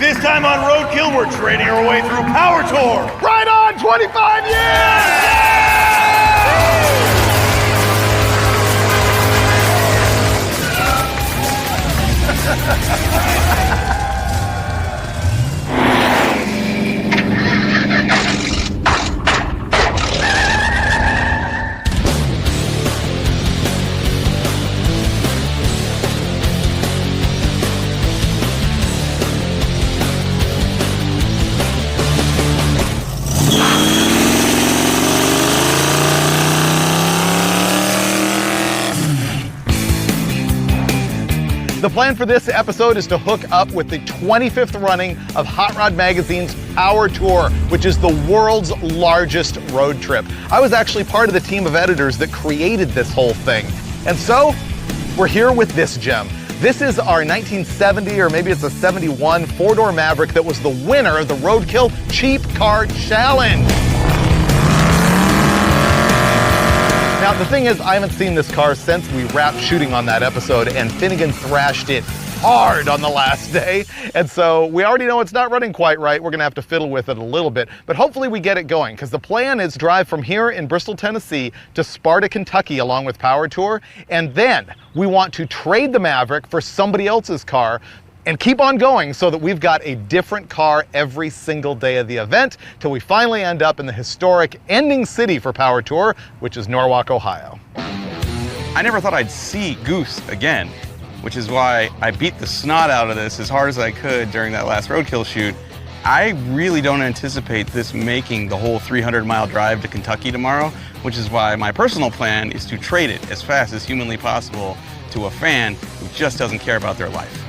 This time on Roadkill, we're trading our way through Power Tour. Right on, 25 years! The plan for this episode is to hook up with the 25th running of Hot Rod Magazine's Power Tour, which is the world's largest road trip. I was actually part of the team of editors that created this whole thing. And so, we're here with this gem. This is our 1970, or maybe it's a 71, four-door Maverick that was the winner of the Roadkill Cheap Car Challenge. Now, the thing is, I haven't seen this car since we wrapped shooting on that episode, and Finnegan thrashed it hard on the last day. And so we already know it's not running quite right. We're gonna have to fiddle with it a little bit, but hopefully we get it going, because the plan is drive from here in Bristol, Tennessee to Sparta, Kentucky, along with Power Tour. And then we want to trade the Maverick for somebody else's car and keep on going so that we've got a different car every single day of the event till we finally end up in the historic ending city for Power Tour, which is Norwalk, Ohio. I never thought I'd see Goose again, which is why I beat the snot out of this as hard as I could during that last Roadkill shoot. I really don't anticipate this making the whole 300-mile drive to Kentucky tomorrow, which is why my personal plan is to trade it as fast as humanly possible to a fan who just doesn't care about their life.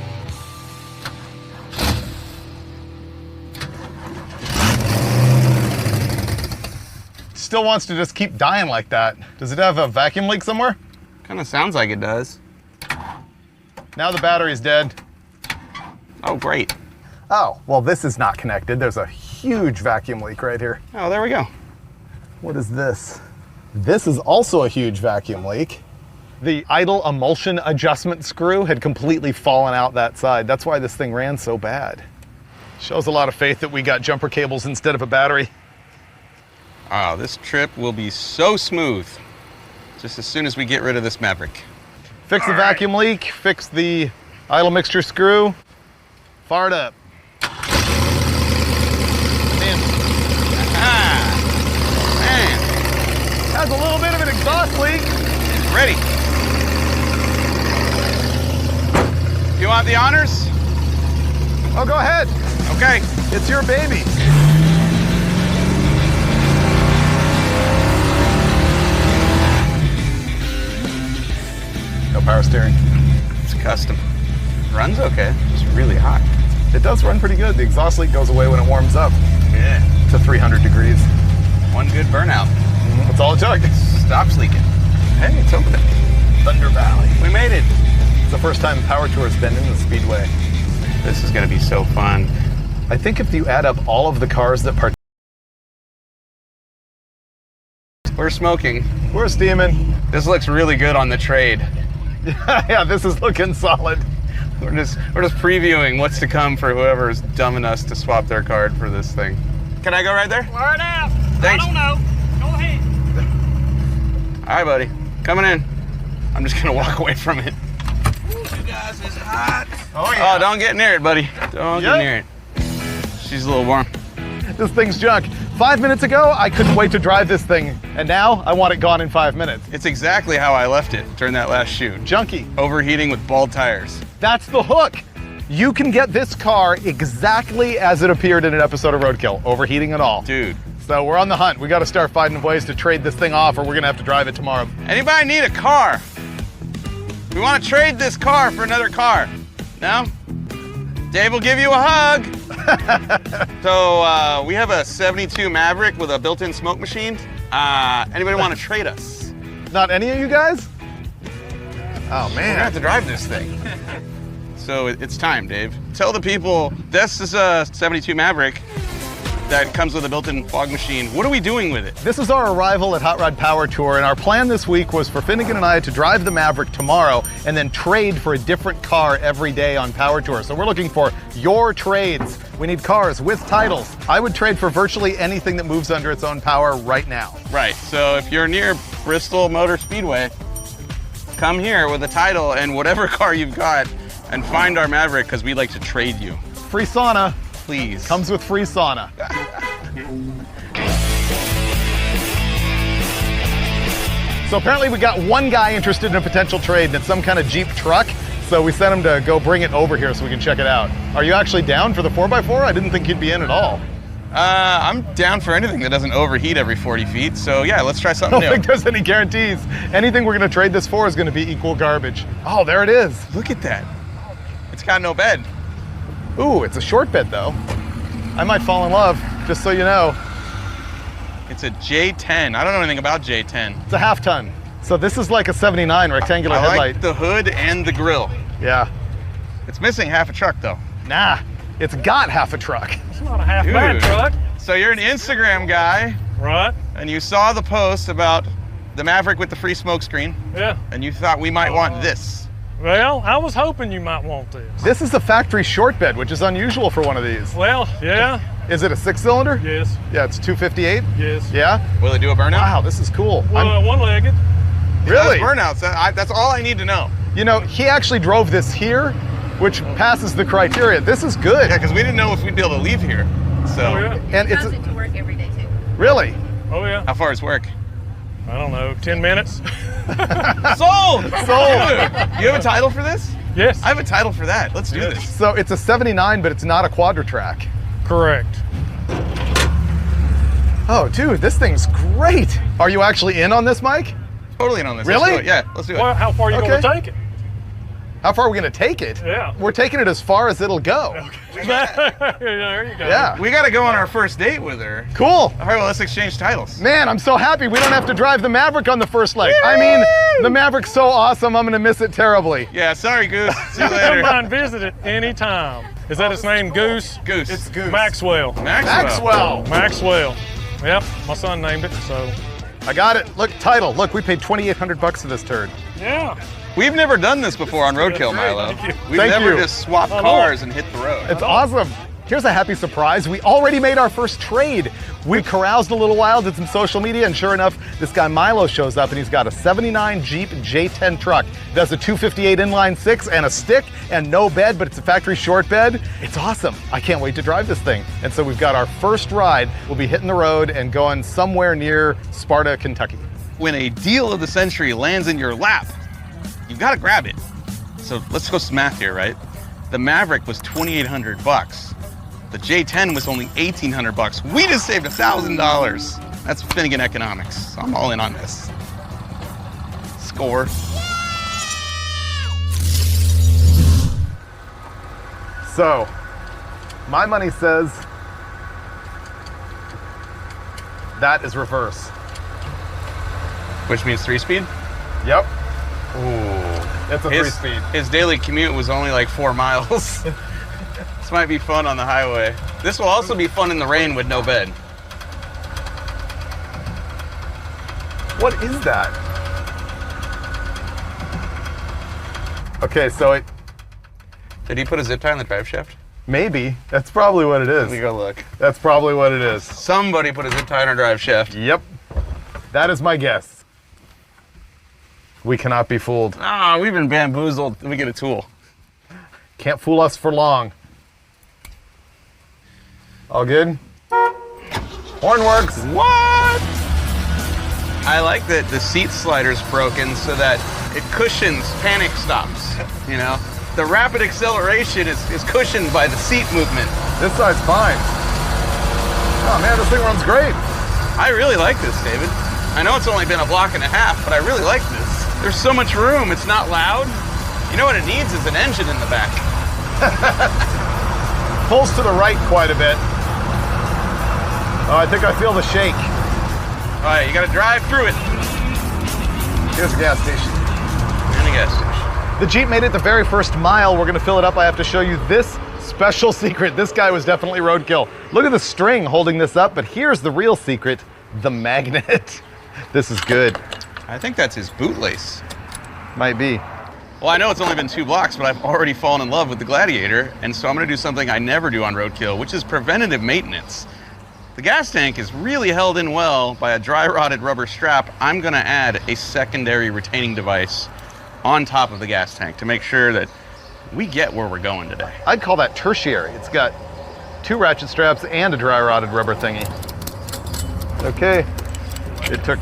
Still wants to just keep dying like that. Does it have a vacuum leak somewhere? Kind of sounds like it does. Now the battery's dead. Oh, great. Oh, well, this is not connected. There's a huge vacuum leak right here. Oh, there we go. What is this? This is also a huge vacuum leak. The idle emulsion adjustment screw had completely fallen out that side. That's why this thing ran so bad. Shows a lot of faith that we got jumper cables instead of a battery. Oh, this trip will be so smooth just as soon as we get rid of this Maverick. Fix the vacuum leak, fix the idle mixture screw, fire it up. Man. Man. Has a little bit of an exhaust leak. Ready. You want the honors? Oh, go ahead. Okay. It's your baby. No power steering. It's custom. Runs okay, just really hot. It does run pretty good. The exhaust leak goes away when it warms up. Yeah. To 300 degrees. One good burnout. That's all it took. Stops leaking. Hey, it's opening. Thunder Valley. We made it. It's the first time Power Tour has been in the Speedway. This is gonna be so fun. I think if you add up all of the cars that We're smoking. We're steaming. This looks really good on the trade. Yeah, this is looking solid. We're just previewing what's to come for whoever's dumb enough to swap their card for this thing. Can I go right there? Word out. Thanks. I don't know. Go ahead. All right, buddy. Coming in. I'm just gonna walk away from it. You guys is hot. Oh, yeah. Oh, don't get near it, buddy. Don't get near it. She's a little warm. This thing's junk. 5 minutes ago, I couldn't wait to drive this thing, and now I want it gone in 5 minutes. It's exactly how I left it during that last shoot. Junky. Overheating with bald tires. That's the hook. You can get this car exactly as it appeared in an episode of Roadkill, overheating and all. Dude. So we're on the hunt. We got to start finding ways to trade this thing off, or we're gonna have to drive it tomorrow. Anybody need a car? We want to trade this car for another car. No? Dave will give you a hug. So we have a 72 Maverick with a built-in smoke machine. Anybody want to trade us? Not any of you guys? Oh We're man. gonna have to drive this thing. So it's time, Dave. Tell the people this is a 72 Maverick. that comes with a built-in fog machine. What are we doing with it? This is our arrival at Hot Rod Power Tour, and our plan this week was for Finnegan and I to drive the Maverick tomorrow and then trade for a different car every day on Power Tour. So we're looking for your trades. We need cars with titles. I would trade for virtually anything that moves under its own power right now. Right, so if you're near Bristol Motor Speedway, come here with a title and whatever car you've got and find our Maverick, because we'd like to trade you. Free sauna. Please. Comes with free sauna. So apparently we got one guy interested in a potential trade, and it's some kind of Jeep truck. So we sent him to go bring it over here so we can check it out. Are you actually down for the 4x4? I didn't think you'd be in at all. I'm down for anything that doesn't overheat every 40 feet. So yeah, let's try I something don't new. think there's any guarantees. Anything we're gonna trade this for is gonna be equal garbage. Oh, there it is. Look at that. It's got no bed. Ooh, it's a short bed though. I might fall in love, just so you know. It's a J10. I don't know anything about J10. It's a half ton. So this is like a 79 rectangular I headlight. like the hood and the grill. Yeah. It's missing half a truck though. Nah, it's got half a truck. It's not a half bad Dude. truck. So you're an Instagram guy, Right? and you saw the post about the Maverick with the free smoke screen, Yeah. and you thought we might want this. Well, I was hoping you might want this. This is the factory short bed, which is unusual for one of these. Well, yeah. Is it a 6-cylinder? Yes. Yeah, it's 258? Yes. Yeah? Will they do a burnout? Wow, this is cool. Well, one-legged. Really? Burnouts. That's all I need to know. You know, he actually drove this here, which passes the criteria. This is good. Yeah, because we didn't know if we'd be able to leave here. So, Oh, yeah. And it's Comes into work every day too. really? Oh, yeah. how far is work? I don't know, 10 minutes? Sold! Sold. You have a title for this? Yes. I have a title for that. Let's do this. So it's a 79, but it's not a quadra-track. Correct. Oh, dude, this thing's great. Are you actually in on this, Mike? Totally in on this. Really? Let's do it. Yeah, let's do it. Well, how far are you Okay. going to take it? How far are we gonna take it? Yeah. We're taking it as far as it'll go. There you go. Yeah. We got to go on our first date with her. Cool. All right, well, let's exchange titles. Man, I'm so happy we don't have to drive the Maverick on the first leg. I mean, the Maverick's so awesome, I'm gonna miss it terribly. Yeah, sorry, Goose. See you Come later. by and visit it anytime. Is that his name, Goose? Goose. It's Goose. Maxwell. Maxwell. Maxwell. Yep, my son named it, so. I got it. Look, title. Look, we paid $2,800 for this turd. Yeah. We've never done this before on Roadkill, That's great. Milo. Thank you. We've Thank never you. just swapped Oh, cars and hit the road. It's awesome. Here's a happy surprise. We already made our first trade. We caroused a little while, did some social media, and sure enough, this guy Milo shows up and he's got a 79 Jeep J10 truck. Does a 258 inline 6 and a stick and no bed, but it's a factory short bed. It's awesome. I can't wait to drive this thing. And so we've got our first ride. We'll be hitting the road and going somewhere near Sparta, Kentucky. When a deal of the century lands in your lap, you've got to grab it. So let's go some math here, right? The Maverick was $2,800. The J10 was only $1,800. We just saved $1,000. That's Finnegan economics. So I'm all in on this. Score. So, my money says that is reverse. Which means 3-speed? Yep. Ooh. It's a His, 3-speed. his daily commute was only like 4 miles. This might be fun on the highway. This will also be fun in the rain with no bed. What is that? Okay, so it Did he put a zip tie on the drive shaft? maybe. That's probably what it Let me is. go look. That's probably what it is. Somebody put a zip tie on our drive shaft. Yep. That is my guess. We cannot be fooled. Ah, we've been bamboozled. Let me get a tool. Can't fool us for long. All good? Horn works. What? I like that the seat slider's broken so that it cushions panic stops, you know? The rapid acceleration is cushioned by the seat movement. This side's fine. Oh man, this thing runs great. I really like this, David. I know it's only been a block and a half, but I really like this. There's so much room, it's not loud. You know what it needs is an engine in the back. Pulls to the right quite a bit. Oh, I think I feel the shake. All right, you gotta drive through it. Here's a gas station. And a gas station. The Jeep made it the very first mile. We're gonna fill it up. I have to show you this special secret. This guy was definitely roadkill. Look at the string holding this up, but here's the real secret, the magnet. This is good. I think that's his bootlace. Might be. Well, I know it's only been 2 blocks, but I've already fallen in love with the Gladiator, and so I'm gonna do something I never do on Roadkill, which is preventative maintenance. The gas tank is really held in well by a dry rotted rubber strap. I'm gonna add a secondary retaining device on top of the gas tank to make sure that we get where we're going today. I'd call that tertiary. It's got 2 ratchet straps and a dry rotted rubber thingy. Okay, it took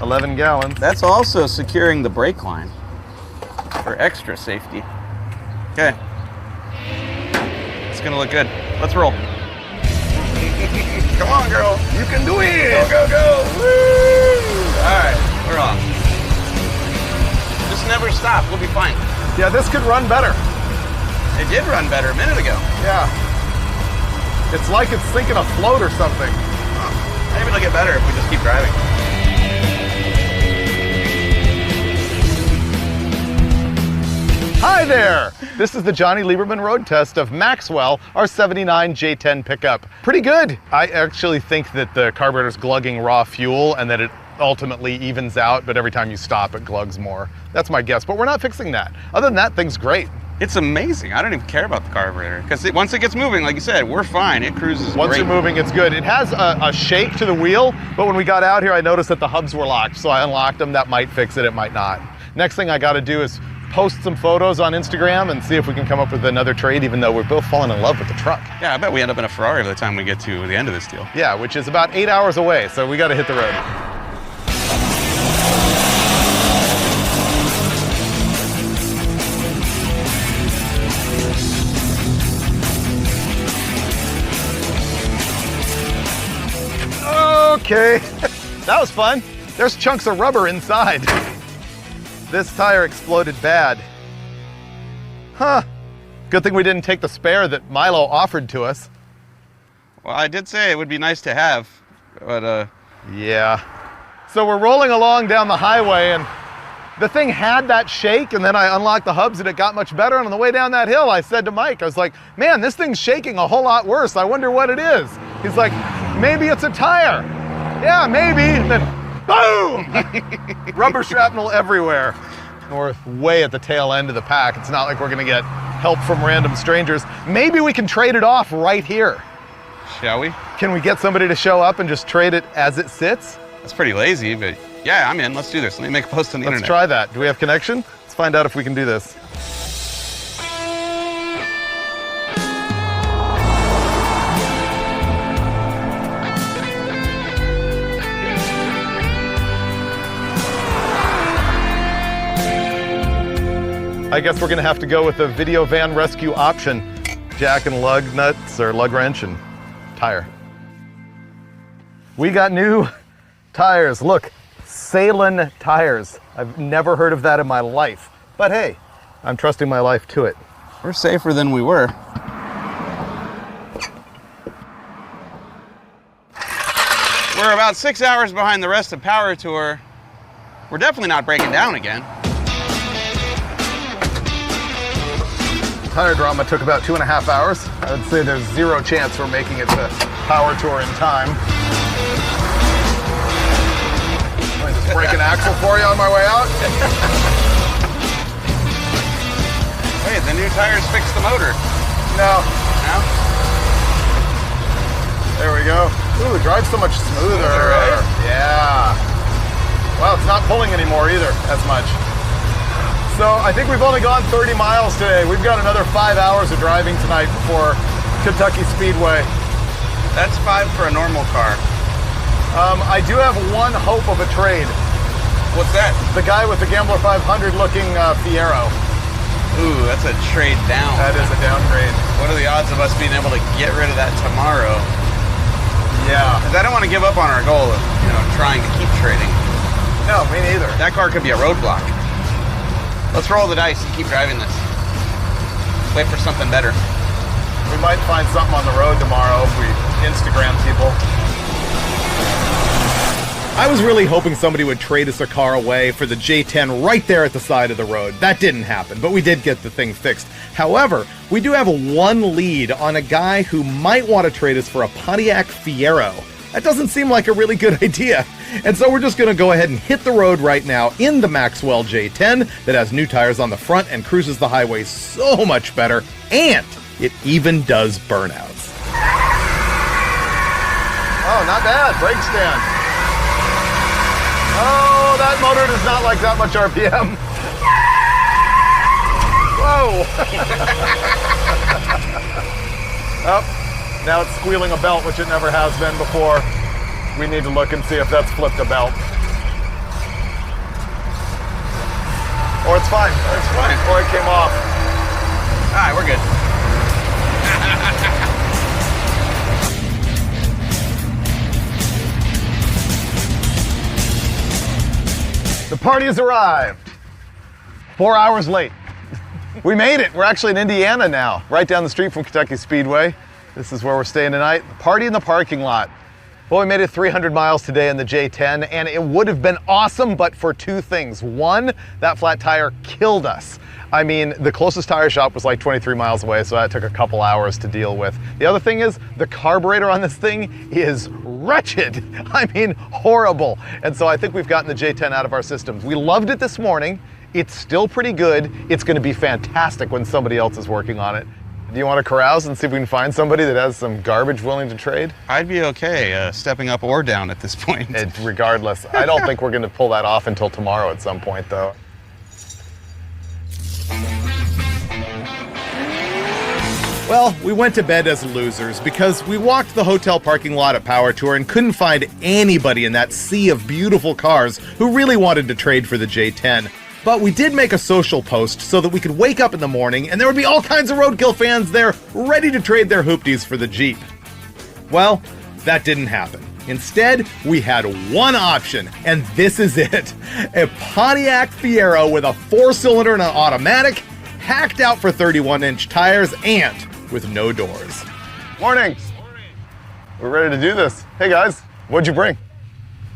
11 gallons. That's also securing the brake line for extra safety. Okay. It's gonna look good. Let's roll. Come on, girl. You can do it. Go, go, go. Woo! All right, we're off. Just never stop. We'll be fine. Yeah, this could run better. It did run better a minute ago. Yeah. It's like it's sinking a float or something. Maybe it'll get better if we just keep driving. Hi there! This is the Johnny Lieberman road test of Maxwell, our 79 J10 pickup. Pretty good. I actually think that the carburetor's glugging raw fuel and that it ultimately evens out, but every time you stop, it glugs more. That's my guess, but we're not fixing that. Other than that, thing's great. It's amazing. I don't even care about the carburetor because once it gets moving, like you said, we're fine. It cruises Once great. you're moving, it's good. It has a shake to the wheel, but when we got out here, I noticed that the hubs were locked, so I unlocked them. That might fix it, it might not. Next thing I gotta do is post some photos on Instagram and see if we can come up with another trade, even though we're both falling in love with the truck. Yeah, I bet we end up in a Ferrari by the time we get to the end of this deal. Yeah, which is about 8 hours away, so we gotta hit the road. Okay, that was fun. There's chunks of rubber inside. This tire exploded bad. Huh. Good thing we didn't take the spare that Milo offered to us. Well, I did say it would be nice to have, but Yeah. So we're rolling along down the highway and the thing had that shake, and then I unlocked the hubs and it got much better. And on the way down that hill, I said to Mike, I was like, man, this thing's shaking a whole lot worse. I wonder what it is. He's like, maybe it's a tire. Yeah, maybe. And then boom! Rubber shrapnel everywhere. We're way at the tail end of the pack. It's not like we're gonna get help from random strangers. Maybe we can trade it off right here. shall we? Can we get somebody to show up and just trade it as it sits? That's pretty lazy, but yeah, I'm in. Let's do this. Let me make a post on the Let's internet. try that. Do we have connection? Let's find out if we can do this. I guess we're gonna have to go with the video van rescue option. Jack and lug nuts or lug wrench and tire. We got new tires. Look, Salon tires. I've never heard of that in my life. But hey, I'm trusting my life to it. We're safer than we were. We're about 6 hours behind the rest of Power Tour. We're definitely not breaking down again. Tire drama took about 2.5 hours. I would say there's zero chance we're making it to Power Tour in time. I just break an axle for you on my way out. Wait, the new tires fixed the motor. No. No? There we go. Ooh, it drives so much smoother. Right? Yeah. Well, it's not pulling anymore either as much. So I think we've only gone 30 miles today. We've got another 5 hours of driving tonight before Kentucky Speedway. That's 5 for a normal car. I do have one hope of a trade. What's that? The guy with the Gambler 500 looking Fiero. Ooh, that's a trade down. That is a downgrade. What are the odds of us being able to get rid of that tomorrow? Yeah. Because I don't want to give up on our goal of, trying to keep trading. No, me neither. That car could be a roadblock. Let's roll the dice and keep driving this. Wait for something better. We might find something on the road tomorrow if we Instagram people. I was really hoping somebody would trade us a car away for the J10 right there at the side of the road. That didn't happen, but we did get the thing fixed. However, we do have one lead on a guy who might want to trade us for a Pontiac Fiero. That doesn't seem like a really good idea. And so we're just going to go ahead and hit the road right now in the Maxwell J10 that has new tires on the front and cruises the highway so much better, and it even does burnouts. Oh, not bad. Brake stand. Oh, that motor does not like that much RPM. Whoa. Oh, now it's squealing a belt, which it never has been before. We need to look and see if that's flipped a belt. Or it's fine. It's fine. Or it came off. All right, we're good. The party has arrived. 4 hours late. We made it. We're actually in Indiana now, right down the street from Kentucky Speedway. This is where we're staying tonight. Party in the parking lot. Well, we made it 300 miles today in the J10, and it would have been awesome, but for two things. One, that flat tire killed us. I mean, the closest tire shop was like 23 miles away, so that took a couple hours to deal with. The other thing is, the carburetor on this thing is wretched. I mean, horrible. And so I think we've gotten the J10 out of our systems. We loved it this morning. It's still pretty good. It's gonna be fantastic when somebody else is working on it. Do you want to carouse and see if we can find somebody that has some garbage willing to trade? I'd be okay stepping up or down at this point. Regardless, I don't think we're gonna pull that off until tomorrow at some point, though. Well, we went to bed as losers because we walked the hotel parking lot at Power Tour and couldn't find anybody in that sea of beautiful cars who really wanted to trade for the J10. But we did make a social post so that we could wake up in the morning and there would be all kinds of Roadkill fans there ready to trade their hoopties for the Jeep. Well, that didn't happen. Instead, we had one option, and this is it. A Pontiac Fiero with a 4-cylinder and an automatic, hacked out for 31-inch tires, and with no doors. Morning. We're ready to do this. Hey guys, what'd you bring?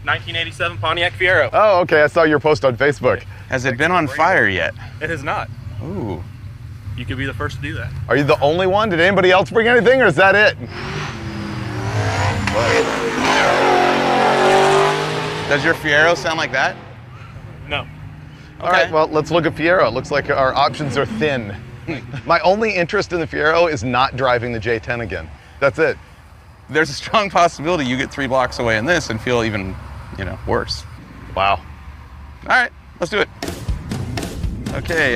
1987 Pontiac Fiero. Oh, okay, I saw your post on Facebook. Has it been on fire yet? It has not. Ooh. You could be the first to do that. Are you the only one? Did anybody else bring anything, or is that it? Does your Fiero sound like that? No. All right, well, let's look at Fiero. It looks like our options are thin. My only interest in the Fiero is not driving the J10 again. That's it. There's a strong possibility you get 3 blocks away in this and feel even, worse. Wow. All right, let's do it. Okay,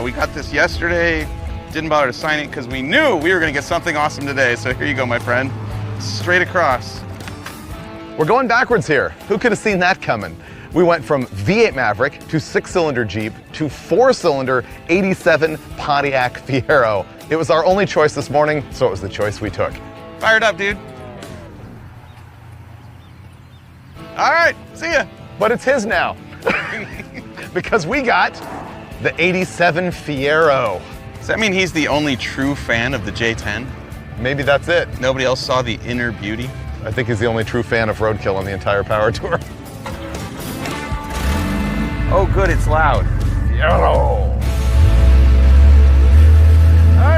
we got this yesterday. Didn't bother to sign it because we knew we were going to get something awesome today. So here you go, my friend. Straight across. We're going backwards here. Who could have seen that coming? We went from V8 Maverick to 6-cylinder Jeep to 4-cylinder 87 Pontiac Fiero. It was our only choice this morning, so it was the choice we took. Fired up, dude. All right, see ya. But it's his now. Because we got the 87 Fiero. Does that mean he's the only true fan of the J10? Maybe that's it. Nobody else saw the inner beauty? I think he's the only true fan of Roadkill on the entire Power Tour. Oh, good, it's loud. Fiero.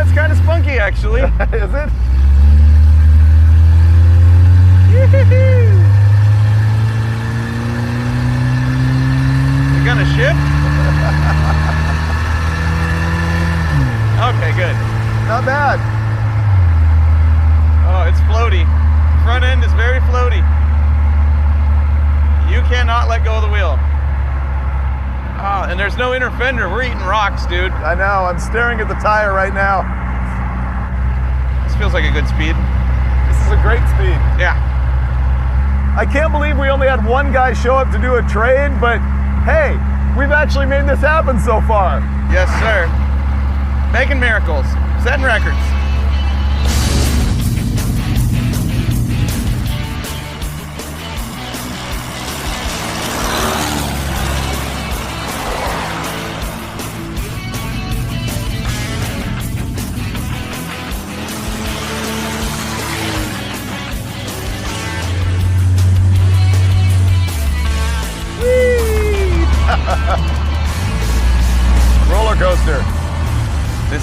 It's kind of spunky, actually. Is it? You gonna shift? Okay, good. Not bad. Oh, it's floaty. Front end is very floaty. You cannot let go of the wheel. Oh, and there's no inner fender. We're eating rocks, dude. I know, I'm staring at the tire right now. This feels like a good speed. This is a great speed. Yeah. I can't believe we only had one guy show up to do a trade, but hey, we've actually made this happen so far. Yes, sir. Making miracles. Setting records.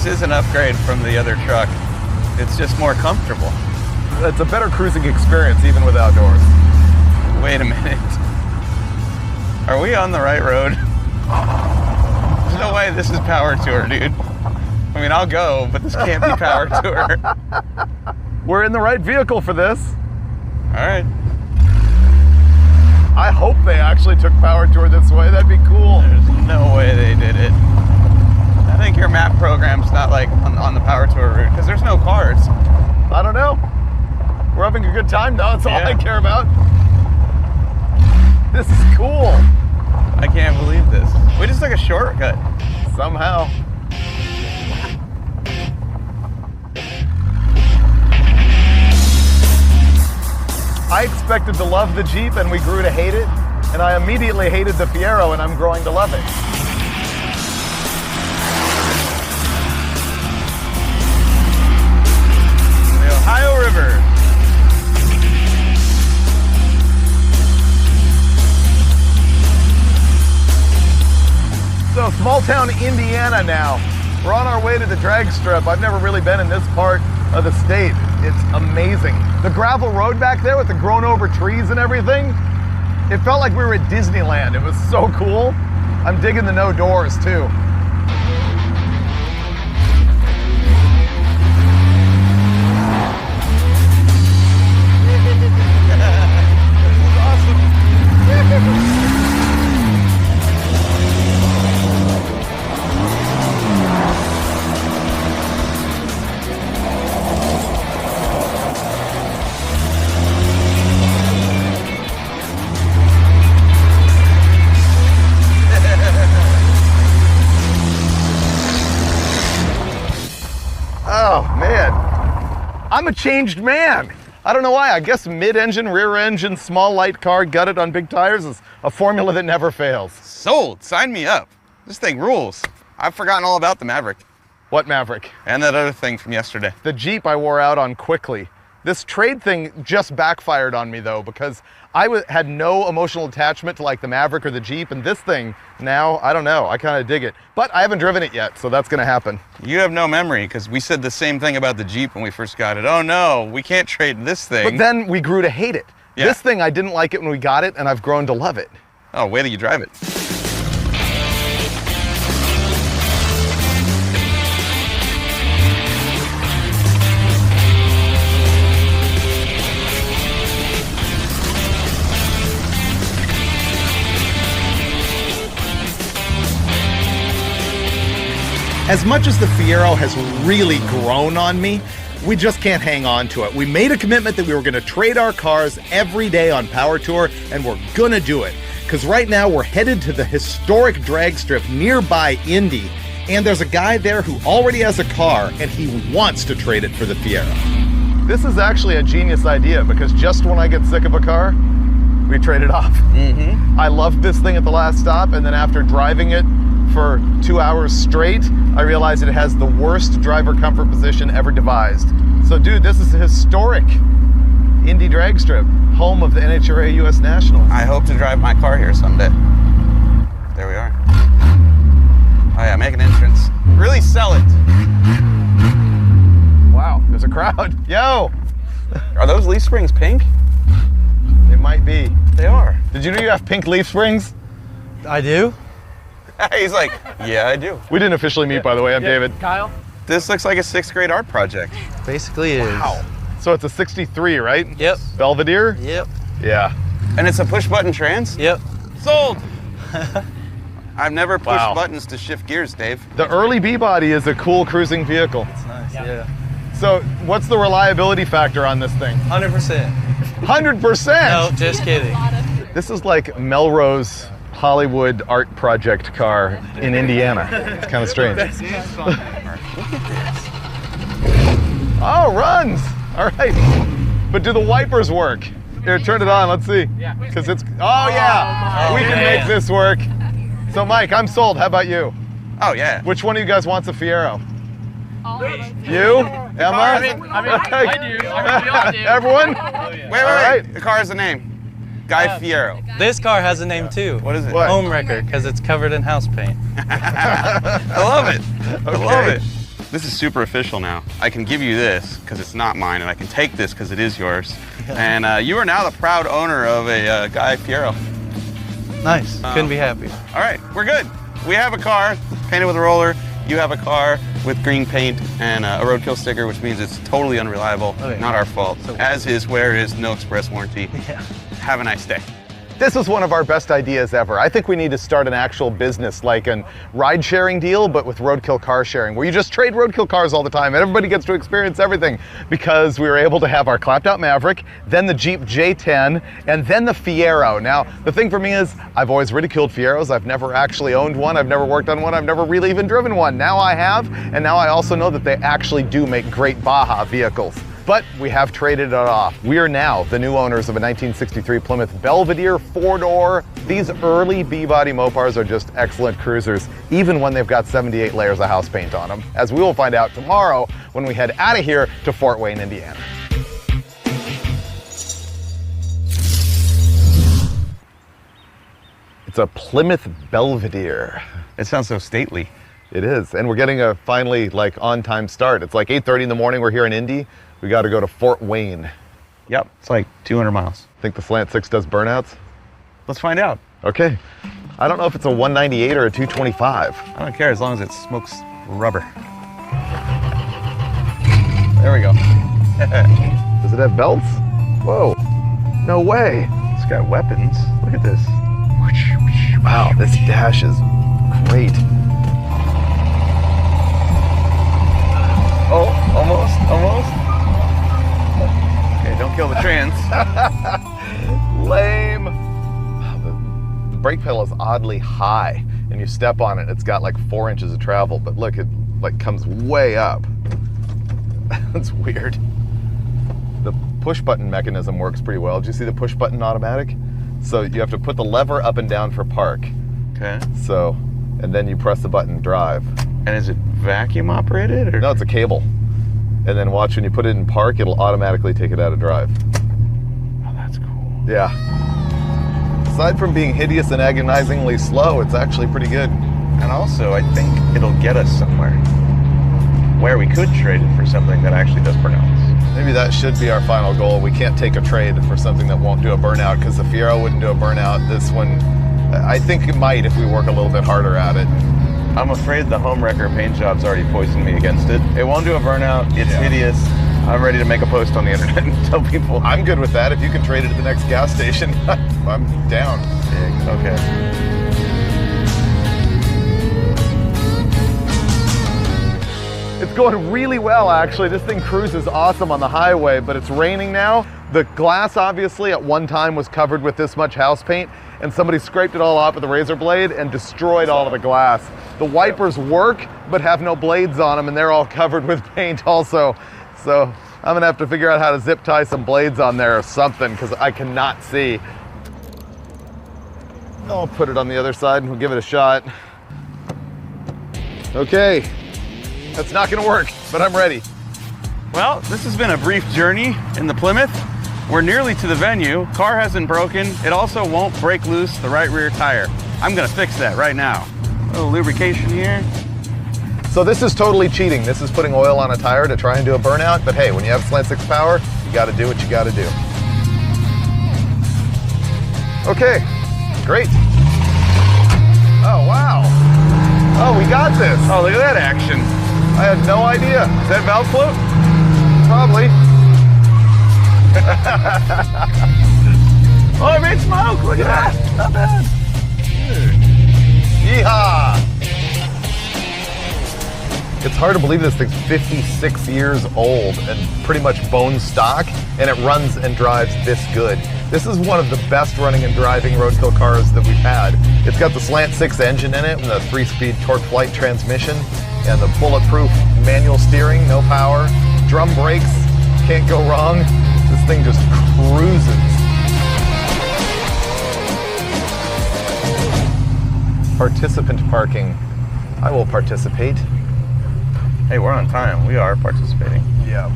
This is an upgrade from the other truck. It's just more comfortable. It's a better cruising experience even with outdoors. Wait a minute. Are we on the right road? There's no way this is Power Tour, dude. I mean, I'll go, but this can't be Power Tour. We're in the right vehicle for this. All right. I hope they actually took Power Tour this way. That'd be cool. There's no way they did it. I think your map program's not like on the Power Tour route because there's no cars. I don't know. We're having a good time now. That's all I care about. This is cool. I can't believe this. We just took a shortcut. Somehow. I expected to love the Jeep and we grew to hate it, and I immediately hated the Fiero and I'm growing to love it. The Ohio River. So small town Indiana now. We're on our way to the drag strip. I've never really been in this part of the state. It's amazing. The gravel road back there with the grown over trees and everything, it felt like we were at Disneyland. It was so cool. I'm digging the no doors too. Oh man, I'm a changed man. I don't know why. I guess mid-engine, rear-engine, small light car gutted on big tires is a formula that never fails. Sold. Sign me up. This thing rules. I've forgotten all about the Maverick. What Maverick? And that other thing from yesterday. The Jeep I wore out on quickly. This trade thing just backfired on me though, because I had no emotional attachment to like the Maverick or the Jeep, and this thing now, I don't know, I kind of dig it. But I haven't driven it yet, so that's gonna happen. You have no memory, because we said the same thing about the Jeep when we first got it. Oh no, we can't trade this thing. But then we grew to hate it. Yeah. This thing, I didn't like it when we got it, and I've grown to love it. Oh, wait till you drive it. As much as the Fiero has really grown on me, we just can't hang on to it. We made a commitment that we were going to trade our cars every day on Power Tour, and we're going to do it. Because right now we're headed to the historic drag strip nearby Indy, and there's a guy there who already has a car, and he wants to trade it for the Fiero. This is actually a genius idea, because just when I get sick of a car, we trade it off. Mm-hmm. I loved this thing at the last stop, and then after driving it for 2 hours straight, I realized it has the worst driver comfort position ever devised. So dude, this is a historic Indy drag strip, home of the NHRA US Nationals. I hope to drive my car here someday. There we are. Oh yeah, make an entrance. Really sell it. Wow, there's a crowd. Yo! Are those leaf springs pink? It might be. They are. Did you know you have pink leaf springs? I do. He's like, yeah, I do. We didn't officially meet, by the way. I'm David. Kyle? This looks like a 6th grade art project. Basically is. Wow. So it's a 63, right? Yep. Belvedere? Yep. Yeah. And it's a push button trans? Yep. Sold! I've never pushed Wow. buttons to shift gears, Dave. The early B-body is a cool cruising vehicle. It's nice. Yeah. So what's the reliability factor on this thing? 100%. 100%? No, just kidding. This is like Melrose Hollywood art project car in Indiana. It's kind of strange. Oh, runs! All right. But do the wipers work? Here, turn it on. Let's see. Yeah. Because it's. Oh yeah. We can make this work. So Mike, I'm sold. How about you? Oh, yeah. Which one of you guys wants a Fiero? You? Emma? I do. I mean, we all do. Everyone? Wait. right. The car has a name. Guy Fiero. This car has a name too. What is it? What? Home wrecker, because it's covered in house paint. I love it. I love it. This is super official now. I can give you this because it's not mine, and I can take this because it is yours. And you are now the proud owner of a Guy Fiero. Nice. Couldn't be happier. All right, we're good. We have a car painted with a roller. You have a car with green paint and a Roadkill sticker, which means it's totally unreliable. Okay. Not our fault. So- As is, where is, no express warranty. Yeah. Have a nice day. This is one of our best ideas ever. I think we need to start an actual business, like a ride-sharing deal, but with Roadkill car sharing, where you just trade Roadkill cars all the time and everybody gets to experience everything, because we were able to have our clapped-out Maverick, then the Jeep J10, and then the Fiero. Now, the thing for me is, I've always ridiculed Fieros. I've never actually owned one. I've never worked on one. I've never really even driven one. Now I have, and now I also know that they actually do make great Baja vehicles. But we have traded it off. We are now the new owners of a 1963 Plymouth Belvedere 4-door. These early B-body Mopars are just excellent cruisers, even when they've got 78 layers of house paint on them, as we will find out tomorrow when we head out of here to Fort Wayne, Indiana. It's a Plymouth Belvedere. It sounds so stately. It is, and we're getting a finally like on-time start. It's like 8:30 in the morning. We're here in Indy. We got to go to Fort Wayne. Yep, it's like 200 miles. Think the Slant 6 does burnouts? Let's find out. Okay. I don't know if it's a 198 or a 225. I don't care as long as it smokes rubber. There we go. Does it have belts? Whoa. No way. It's got weapons. Look at this. Wow, this dash is great. Oh, almost. Okay, don't kill the trans. Lame. The brake pedal is oddly high, and you step on it, it's got like 4 inches of travel, but look, it like comes way up. That's weird. The push button mechanism works pretty well. Did you see the push button automatic? So you have to put the lever up and down for park. Okay. So, and then you press the button drive. And is it vacuum operated or? No, it's a cable. And then watch, when you put it in park, it'll automatically take it out of drive. Oh, that's cool. Yeah. Aside from being hideous and agonizingly slow, it's actually pretty good. And also, I think it'll get us somewhere where we could trade it for something that actually does burnouts. Maybe that should be our final goal. We can't take a trade for something that won't do a burnout, because the Fiero wouldn't do a burnout. This one, I think it might if we work a little bit harder at it. I'm afraid the home wrecker paint job's already poisoned me against it. It won't do a burnout. It's hideous. I'm ready to make a post on the internet and tell people. I'm good with that. If you can trade it at the next gas station, I'm down. Okay. It's going really well, actually. This thing cruises awesome on the highway, but it's raining now. The glass, obviously, at one time was covered with this much house paint, and somebody scraped it all off with a razor blade and destroyed all of the glass. The wipers work, but have no blades on them, and they're all covered with paint also. So I'm gonna have to figure out how to zip tie some blades on there or something, because I cannot see. I'll put it on the other side and we'll give it a shot. Okay. That's not gonna work, but I'm ready. Well, this has been a brief journey in the Plymouth. We're nearly to the venue. Car hasn't broken. It also won't break loose the right rear tire. I'm gonna fix that right now. A little lubrication here. So this is totally cheating. This is putting oil on a tire to try and do a burnout, but hey, when you have Slant 6 power, you gotta do what you gotta do. Okay, great. Oh, wow. Oh, we got this. Oh, look at that action. I had no idea. Is that valve float? Probably. Oh, I made smoke. Look at that. Not bad. Yeehaw! It's hard to believe this thing's 56 years old and pretty much bone stock, and it runs and drives this good. This is one of the best running and driving Roadkill cars that we've had. It's got the Slant 6 engine in it, and the 3-speed torque flight transmission, and the bulletproof manual steering, no power, drum brakes, can't go wrong. This thing just cruises. Participant parking. I will participate. Hey, we're on time. We are participating. Yeah.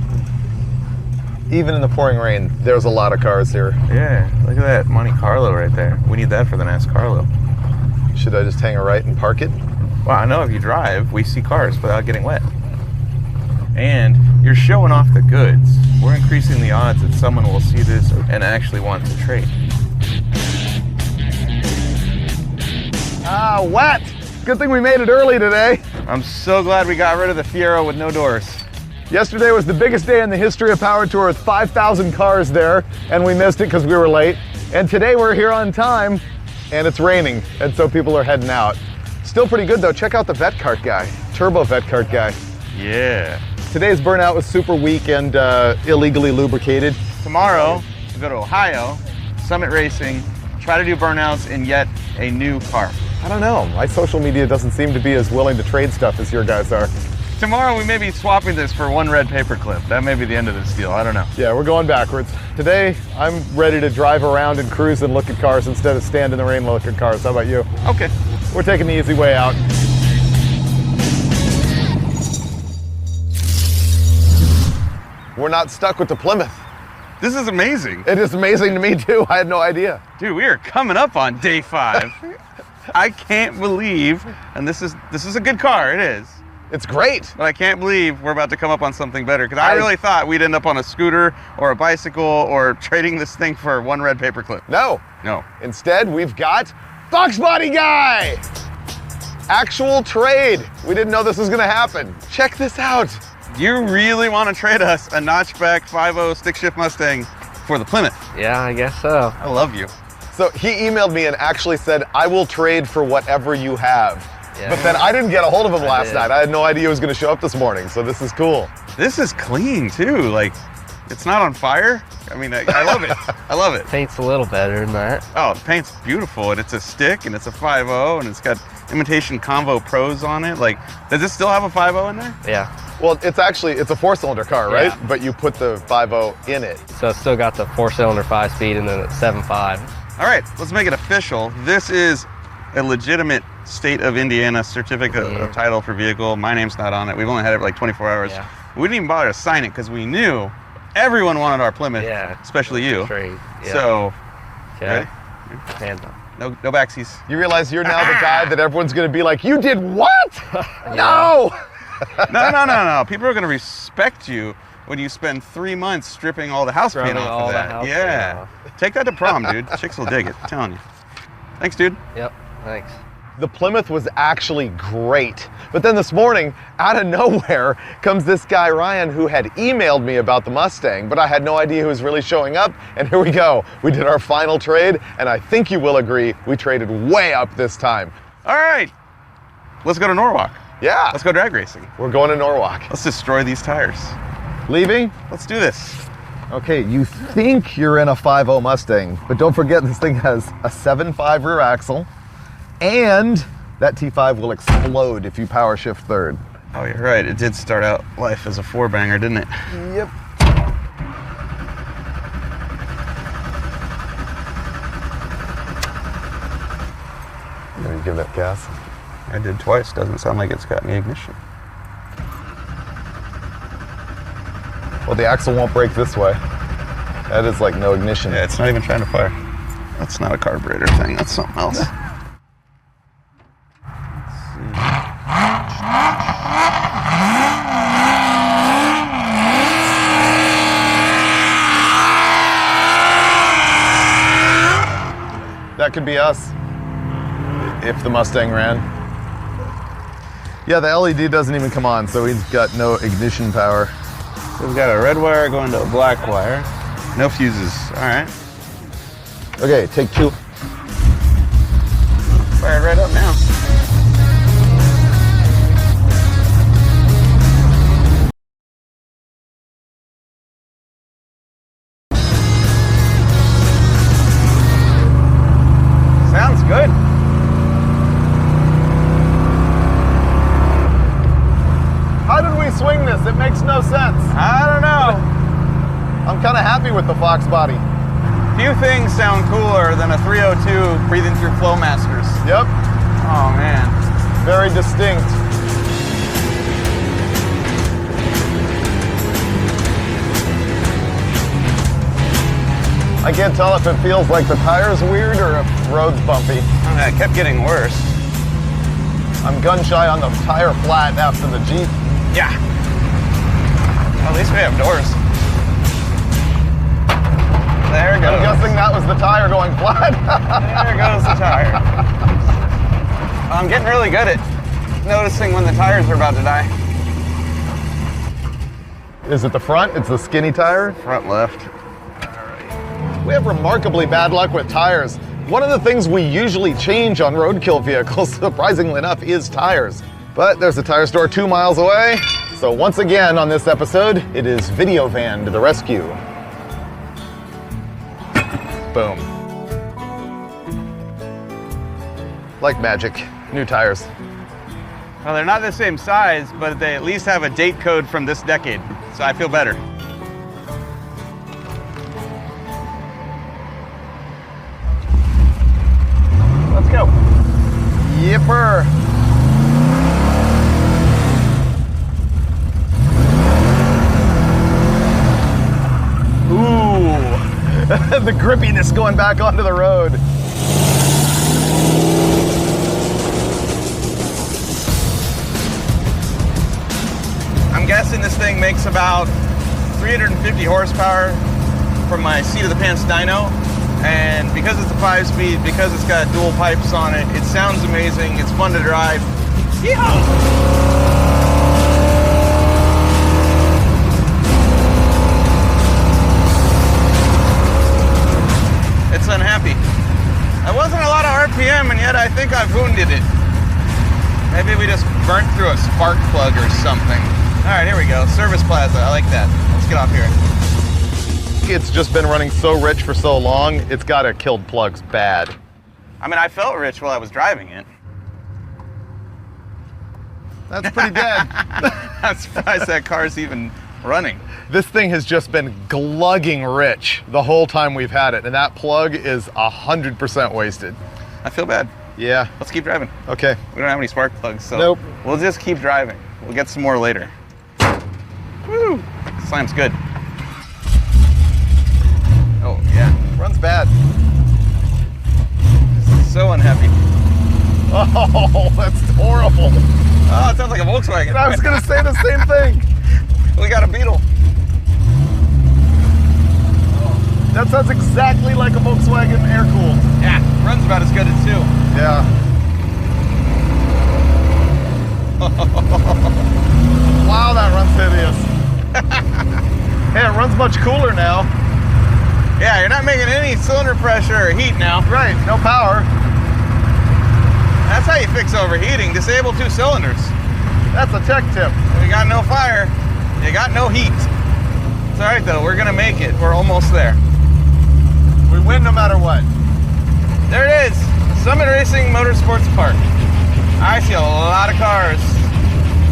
Even in the pouring rain, there's a lot of cars here. Yeah, look at that Monte Carlo right there. We need that for the next Carlo. Should I just hang a right and park it? Well, I know if you drive, we see cars without getting wet. And you're showing off the goods. We're increasing the odds that someone will see this and actually want to trade. Ah, wet. Good thing we made it early today. I'm so glad we got rid of the Fiero with no doors. Yesterday was the biggest day in the history of Power Tour with 5,000 cars there, and we missed it because we were late. And today we're here on time, and it's raining, and so people are heading out. Still pretty good though. Check out the vet cart guy, turbo vet cart guy. Yeah. Today's burnout was super weak and illegally lubricated. Tomorrow, we go to Ohio, Summit Racing, try to do burnouts in yet a new car. I don't know. My social media doesn't seem to be as willing to trade stuff as your guys are. Tomorrow we may be swapping this for one red paperclip. That may be the end of this deal. I don't know. Yeah, we're going backwards. Today, I'm ready to drive around and cruise and look at cars instead of stand in the rain and look at cars. How about you? Okay. We're taking the easy way out. We're not stuck with the Plymouth. This is amazing. It is amazing to me too. I had no idea. Dude, we are coming up on day 5. I can't believe, and this is a good car, it is. It's great. But I can't believe we're about to come up on something better, because I really thought we'd end up on a scooter or a bicycle or trading this thing for one red paperclip. No. No. Instead, we've got Box Body Guy. Actual trade. We didn't know this was gonna happen. Check this out. You really want to trade us a notchback 5.0 stick shift Mustang for the Plymouth? Yeah, I guess so. I love you. So he emailed me and actually said, I will trade for whatever you have. Yeah. But then I didn't get a hold of him last did. night. I had no idea he was gonna show up this morning, so this is cool. This is clean too. Like, it's not on fire. I mean, I love it. I love it. Paint's a little better than that. Oh, the paint's beautiful, and it's a stick, and it's a 5.0, and it's got imitation Convo Pros on it. Like, does this still have a 5.0 in there? Yeah. Well, it's a 4-cylinder car, right? Yeah. But you put the 5.0 in it. So it's still got the 4-cylinder 5-speed and then it's 7.5. All right, let's make it official. This is a legitimate state of Indiana certificate of title for vehicle. My name's not on it. We've only had it for like 24 hours. Yeah. We didn't even bother to sign it because we knew everyone wanted our Plymouth, especially you. Straight. Yeah. So, Okay. ready? Hands up. No backsies. You realize you're now the guy that everyone's gonna be like, you did what? No! No. People are going to respect you when you spend 3 months stripping all the house paint off all of the that. house Yeah. Take that to prom, dude. Chicks will dig it. I'm telling you. Thanks, dude. Yep. Thanks. The Plymouth was actually great. But then this morning, out of nowhere, comes this guy, Ryan, who had emailed me about the Mustang, but I had no idea who was really showing up. And here we go. We did our final trade, and I think you will agree, we traded way up this time. All right. Let's go to Norwalk. Yeah. Let's go drag racing. We're going to Norwalk. Let's destroy these tires. Leaving? Let's do this. Okay, you think you're in a 5.0 Mustang, but don't forget this thing has a 7.5 rear axle, and that T5 will explode if you power shift third. Oh, you're right. It did start out life as a 4-banger, didn't it? Yep. Let me give that gas. I did twice. Doesn't sound like it's got any ignition. Well, the axle won't brake this way. That is like no ignition. Yeah, it's not even trying to fire. That's not a carburetor thing. That's something else. That could be us if the Mustang ran. Yeah, the LED doesn't even come on, so he's got no ignition power. We've got a red wire going to a black wire. No fuses. All right. Okay, take 2. Fire it right up now. Sounds good. How did we swing this? It makes no sense. I don't know. I'm kind of happy with the Fox body. Few things sound cooler than a 302 breathing through Flowmasters. Yep, Oh man. very distinct. I can't tell if it feels like the tire's weird or if the road's bumpy. It kept getting worse. I'm gun shy on the tire flat after the Jeep. Yeah. At least we have doors. There it goes. I'm guessing that was the tire going flat. There goes the tire. I'm getting really good at noticing when the tires are about to die. Is it the front? It's the skinny tire? Front left. We have remarkably bad luck with tires. One of the things we usually change on roadkill vehicles, surprisingly enough, is tires. But there's a tire store 2 miles away. So once again on this episode, it is Video Van to the rescue. Boom. Like magic, new tires. Well, they're not the same size, but they at least have a date code from this decade, so I feel better. Let's go. Yipper. Ooh, the grippiness going back onto the road. I'm guessing this thing makes about 350 horsepower from my seat of the pants dyno. And because it's a 5-speed, because it's got dual pipes on it, it sounds amazing, it's fun to drive. Yeehaw! It's unhappy. That wasn't a lot of RPM, and yet I think I've wounded it. Maybe we just burnt through a spark plug or something. All right, here we go. Service plaza, I like that. Let's get off here. It's just been running so rich for so long, it's got to killed plugs bad. I mean, I felt rich while I was driving it. That's pretty dead. I'm surprised that car's even running. This thing has just been glugging rich the whole time we've had it, and that plug is 100% wasted. I feel bad. Yeah. Let's keep driving. Okay. We don't have any spark plugs, so Nope. We'll just keep driving. We'll get some more later. Woo! Slam's good. Oh, yeah. Runs bad. So unhappy. Oh, that's horrible. Oh, it sounds like a Volkswagen. I was gonna say the same thing. We got a Beetle. That sounds exactly like a Volkswagen air-cooled. Yeah, runs about as good as two. Yeah. Wow, that runs hideous. Hey, it runs much cooler now. Yeah, you're not making any cylinder pressure or heat now. Right, no power. That's how you fix overheating. Disable 2 cylinders. That's a tech tip. We got no fire. You got no heat. It's all right though. We're gonna make it. We're almost there. We win no matter what. There it is. Summit Racing Motorsports Park. I see a lot of cars.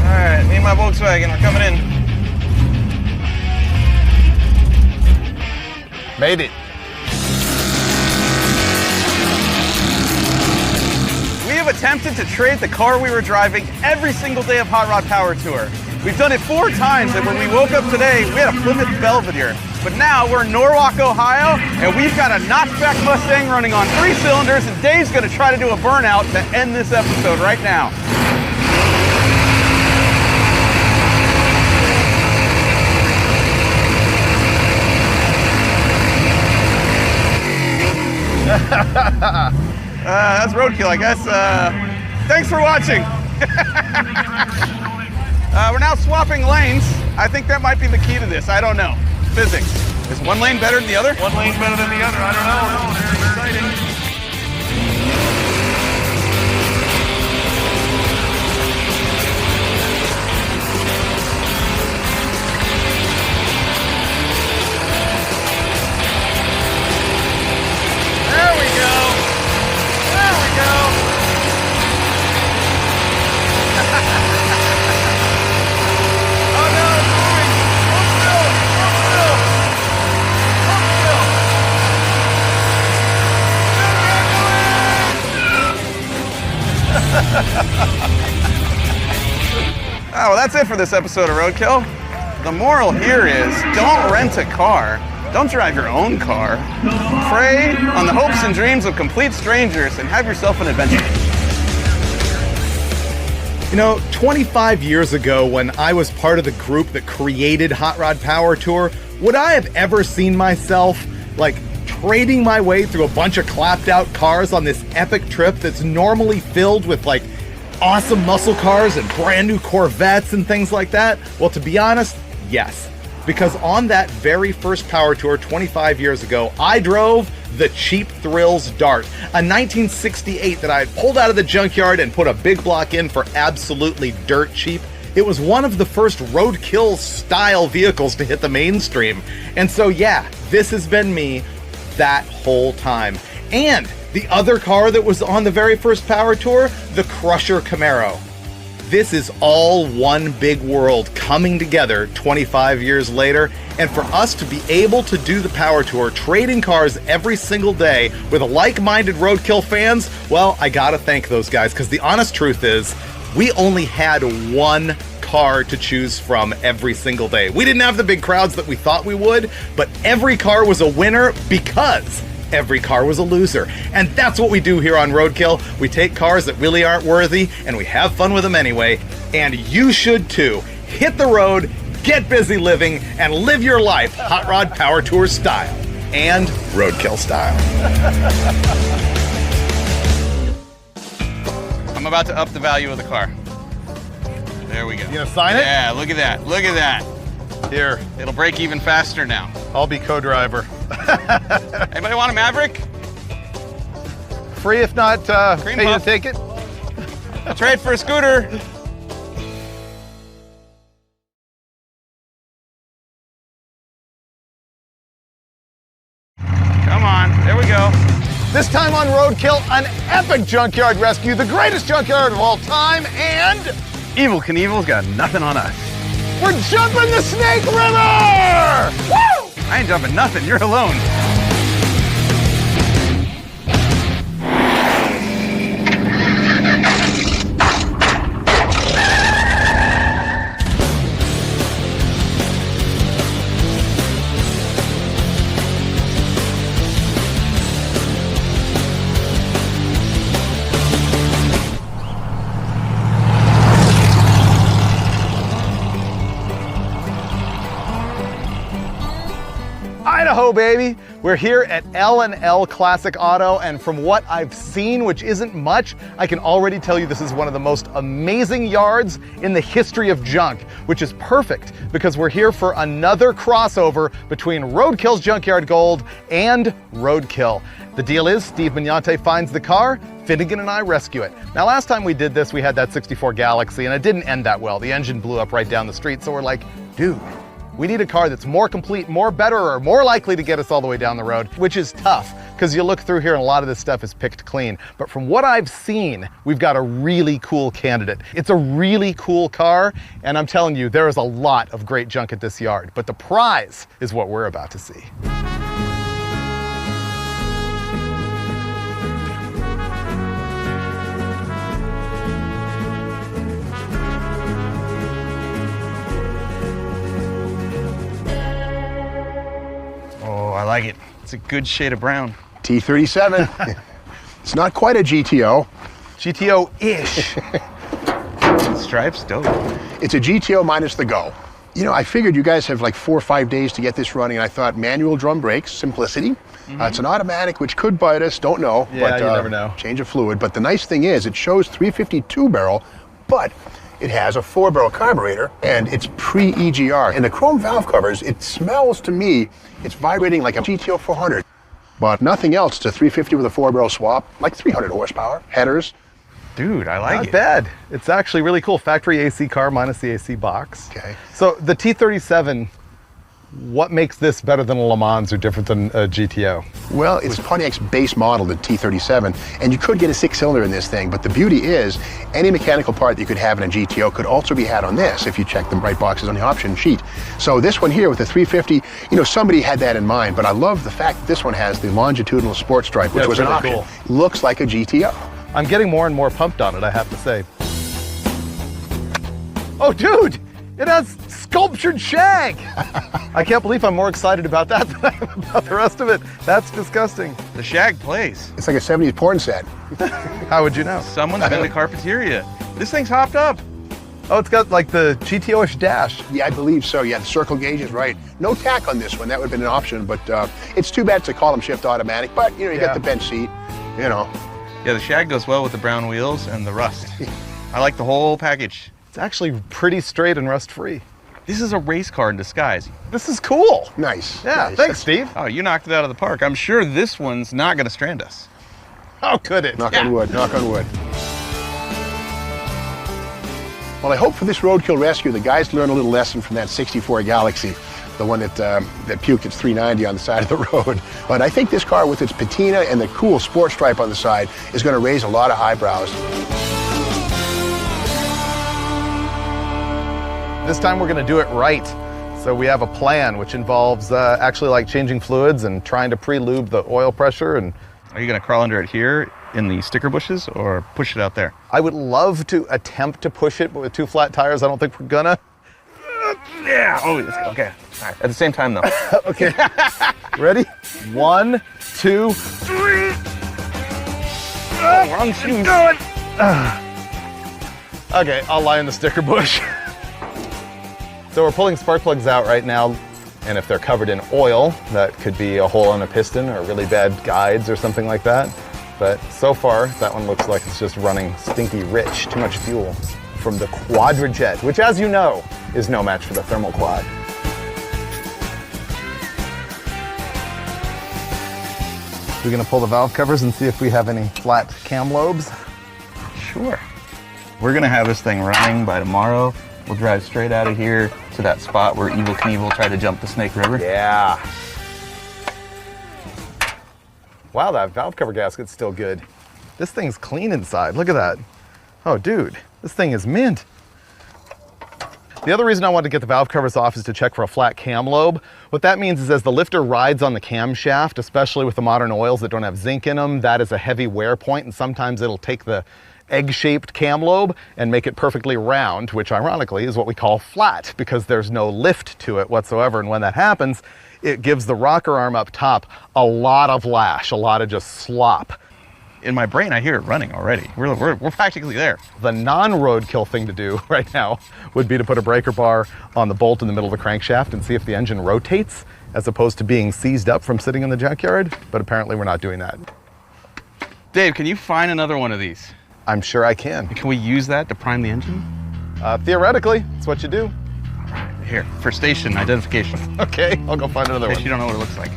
All right, me and my Volkswagen, we're coming in. Made it. We have attempted to trade the car we were driving every single day of Hot Rod Power Tour. We've done it 4 times, and when we woke up today, we had a Plymouth Belvedere. But now we're in Norwalk, Ohio, and we've got a notchback Mustang running on 3 cylinders, and Dave's gonna try to do a burnout to end this episode right now. That's Roadkill, I guess. Thanks for watching. We're now swapping lanes. I think that might be the key to this. I don't know. Physics. Is one lane better than the other? One lane's better than the other. I don't know. Very exciting. There we go. There we go. Oh no, it's moving. Hold still. Hold still. Hold still. Oh, well, that's it for this episode of Roadkill. The moral here is don't rent a car. Don't drive your own car. Prey on the hopes and dreams of complete strangers and have yourself an adventure. You know, 25 years ago when I was part of the group that created Hot Rod Power Tour, would I have ever seen myself, like, trading my way through a bunch of clapped out cars on this epic trip that's normally filled with, like, awesome muscle cars and brand new Corvettes and things like that? Well, to be honest, yes. Because on that very first Power Tour 25 years ago, I drove the Cheap Thrills Dart, a 1968 that I had pulled out of the junkyard and put a big block in for absolutely dirt cheap. It was one of the first Roadkill style vehicles to hit the mainstream. And so yeah, this has been me that whole time. And the other car that was on the very first Power Tour, the Crusher Camaro. This is all one big world coming together 25 years later, and for us to be able to do the Power Tour, trading cars every single day with like-minded Roadkill fans, well, I gotta thank those guys, because the honest truth is, we only had one car to choose from every single day. We didn't have the big crowds that we thought we would, but every car was a winner because every car was a loser. And that's what we do here on Roadkill. We take cars that really aren't worthy and we have fun with them anyway. And you should too. Hit the road, get busy living, and live your life Hot Rod Power Tour style. And Roadkill style. I'm about to up the value of the car. There we go. You gonna sign it? Yeah, look at that. Look at that. Here, It'll break even faster now. I'll be co-driver. Anybody want a Maverick? Free if not, Cream pay puff. to take it. I'll trade for a scooter. Come on, there we go. This time on Roadkill, an epic junkyard rescue, the greatest junkyard of all time, and Evel Knievel's got nothing on us. we're jumping the Snake River! Woo! I ain't jumping nothing, you're alone. Idaho, baby. We're here at L&L Classic Auto, and from what I've seen, which isn't much, I can already tell you this is one of the most amazing yards in the history of junk, which is perfect because we're here for another crossover between Roadkill's Junkyard Gold and Roadkill. The deal is Steve Mignante finds the car, Finnegan and I rescue it. Now, last time we did this, we had that 64 Galaxy, and it didn't end that well. The engine blew up right down the street, so we're like, dude, we need a car that's more complete, more better, or more likely to get us all the way down the road, which is tough, because you look through here and a lot of this stuff is picked clean. But from what I've seen, we've got a really cool candidate. It's a really cool car, and I'm telling you, there is a lot of great junk at this yard, but the prize is what we're about to see. Oh, I like it. It's a good shade of brown. T-37. It's not quite a GTO. GTO-ish. Stripes, dope. It's a GTO minus the go. You know, I figured you guys have like 4 or 5 days to get this running, and I thought manual drum brakes, simplicity. It's an automatic, which could bite us, don't know. Yeah, but, you never know. Change of fluid. But the nice thing is, it shows 352 barrel, but it has a 4-barrel carburetor, and it's pre-EGR. And the chrome valve covers, it smells to me, it's vibrating like a GTO 400. But nothing else. It's a 350 with a 4-barrel swap, like 300 horsepower, headers. Dude, I like Not it. bad. It's actually really cool. Factory AC car minus the AC box. Okay. So the T-37, what makes this better than a Le Mans or different than a GTO? Well, it's Pontiac's base model, the T-37, and you could get a 6-cylinder in this thing, but the beauty is any mechanical part that you could have in a GTO could also be had on this if you check the right boxes on the option sheet. So this one here with the 350, you know, somebody had that in mind, but I love the fact that this one has the longitudinal sport stripe, which Yeah, was an really option. cool. Looks like a GTO. I'm getting more and more pumped on it, I have to say. Oh, dude, it has sculptured shag. I can't believe I'm more excited about that than I am about the rest of it. That's disgusting. The shag plays. It's like a 70s porn set. How would you know? Someone's been to Carpeteria. This thing's hopped up. Oh, it's got like the GTO-ish dash. Yeah, I believe so. Yeah, the circle gauge is right. No tack on this one. That would have been an option, but it's too bad it's a column shift automatic. But, you know, you got the bench seat, you know. Yeah, the shag goes well with the brown wheels and the rust. I like the whole package. It's actually pretty straight and rust-free. This is a race car in disguise. This is cool. Nice. Yeah, nice. thanks, Steve. Oh, you knocked it out of the park. I'm sure this one's not going to strand us. How could it? Knock on wood, knock on wood. Well, I hope for this Roadkill rescue, the guys learn a little lesson from that 64 Galaxy, the one that puked its 390 on the side of the road. But I think this car with its patina and the cool sport stripe on the side is going to raise a lot of eyebrows. This time we're going to do it right. So we have a plan which involves actually like changing fluids and trying to pre-lube the oil pressure. And Are you going to crawl under it here in the sticker bushes or push it out there? I would love to attempt to push it, but with 2 flat tires, I don't think we're gonna. Yeah. Oh, okay. All right. At the same time, though. Okay. Ready? 1, 2, 3. Wrong shoes. Okay, I'll lie in the sticker bush. So we're pulling spark plugs out right now, and if they're covered in oil, that could be a hole in a piston or really bad guides or something like that. But so far, that one looks like it's just running stinky rich, too much fuel from the Quadrajet, which, as you know, is no match for the thermal quad. We're gonna pull the valve covers and see if we have any flat cam lobes. Sure. We're going to have this thing running by tomorrow. We'll drive straight out of here to that spot where Evel Knievel tried to jump the Snake River. Yeah. Wow, that valve cover gasket's still good. This thing's clean inside. Look at that. Oh, dude, this thing is mint. The other reason I wanted to get the valve covers off is to check for a flat cam lobe. What that means is as the lifter rides on the camshaft, especially with the modern oils that don't have zinc in them, that is a heavy wear point, and sometimes it'll take the egg-shaped cam lobe and make it perfectly round, which ironically is what we call flat because there's no lift to it whatsoever. And when that happens, it gives the rocker arm up top a lot of lash, a lot of just slop. In my brain, I hear it running already. We're practically there. The non-roadkill thing to do right now would be to put a breaker bar on the bolt in the middle of the crankshaft and see if the engine rotates as opposed to being seized up from sitting in the junkyard, but apparently we're not doing that. Dave, can you find another one of these? I'm sure I can. Can we use that to prime the engine? Theoretically, it's what you do. All right, here, for station identification. Okay, I'll go find another In one. case you don't know what it looks like.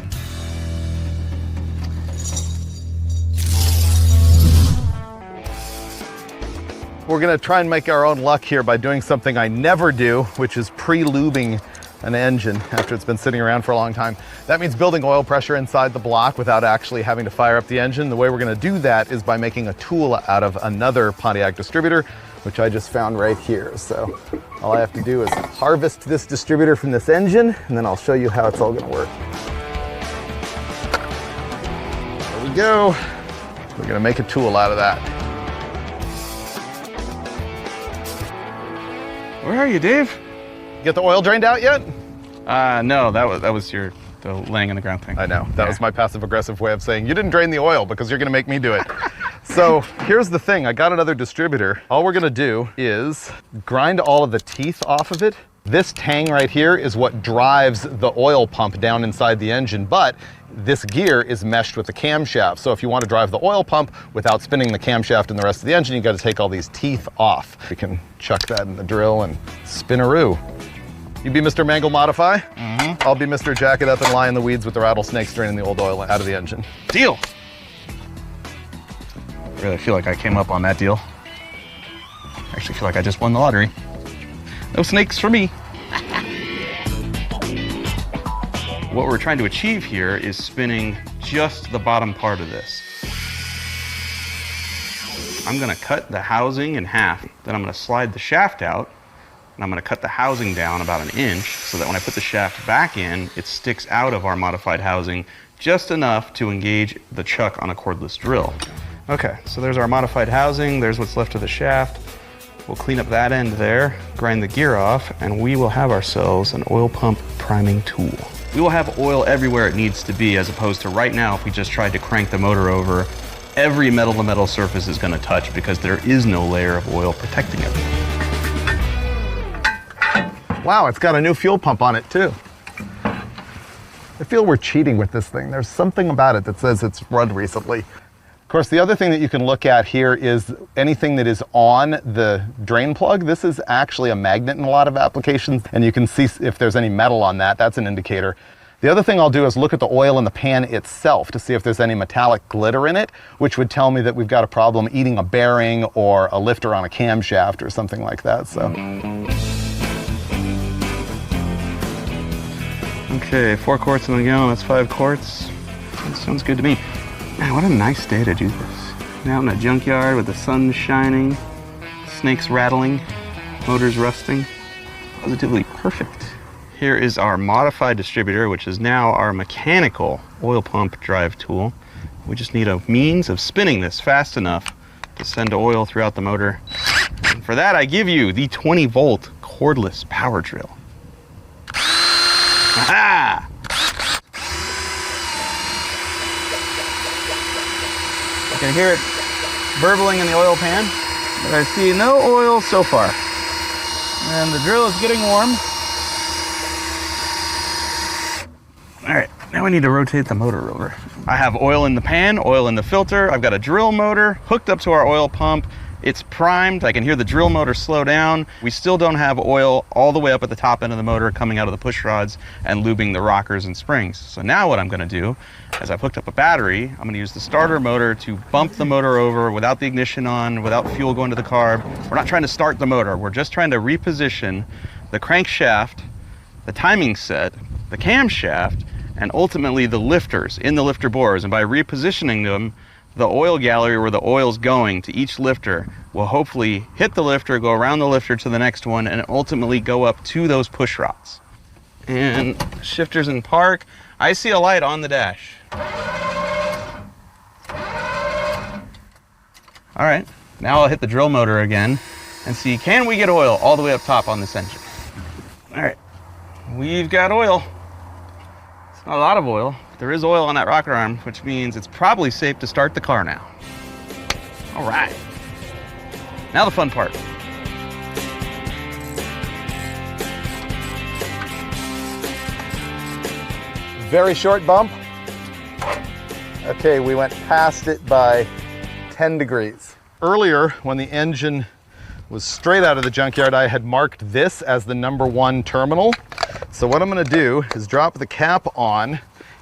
We're gonna try and make our own luck here by doing something I never do, which is pre-lubing an engine after it's been sitting around for a long time. That means building oil pressure inside the block without actually having to fire up the engine. The way we're gonna do that is by making a tool out of another Pontiac distributor, which I just found right here. So all I have to do is harvest this distributor from this engine, and then I'll show you how it's all gonna work. There we go. We're gonna make a tool out of that. Where are you, Dave? Get the oil drained out yet? No, that was the laying in the ground thing. I know, that was my passive aggressive way of saying, you didn't drain the oil because you're gonna make me do it. So here's the thing, I got another distributor. All we're gonna do is grind all of the teeth off of it. This tang right here is what drives the oil pump down inside the engine, but this gear is meshed with the camshaft. So if you want to drive the oil pump without spinning the camshaft and the rest of the engine, you got to take all these teeth off. We can chuck that in the drill and spinaroo. You be Mr. Mangle Modify. I'll be Mr. Jack It Up and lie in the weeds with the rattlesnakes draining the old oil out of the engine. Deal. I really feel like I came up on that deal. I actually feel like I just won the lottery. No snakes for me. What we're trying to achieve here is spinning just the bottom part of this. I'm gonna cut the housing in half, then I'm gonna slide the shaft out, and I'm gonna cut the housing down about 1 inch so that when I put the shaft back in, it sticks out of our modified housing just enough to engage the chuck on a cordless drill. Okay, so there's our modified housing, there's what's left of the shaft. We'll clean up that end there, grind the gear off, and we will have ourselves an oil pump priming tool. We will have oil everywhere it needs to be, as opposed to right now if we just tried to crank the motor over every metal-to-metal surface is going to touch because there is no layer of oil protecting it. Wow, it's got a new fuel pump on it too. I feel we're cheating with this thing. There's something about it that says it's run recently. Of course, the other thing that you can look at here is anything that is on the drain plug. This is actually a magnet in a lot of applications, and you can see if there's any metal on that. That's an indicator. The other thing I'll do is look at the oil in the pan itself to see if there's any metallic glitter in it, which would tell me that we've got a problem eating a bearing or a lifter on a camshaft or something like that. So. Okay, 4 quarts in the gallon, that's 5 quarts. That sounds good to me. Man, what a nice day to do this. Out in a junkyard with the sun shining, snakes rattling, motors rusting. Positively perfect. Here is our modified distributor, which is now our mechanical oil pump drive tool. We just need a means of spinning this fast enough to send oil throughout the motor. And for that, I give you the 20-volt cordless power drill. Aha! I can hear it burbling in the oil pan, but I see no oil so far. And the drill is getting warm. All right, now we need to rotate the motor over. I have oil in the pan, oil in the filter. I've got a drill motor hooked up to our oil pump. It's primed. I can hear the drill motor slow down. We still don't have oil all the way up at the top end of the motor coming out of the push rods and lubing the rockers and springs. So now what I'm going to do, as I've hooked up a battery, I'm going to use the starter motor to bump the motor over without the ignition on, without fuel going to the carb. We're not trying to start the motor. We're just trying to reposition the crankshaft, the timing set, the camshaft, and ultimately the lifters in the lifter bores. And by repositioning them, the oil gallery where the oil's going to each lifter will hopefully hit the lifter, go around the lifter to the next one, and ultimately go up to those push rods. And shifters in park. I see a light on the dash. All right, now I'll hit the drill motor again and see, can we get oil all the way up top on this engine? All right, we've got oil. It's not a lot of oil. There is oil on that rocker arm, which means it's probably safe to start the car now. All right. Now the fun part. Very short bump. Okay, we went past it by 10 degrees. Earlier, when the engine was straight out of the junkyard, I had marked this as the #1 terminal. So what I'm gonna do is drop the cap on,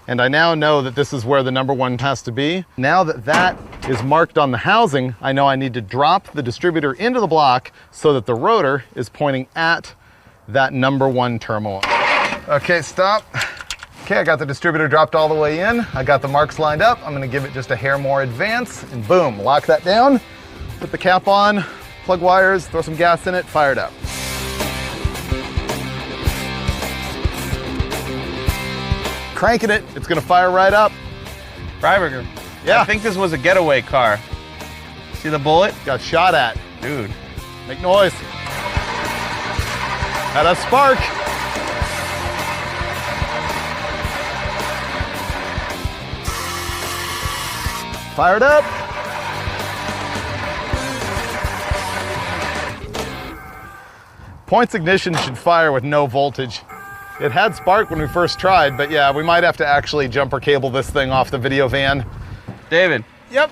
and I now know that this is where the #1 has to be. Now that that is marked on the housing, I know I need to drop the distributor into the block so that the rotor is pointing at that #1 terminal. Okay, stop. Okay, I got the distributor dropped all the way in. I got the marks lined up. I'm gonna give it just a hair more advance, and boom, lock that down. Put the cap on, plug wires, throw some gas in it, fire it up. Cranking it, it's gonna fire right up. Freiburger. Yeah. I think this was a getaway car. See the bullet? Got shot at. Dude. Make noise. Had a spark. Fired up. Points ignition should fire with no voltage. It had spark when we first tried, but yeah, we might have to actually jumper cable this thing off the video van. David. Yep.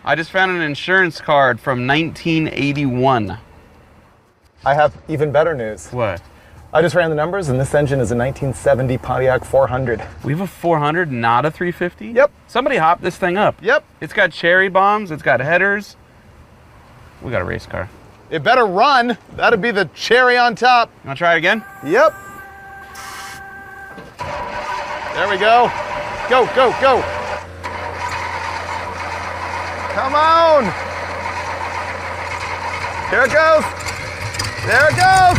I just found an insurance card from 1981. I have even better news. What? I just ran the numbers, and this engine is a 1970 Pontiac 400. We have a 400, not a 350? Yep. Somebody hopped this thing up. Yep. It's got cherry bombs, it's got headers. We got a race car. It better run. That'd be the cherry on top. You wanna try it again? Yep. There we go. Go, go, go. Come on. Here it goes. There it goes.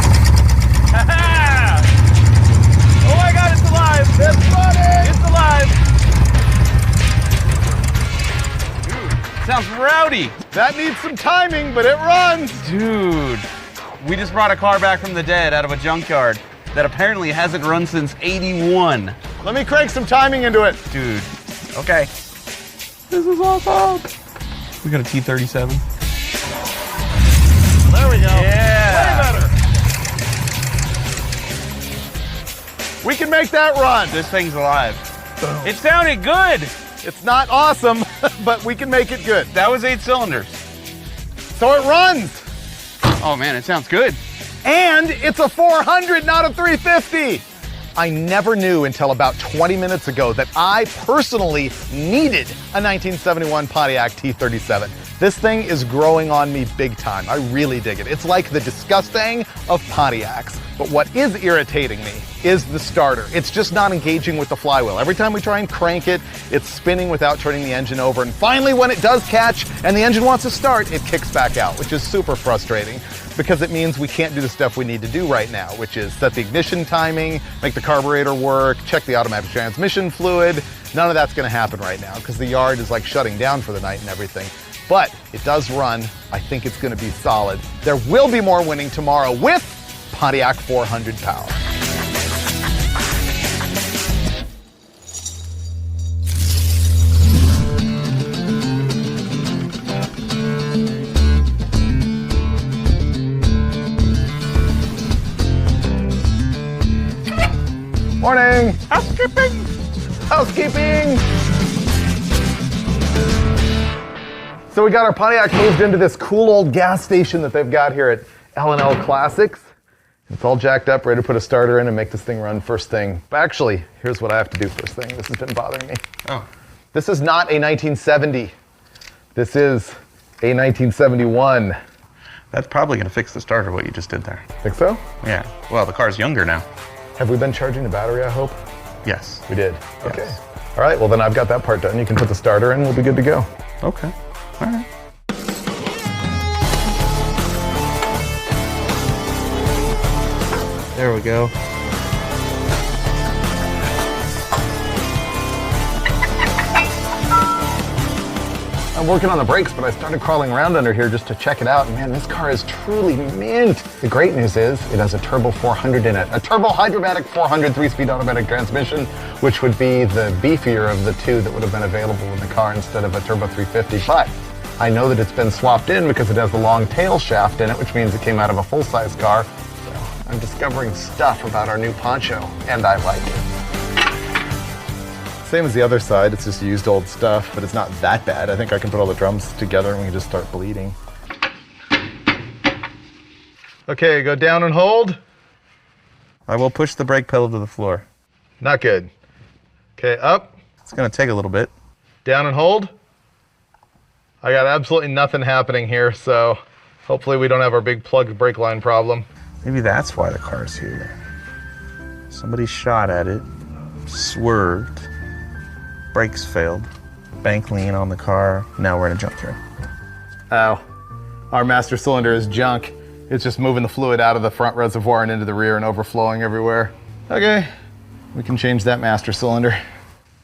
Oh my God, it's alive. It's running. It's alive. Dude, sounds rowdy. That needs some timing, but it runs. Dude, we just brought a car back from the dead out of a junkyard that apparently hasn't run since '81. Let me crank some timing into it. Dude, okay. This is awesome. We got a T-37. There we go. Yeah. Way better. We can make that run. This thing's alive. It sounded good. It's not awesome, but we can make it good. That was 8 cylinders. So it runs. Oh man, it sounds good. And it's a 400, not a 350. I never knew until about 20 minutes ago that I personally needed a 1971 Pontiac T-37. This thing is growing on me big time. I really dig it. It's like the disgusting of Pontiacs. But what is irritating me is the starter. It's just not engaging with the flywheel. Every time we try and crank it, it's spinning without turning the engine over. And finally, when it does catch and the engine wants to start, it kicks back out, which is super frustrating because it means we can't do the stuff we need to do right now, which is set the ignition timing, make the carburetor work, check the automatic transmission fluid. None of that's gonna happen right now because the yard is like shutting down for the night and everything. But it does run. I think it's gonna be solid. There will be more winning tomorrow with Pontiac 400 power. Morning! Housekeeping! Housekeeping! So we got our Pontiac moved into this cool old gas station that they've got here at L&L Classics. It's all jacked up, ready to put a starter in and make this thing run first thing. But actually, here's what I have to do first thing. This has been bothering me. Oh. This is not a 1970. This is a 1971. That's probably gonna fix the starter, what you just did there. Think so? Yeah. Well, the car's younger now. Have we been charging the battery, I hope? Yes. We did. Yes. Okay. All right, well then I've got that part done. You can put the starter in, we'll be good to go. Okay. All right. There we go. I'm working on the brakes, but I started crawling around under here just to check it out. And man, this car is truly mint. The great news is it has a turbo 400 in it. A turbo hydromatic 400 3-speed automatic transmission, which would be the beefier of the two that would have been available in the car instead of a turbo 350. But I know that it's been swapped in because it has the long tail shaft in it, which means it came out of a full-size car. So I'm discovering stuff about our new poncho, and I like it. Same as the other side, it's just used old stuff, but it's not that bad. I think I can put all the drums together and we can just start bleeding. Okay, go down and hold. I will push the brake pedal to the floor. Not good. Okay, up, It's gonna take a little bit. down and hold. I got absolutely nothing happening here, so hopefully we don't have our big plug brake line problem. Maybe that's why the car's here. Somebody shot at it, swerved, brakes failed, bank lean on the car. Now we're in a junkyard. Ow. Our master cylinder is junk. It's just moving the fluid out of the front reservoir and into the rear and overflowing everywhere. Okay, we can change that master cylinder.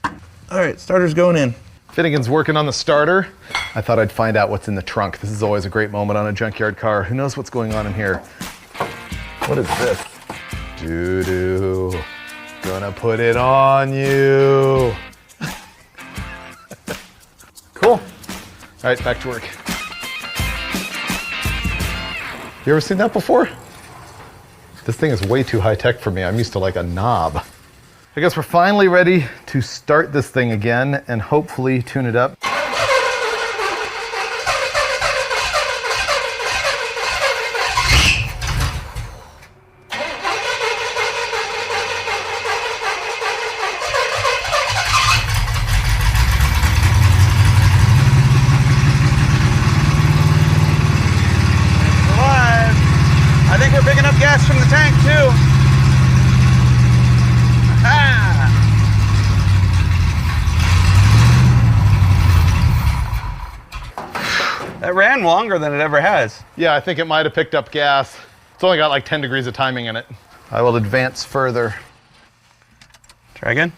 All right, starter's going in. Finnegan's working on the starter. I thought I'd find out what's in the trunk. This is always a great moment on a junkyard car. Who knows what's going on in here? What is this? Doo-doo. Gonna put it on you. Cool. All right, back to work. You ever seen that before? This thing is way too high tech for me. I'm used to like a knob. I guess we're finally ready to start this thing again and hopefully tune it up. I think we're picking up gas from the tank too. Ah! That ran longer than it ever has. Yeah, I think it might have picked up gas. It's only got like 10 degrees of timing in it. I will advance further. Try again.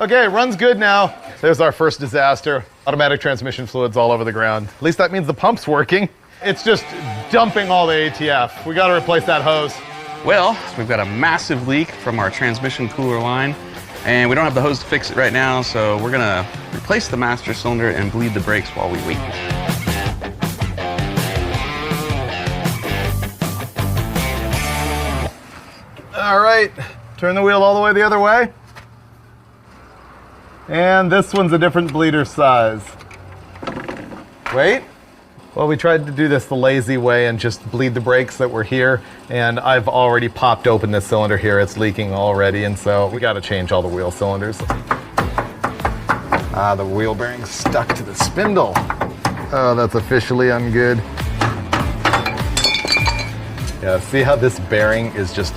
Okay, runs good now. There's our first disaster. Automatic transmission fluids all over the ground. At least that means the pump's working. It's just dumping all the ATF. We gotta replace that hose. Well, we've got a massive leak from our transmission cooler line, and we don't have the hose to fix it right now, so we're gonna replace the master cylinder and bleed the brakes while we wait. All right, turn the wheel all the way the other way. And this one's a different bleeder size. Wait. Well, we tried to do this the lazy way and just bleed the brakes that were here, and I've already popped open this cylinder here. It's leaking already, and so we got to change all the wheel cylinders. The wheel bearing's stuck to the spindle. Oh, that's officially ungood. Yeah, see how this bearing is just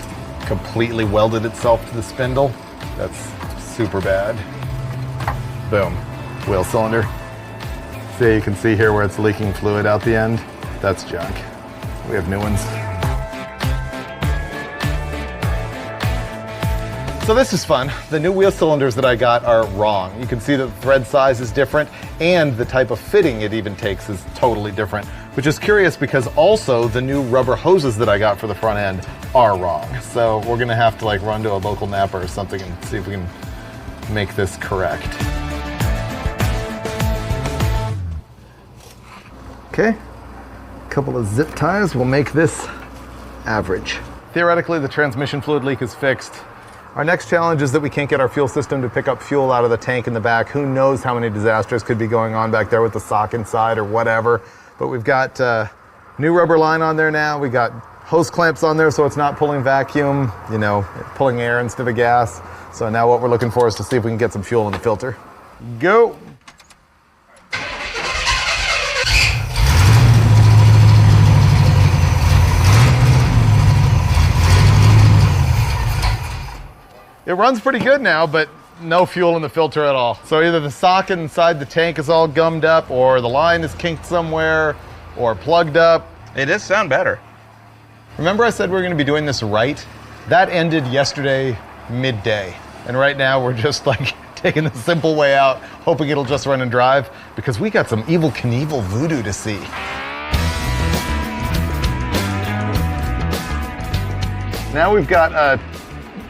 completely welded itself to the spindle? That's super bad. Boom, wheel cylinder. See, you can see here where it's leaking fluid out the end. That's junk. We have new ones. So this is fun. The new wheel cylinders that I got are wrong. You can see that the thread size is different and the type of fitting it even takes is totally different, which is curious because also the new rubber hoses that I got for the front end are wrong. So we're gonna have to like run to a local Napa or something and see if we can make this correct. Okay, a couple of zip ties will make this average. Theoretically, the transmission fluid leak is fixed. Our next challenge is that we can't get our fuel system to pick up fuel out of the tank in the back. Who knows how many disasters could be going on back there with the sock inside or whatever. But we've got new rubber line on there now. We got hose clamps on there so it's not pulling vacuum, you know, pulling air instead of gas. So now what we're looking for is to see if we can get some fuel in the filter. Go. It runs pretty good now, but no fuel in the filter at all. So either the socket inside the tank is all gummed up, or the line is kinked somewhere, or plugged up. It does sound better. Remember I said we were gonna be doing this right? That ended yesterday midday. And right now we're just like taking the simple way out, hoping it'll just run and drive, because we got some Evel Knievel voodoo to see. Now we've got a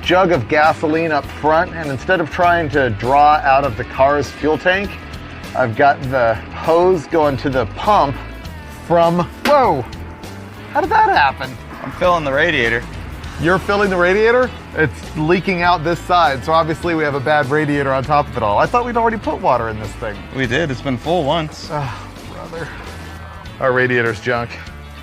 jug of gasoline up front, and instead of trying to draw out of the car's fuel tank, I've got the hose going to the pump from, whoa, how did that happen? I'm filling the radiator. You're filling the radiator? It's leaking out this side, so obviously we have a bad radiator on top of it all. I thought we'd already put water in this thing. We did, it's been full once. Oh, brother. Our radiator's junk.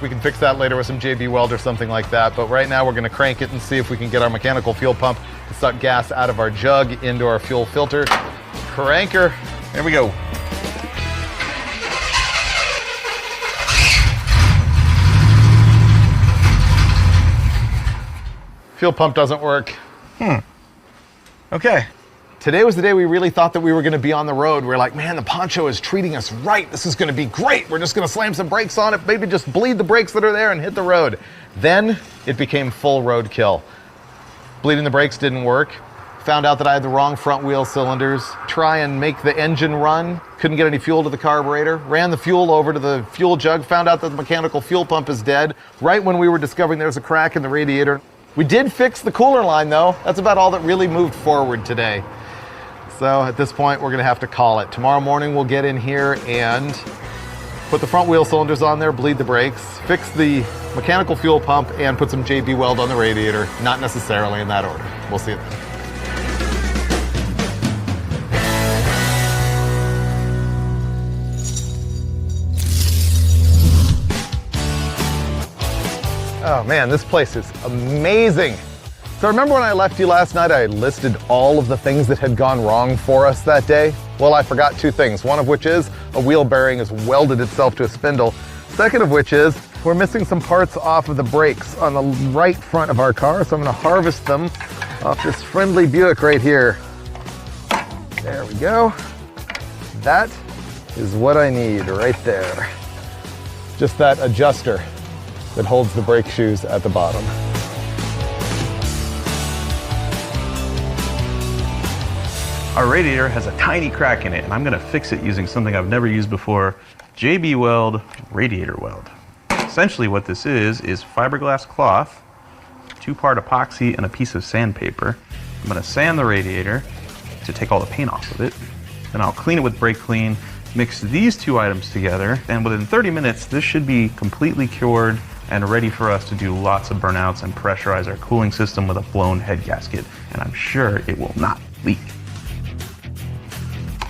We can fix that later with some JB Weld or something like that, but right now we're gonna crank it and see if we can get our mechanical fuel pump to suck gas out of our jug into our fuel filter. Cranker. Here we go. Fuel pump doesn't work. Okay. Today was the day we really thought that we were gonna be on the road. We're like, man, the Poncho is treating us right. This is gonna be great. We're just gonna slam some brakes on it, maybe just bleed the brakes that are there and hit the road. Then it became full roadkill. Bleeding the brakes didn't work. Found out that I had the wrong front wheel cylinders. Try and make the engine run. Couldn't get any fuel to the carburetor. Ran the fuel over to the fuel jug. Found out that the mechanical fuel pump is dead. Right when we were discovering there's a crack in the radiator. We did fix the cooler line though. That's about all that really moved forward today. So at this point, we're gonna have to call it. Tomorrow morning, we'll get in here and put the front wheel cylinders on there, bleed the brakes, fix the mechanical fuel pump, and put some JB Weld on the radiator. Not necessarily in that order. We'll see you then. Oh man, this place is amazing. So remember when I left you last night, I listed all of the things that had gone wrong for us that day? Well, I forgot two things. One of which is a wheel bearing has welded itself to a spindle. Second of which is we're missing some parts off of the brakes on the right front of our car. So I'm gonna harvest them off this friendly Buick right here. There we go. That is what I need right there. Just that adjuster that holds the brake shoes at the bottom. Our radiator has a tiny crack in it, and I'm gonna fix it using something I've never used before, JB Weld radiator weld. Essentially what this is fiberglass cloth, 2-part epoxy, and a piece of sandpaper. I'm gonna sand the radiator to take all the paint off of it. Then I'll clean it with brake clean, mix these 2 items together, and within 30 minutes, this should be completely cured and ready for us to do lots of burnouts and pressurize our cooling system with a blown head gasket. And I'm sure it will not leak.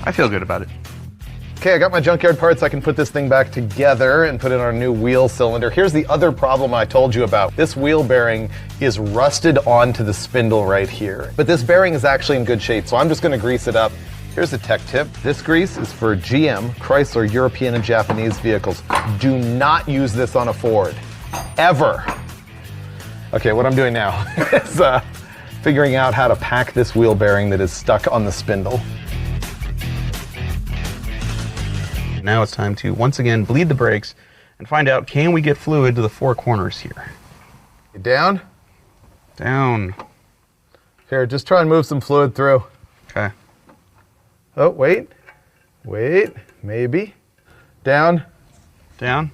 I feel good about it. Okay, I got my junkyard parts. I can put this thing back together and put in our new wheel cylinder. Here's the other problem I told you about. This wheel bearing is rusted onto the spindle right here. But this bearing is actually in good shape, so I'm just gonna grease it up. Here's a tech tip. This grease is for GM, Chrysler, European, and Japanese vehicles. Do not use this on a Ford, ever. Okay, what I'm doing now is figuring out how to pack this wheel bearing that is stuck on the spindle. Now it's time to once again bleed the brakes and find out, can we get fluid to the 4 corners here? Down? Down. Here, just try and move some fluid through. Okay. Oh, wait, maybe. Down. Down.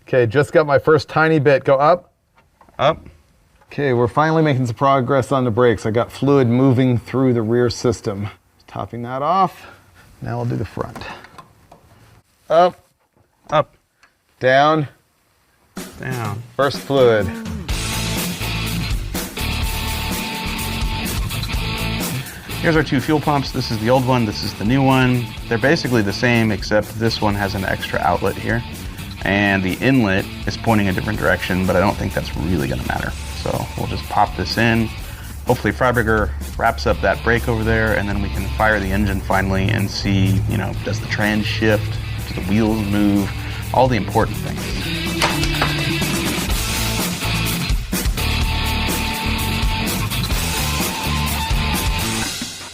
Okay, just got my first tiny bit. Go up. Up. Okay, we're finally making some progress on the brakes. I got fluid moving through the rear system. Topping that off. Now I'll do the front. Up. Up. Down. Down. First fluid. Here's our 2 fuel pumps. This is the old one, this is the new one. They're basically the same, except this one has an extra outlet here. And the inlet is pointing a different direction, but I don't think that's really gonna matter. So we'll just pop this in. Hopefully Freiburger wraps up that brake over there, and then we can fire the engine finally and see, you know, does the trans shift, do the wheels move, all the important things.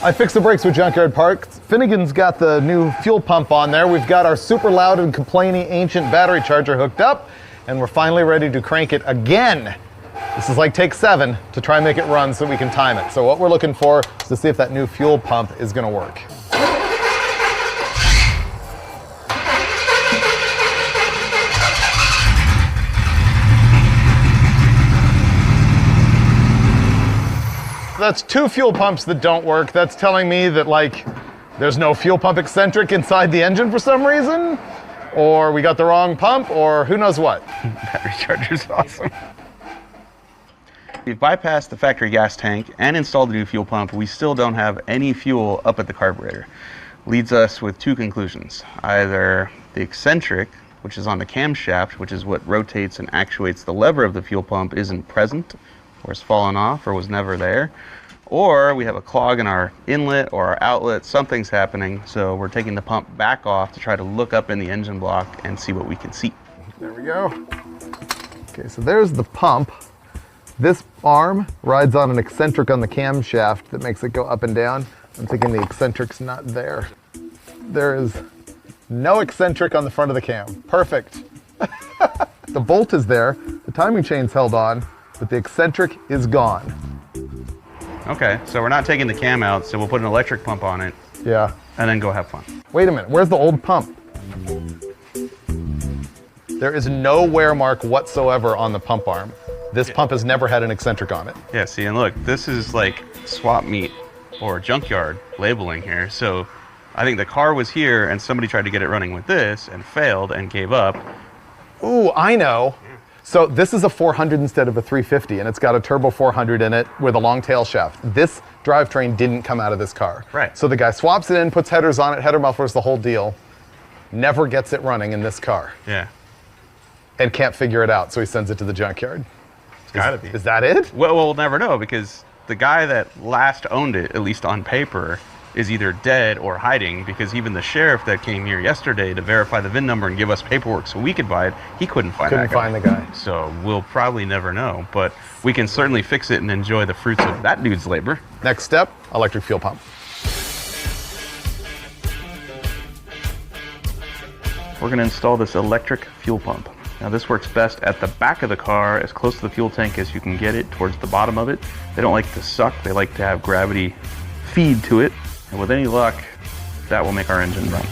I fixed the brakes with junkyard parts. Finnegan's got the new fuel pump on there. We've got our super loud and complaining ancient battery charger hooked up, and we're finally ready to crank it again. This is like take 7 to try and make it run so we can time it. So what we're looking for is to see if that new fuel pump is gonna work. That's 2 fuel pumps that don't work. That's telling me that, like, there's no fuel pump eccentric inside the engine for some reason, or we got the wrong pump, or who knows what. Battery charger's awesome. We've bypassed the factory gas tank and installed the new fuel pump. We still don't have any fuel up at the carburetor. Leads us with 2 conclusions. Either the eccentric, which is on the camshaft, which is what rotates and actuates the lever of the fuel pump, isn't present, or has fallen off, or was never there. Or we have a clog in our inlet or our outlet, something's happening, so we're taking the pump back off to try to look up in the engine block and see what we can see. There we go. Okay, so there's the pump. This arm rides on an eccentric on the camshaft that makes it go up and down. I'm thinking the eccentric's not there. There is no eccentric on the front of the cam. Perfect. The bolt is there, the timing chain's held on, but the eccentric is gone. Okay, so we're not taking the cam out, so we'll put an electric pump on it. Yeah. And then go have fun. Wait a minute, where's the old pump? There is no wear mark whatsoever on the pump arm. This pump has never had an eccentric on it. Yeah, see, and look, this is like swap meet or junkyard labeling here. So I think the car was here and somebody tried to get it running with this and failed and gave up. Ooh, I know. So this is a 400 instead of a 350, and it's got a turbo 400 in it with a long tail shaft. This drivetrain didn't come out of this car. Right. So the guy swaps it in, puts headers on it, header mufflers, the whole deal. Never gets it running in this car. Yeah. And can't figure it out, so he sends it to the junkyard. It's gotta be. Is that it? Well, we'll never know, because the guy that last owned it, at least on paper, is either dead or hiding, because even the sheriff that came here yesterday to verify the VIN number and give us paperwork so we could buy it, he couldn't find that guy. Couldn't find the guy. So we'll probably never know, but we can certainly fix it and enjoy the fruits of that dude's labor. Next step, electric fuel pump. We're going to install this electric fuel pump. Now this works best at the back of the car, as close to the fuel tank as you can get it, towards the bottom of it. They don't like to suck, they like to have gravity feed to it, and with any luck, that will make our engine run.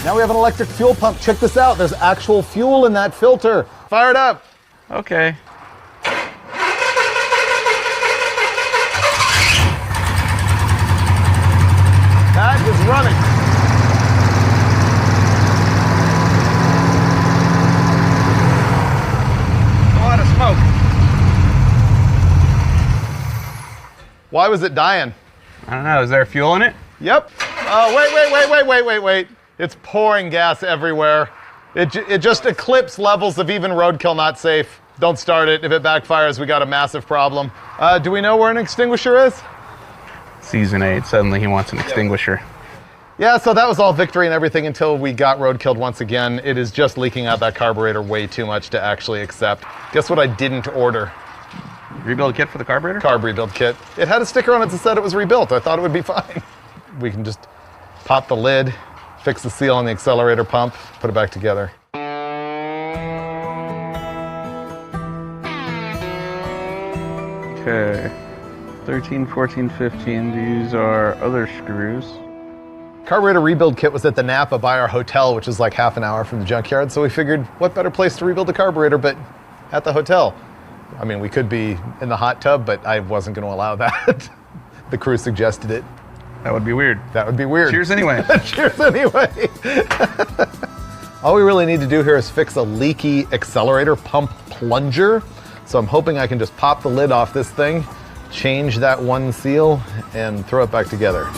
Now we have an electric fuel pump. Check this out. There's actual fuel in that filter. Fire it up. Okay. That is running. A lot of smoke. Why was it dying? I don't know. Is there fuel in it? Yep. Wait. It's pouring gas everywhere. It just eclipsed levels of even roadkill not safe. Don't start it. If it backfires, we got a massive problem. Do we know where an extinguisher is? Season 8. Suddenly he wants an extinguisher. Yeah, so that was all victory and everything until we got roadkilled once again. It is just leaking out that carburetor way too much to actually accept. Guess what I didn't order? Rebuild kit for the carburetor? Carb rebuild kit. It had a sticker on it that said it was rebuilt. I thought it would be fine. We can just pop the lid, fix the seal on the accelerator pump, put it back together. Okay, 13, 14, 15, these are other screws. Carburetor rebuild kit was at the Napa by our hotel, which is like half an hour from the junkyard, so we figured what better place to rebuild the carburetor but at the hotel. I mean, we could be in the hot tub, but I wasn't going to allow that. The crew suggested it. That would be weird. That would be weird. Cheers anyway. Cheers anyway. All we really need to do here is fix a leaky accelerator pump plunger. So I'm hoping I can just pop the lid off this thing, change that one seal, and throw it back together.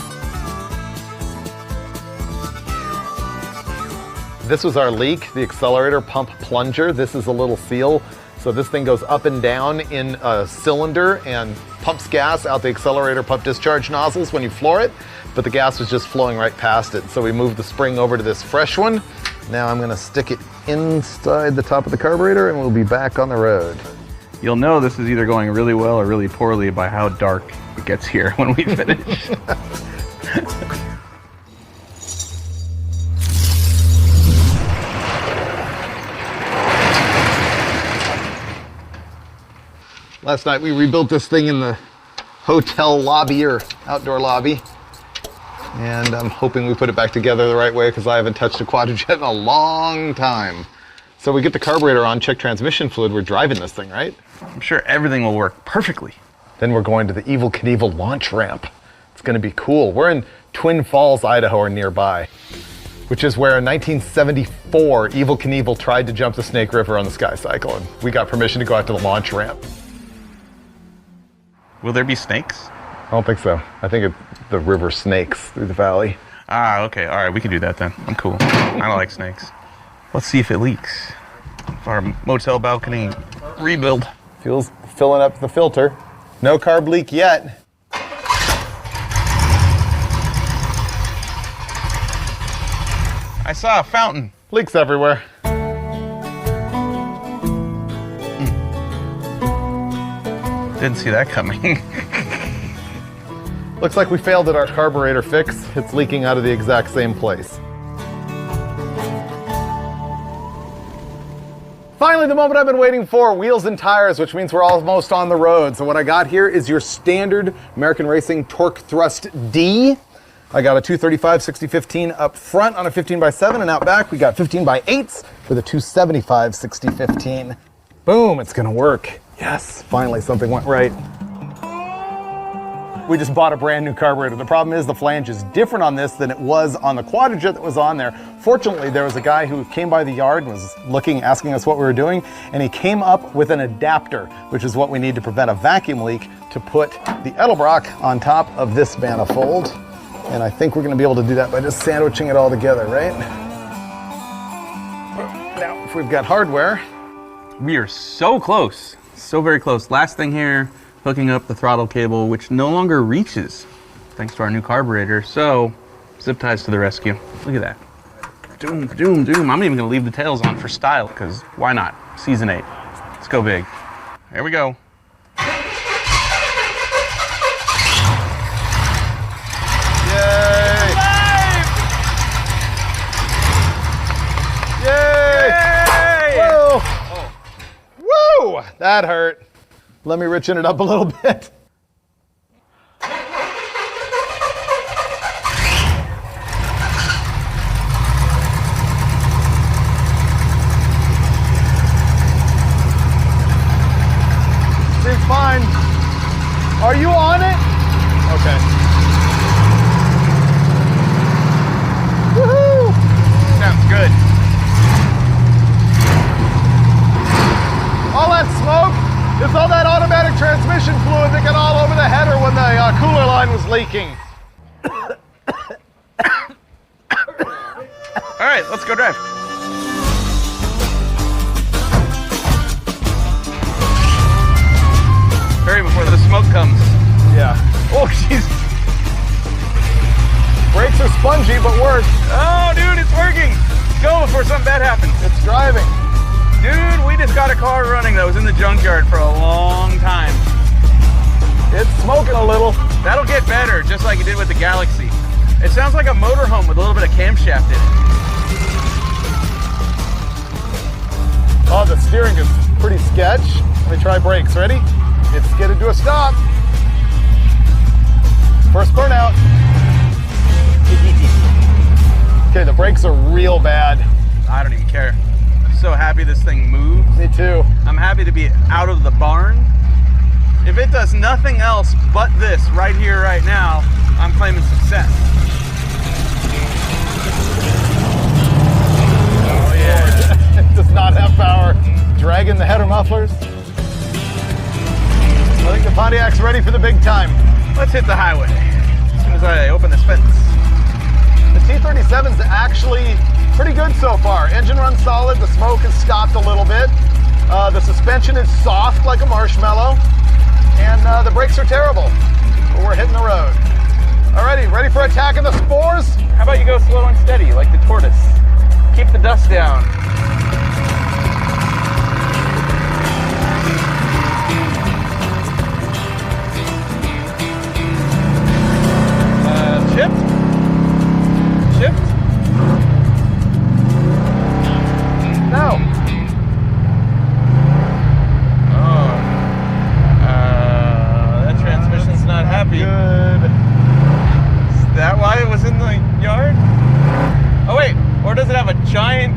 This was our leak, the accelerator pump plunger. This is a little seal. So this thing goes up and down in a cylinder and pumps gas out the accelerator pump discharge nozzles when you floor it, but the gas was just flowing right past it. So we moved the spring over to this fresh one. Now I'm gonna stick it inside the top of the carburetor and we'll be back on the road. You'll know this is either going really well or really poorly by how dark it gets here when we finish. Last night we rebuilt this thing in the hotel lobby or outdoor lobby. And I'm hoping we put it back together the right way because I haven't touched a quadrijet in a long time. So we get the carburetor on, check transmission fluid, we're driving this thing, right? I'm sure everything will work perfectly. Then we're going to the Evel Knievel launch ramp. It's gonna be cool. We're in Twin Falls, Idaho or nearby, which is where in 1974, Evel Knievel tried to jump the Snake River on the Sky Cycle and we got permission to go out to the launch ramp. Will there be snakes? I don't think so. I think the river snakes through the valley. Ah, okay. All right, we can do that then. I'm cool. I don't like snakes. Let's see if it leaks. Our motel balcony rebuild. Fuel's filling up the filter. No carb leak yet. I saw a fountain. Leaks everywhere. Didn't see that coming. Looks like we failed at our carburetor fix. It's leaking out of the exact same place. Finally, the moment I've been waiting for, wheels and tires, which means we're almost on the road. So what I got here is your standard American Racing Torque Thrust D. I got a 235 60-15 up front on a 15x7, and out back we got 15x8s for the 275 60-15. Boom, it's gonna work. Yes, finally something went right. We just bought a brand new carburetor. The problem is the flange is different on this than it was on the quadrijet that was on there. Fortunately, there was a guy who came by the yard and was looking, asking us what we were doing, and he came up with an adapter, which is what we need to prevent a vacuum leak, to put the Edelbrock on top of this manifold. And I think we're gonna be able to do that by just sandwiching it all together, right? Now, if we've got hardware. We are so close. So very close. Last thing here, hooking up the throttle cable, which no longer reaches thanks to our new carburetor. So, zip ties to the rescue. Look at that. Doom, doom, doom. I'm even gonna leave the tails on for style, because why not? Season 8. Let's go big. Here we go. Yay! Yay! Whoa! Woo! That hurt. Let me richen it up a little bit. fine. Are you on it? Okay. Woohoo! Sounds good. All that smoke is all that automatic transmission fluid that got all over the header when the cooler line was leaking. All right, let's go drive. Hurry before the smoke comes. Yeah. Oh, jeez. Brakes are spongy, but work. Oh, dude, it's working. Go before something bad happens. It's driving. Dude, we just got a car running that was in the junkyard for a long time. It's smoking a little. That'll get better, just like it did with the Galaxy. It sounds like a motorhome with a little bit of camshaft in it. Oh, the steering is pretty sketch. Let me try brakes. Ready? It's skidded to a stop. First burnout. Okay, the brakes are real bad. I don't even care. I'm so happy this thing moves. Me too. I'm happy to be out of the barn. If it does nothing else but this right here, right now, I'm claiming success. Oh yeah. It does not have power. Dragging the header mufflers. I think the Pontiac's ready for the big time. Let's hit the highway as soon as I open this fence. The T-37's actually pretty good so far. Engine runs solid, the smoke has stopped a little bit. The suspension is soft like a marshmallow. And the brakes are terrible. But we're hitting the road. Alrighty, ready for attacking the spores? How about you go slow and steady like the tortoise? Keep the dust down. Shift. Shift. No. Oh. That transmission's not happy. Good. Is that why it was in the yard? Oh wait, or does it have a giant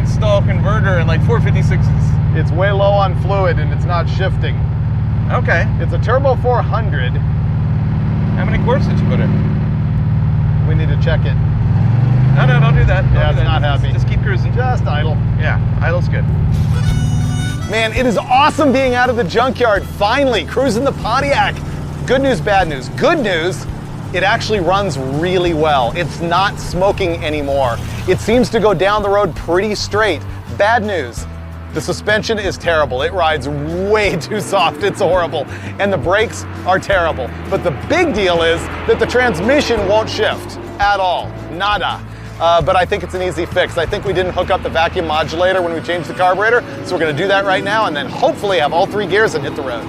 stall converter and like 456s? It's way low on fluid and it's not shifting. Okay. It's a turbo 400. How many quarts did you put in? We need to check it. No, don't do that. Don't Yeah, do it's that. not happy. Just keep cruising. Just idle. Yeah, idle's good. Man, it is awesome being out of the junkyard, finally, cruising the Pontiac. Good news, bad news. Good news, it actually runs really well. It's not smoking anymore. It seems to go down the road pretty straight. Bad news, the suspension is terrible. It rides way too soft, it's horrible. And the brakes are terrible. But the big deal is that the transmission won't shift at all, nada. But I think it's an easy fix. I think we didn't hook up the vacuum modulator when we changed the carburetor, so we're gonna do that right now and then hopefully have all 3 gears and hit the road.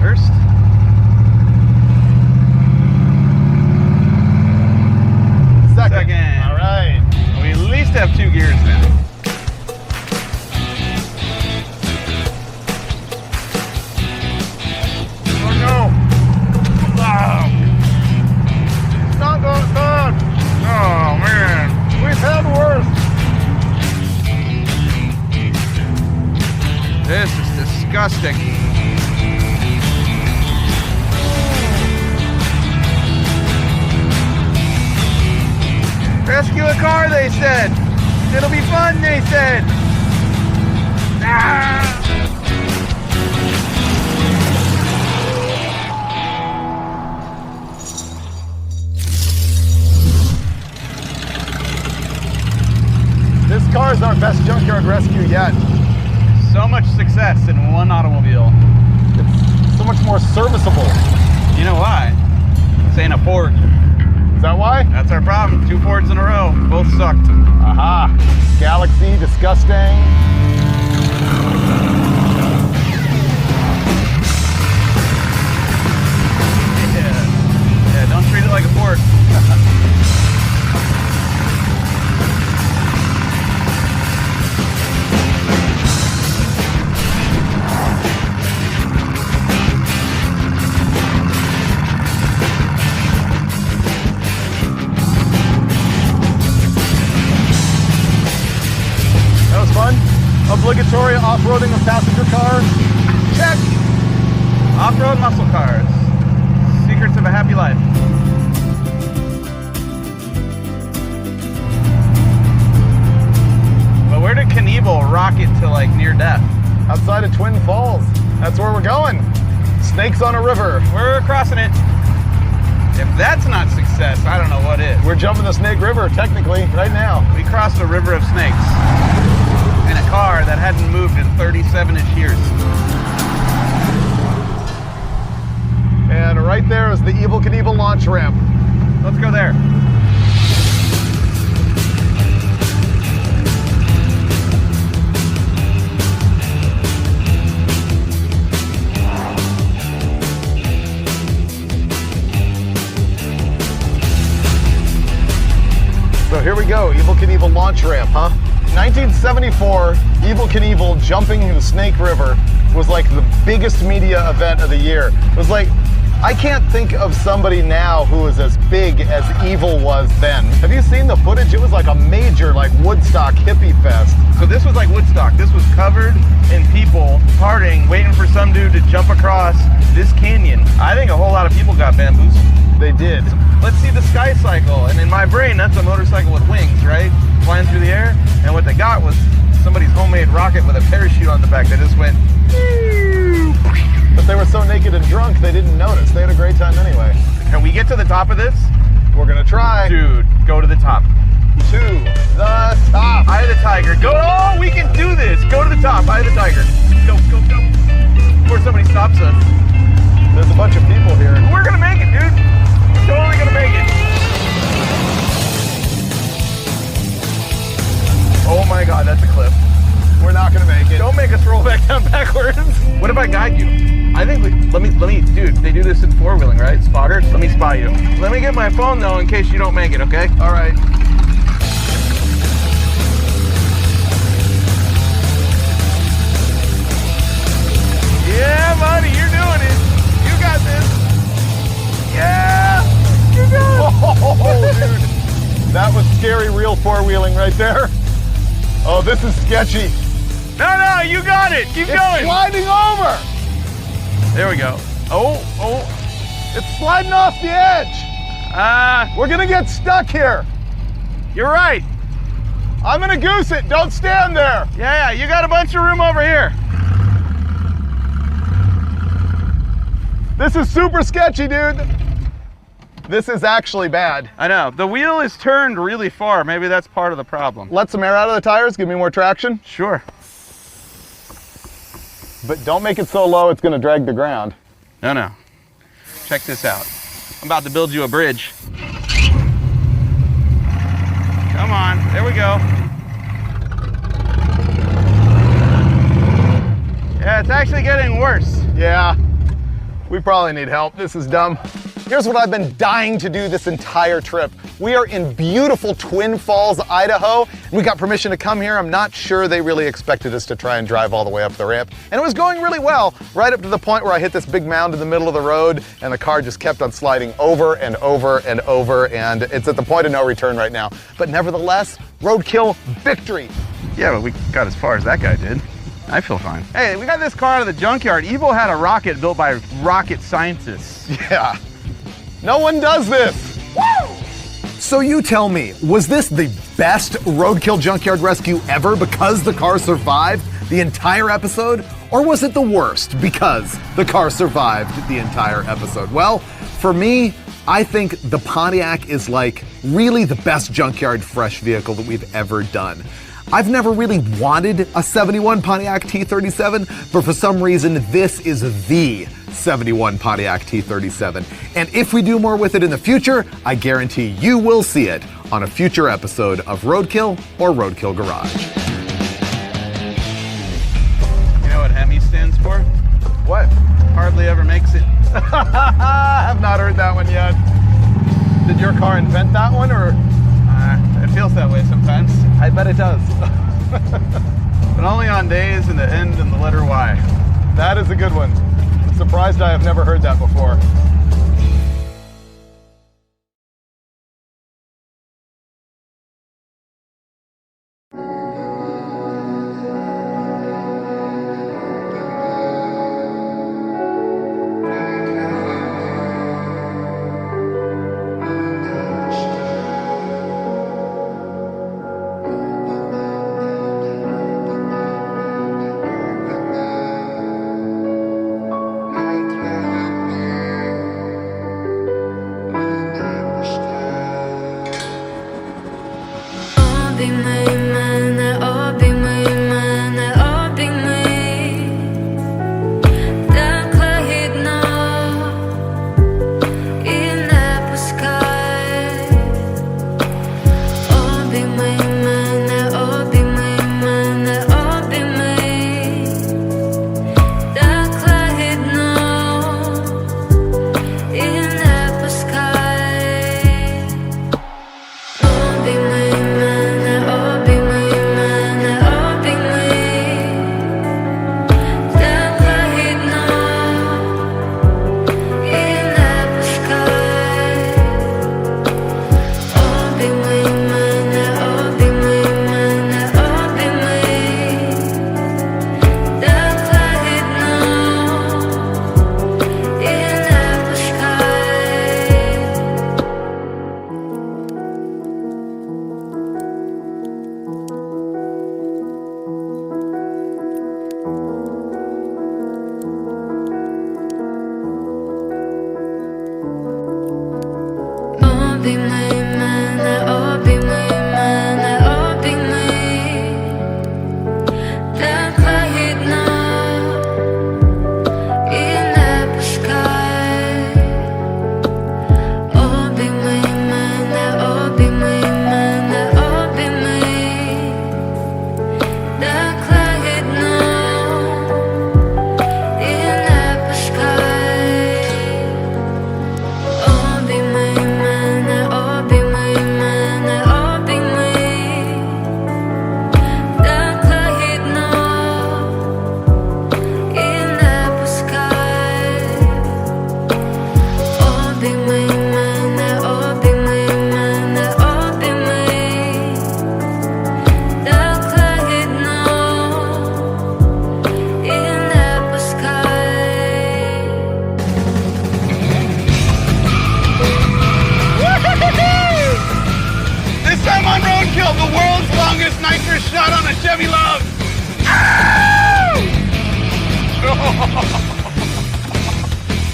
First. Second. All right. We at least have 2 gears now. Oh no. Oh. It's not going good. Oh man. We've had worse. This is disgusting. Rescue a car, they said. It'll be fun, they said. Ah! This car is our best junkyard rescue yet. So much success in one automobile. It's so much more serviceable. You know why? This ain't a Ford. Is that why? That's our problem. 2 Fords in a row. Both sucked. Aha. Galaxy, disgusting. Yeah, don't treat it like a Ford. Obligatory off-roading of passenger cars. Check. Off-road muscle cars. Secrets of a happy life. But where did Knievel rocket to like near death? Outside of Twin Falls. That's where we're going. Snakes on a river. We're crossing it. If that's not success, I don't know what is. We're jumping the Snake River, technically, right now. We crossed a river of snakes in a car that hadn't moved in 37-ish years. And right there is the Evel Knievel launch ramp. Let's go there. So here we go, Evel Knievel launch ramp, huh? 1974, Evel Knievel jumping the Snake River was like the biggest media event of the year. It was like, I can't think of somebody now who is as big as Evel was then. Have you seen the footage? It was like a major like Woodstock hippie fest. So this was like Woodstock. This was covered in people partying, waiting for some dude to jump across this canyon. I think a whole lot of people got bamboozled. They did. Let's see the sky cycle. And in my brain, that's a motorcycle with wings, right? Flying through the air. And what they got was somebody's homemade rocket with a parachute on the back that just went. But they were so naked and drunk, they didn't notice. They had a great time anyway. Can we get to the top of this? We're gonna try. Dude, go to the top. To the top. Eye of the tiger. Go. Oh, we can do this. Go to the top. Eye of the tiger. Go, go, go. Before somebody stops us. There's a bunch of people here. We're gonna make it, dude. We're totally gonna make it. Oh my God, that's a cliff. We're not gonna make it. Don't make us roll back down backwards. What if I guide you? I think let me, dude, they do this in four-wheeling, right? Spotters, let me spot you. Let me get my phone though in case you don't make it, okay? All right. Yeah, buddy, you're doing it. You got this. Yeah, you got it. Oh, dude. That was scary real four-wheeling right there. Oh, this is sketchy. No, you got it. Keep It's going. sliding over. There we go. Oh. It's sliding off the edge. We're gonna get stuck here. You're right. I'm gonna goose it. Don't stand there. Yeah, you got a bunch of room over here. This is super sketchy, dude. This is actually bad. I know. The wheel is turned really far. Maybe that's part of the problem. Let some air out of the tires. Give me more traction. Sure. But don't make it so low it's gonna drag the ground. No. Check this out. I'm about to build you a bridge. Come on. There we go. Yeah, it's actually getting worse. Yeah, we probably need help. This is dumb. Here's what I've been dying to do this entire trip. We are in beautiful Twin Falls, Idaho, and we got permission to come here. I'm not sure they really expected us to try and drive all the way up the ramp. And it was going really well, right up to the point where I hit this big mound in the middle of the road, and the car just kept on sliding over and over and over, and it's at the point of no return right now. But nevertheless, Roadkill victory. Yeah, but we got as far as that guy did. I feel fine. Hey, we got this car out of the junkyard. Evo had a rocket built by rocket scientists. Yeah, no one does this. Woo! So you tell me, was this the best Roadkill junkyard rescue ever because the car survived the entire episode? Or was it the worst because the car survived the entire episode? Well, for me, I think the Pontiac is like really the best junkyard fresh vehicle that we've ever done. I've never really wanted a 71 Pontiac T-37, but for some reason, this is the 71 Pontiac T-37. And if we do more with it in the future, I guarantee you will see it on a future episode of Roadkill or Roadkill Garage. You know what Hemi stands for? What? Hardly ever makes it. I have not heard that one yet. Did your car invent that one, or? It feels that way sometimes. I bet it does. But only on days and the end and the letter Y. That is a good one. I'm surprised I have never heard that before.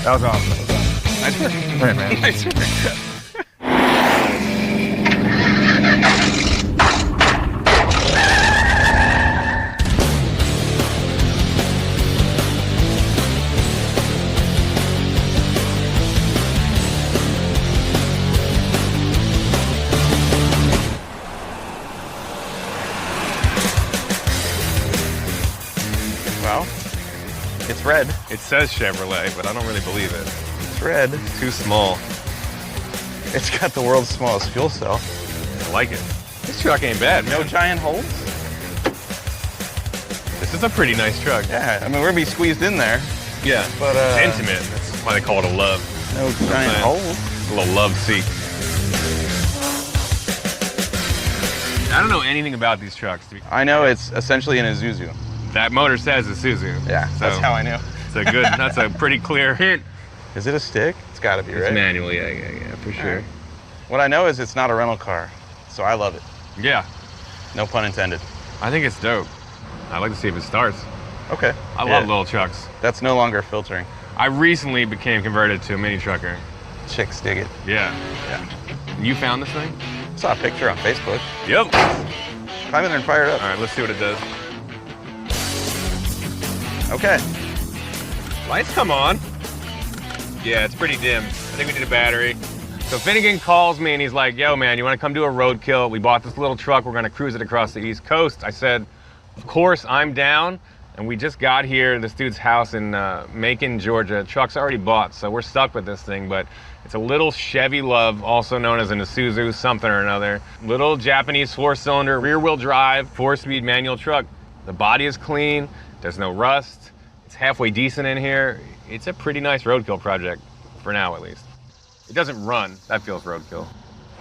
That was awesome. Nice work. All right, man. Nice work. Well, it's red. It says Chevrolet, but I don't really believe it. It's red. It's too small. It's got the world's smallest fuel cell. I like it. This truck ain't bad, man. No giant holes. This is a pretty nice truck. Yeah, I mean, we're gonna be squeezed in there. Yeah, But, it's intimate. That's why they call it a love. No giant holes. A little love seat. I don't know anything about these trucks. I know it's essentially an Isuzu. That motor says Isuzu. Yeah, so that's how I knew. It's a good. That's a pretty clear hint. Is it a stick? It's got to be, right? It's manual, yeah, for sure. Right. What I know is it's not a rental car, so I love it. Yeah, No pun intended. I think it's dope. I'd like to see if it starts. Okay. I love little trucks. That's no longer filtering. I recently became converted to a mini trucker. Chicks dig it. Yeah. You found this thing? Saw a picture on Facebook. Yep. Climb in there and fire it up. All right, let's see what it does. Okay. Lights come on. Yeah, it's pretty dim. I think we need a battery. So Finnegan calls me and he's like, yo man, you wanna come do a roadkill? We bought this little truck, we're gonna cruise it across the East Coast. I said, of course, I'm down. And we just got here, this dude's house in Macon, Georgia. Truck's already bought, so we're stuck with this thing, but it's a little Chevy Love, also known as an Isuzu something or another. Little Japanese 4-cylinder, rear-wheel drive, 4-speed manual truck. The body is clean, there's no rust. It's halfway decent in here. It's a pretty nice roadkill project, for now at least. It doesn't run, that feels roadkill.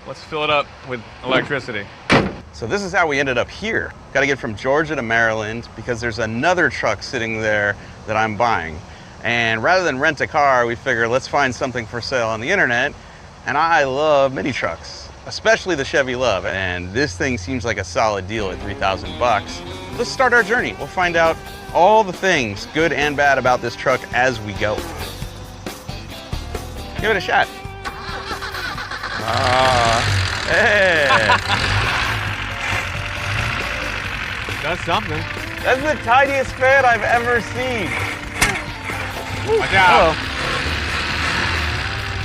Let's fill it up with electricity. So this is how we ended up here. Got to get from Georgia to Maryland because there's another truck sitting there that I'm buying. And rather than rent a car, we figured let's find something for sale on the internet. And I love mini trucks, especially the Chevy Love. And this thing seems like a solid deal at 3,000 bucks. Let's start our journey. We'll find out all the things, good and bad, about this truck as we go. Give it a shot. Hey. That's something. That's the tiniest fan I've ever seen. Watch out.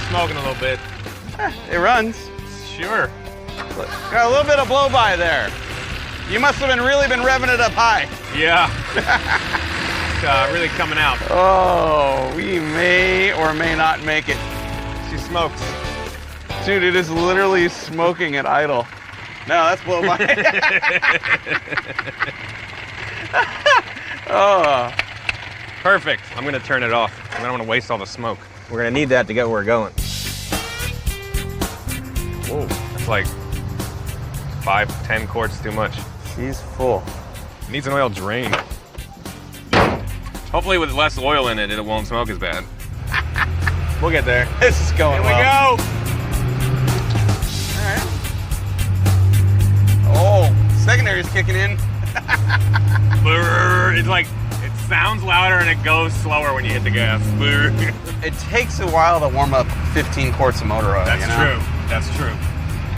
Smoking a little bit. It runs. Sure. Got a little bit of blow by there. You must have really been revving it up high. Yeah. It's really coming out. Oh, we may or may not make it. She smokes. Dude, it is literally smoking at idle. No, that's blow by. Oh. Perfect. I'm gonna turn it off. I don't want to waste all the smoke. We're gonna need that to get where we're going. Whoa, that's like 5-10 quarts too much. She's full. It needs an oil drain. Hopefully with less oil in it, it won't smoke as bad. We'll get there. This is going Here we well. go. All right. Oh, secondary's kicking in. It's like, it sounds louder and it goes slower when you hit the gas. It takes a while to warm up 15 quarts of motor oil. That's you know? true. That's true.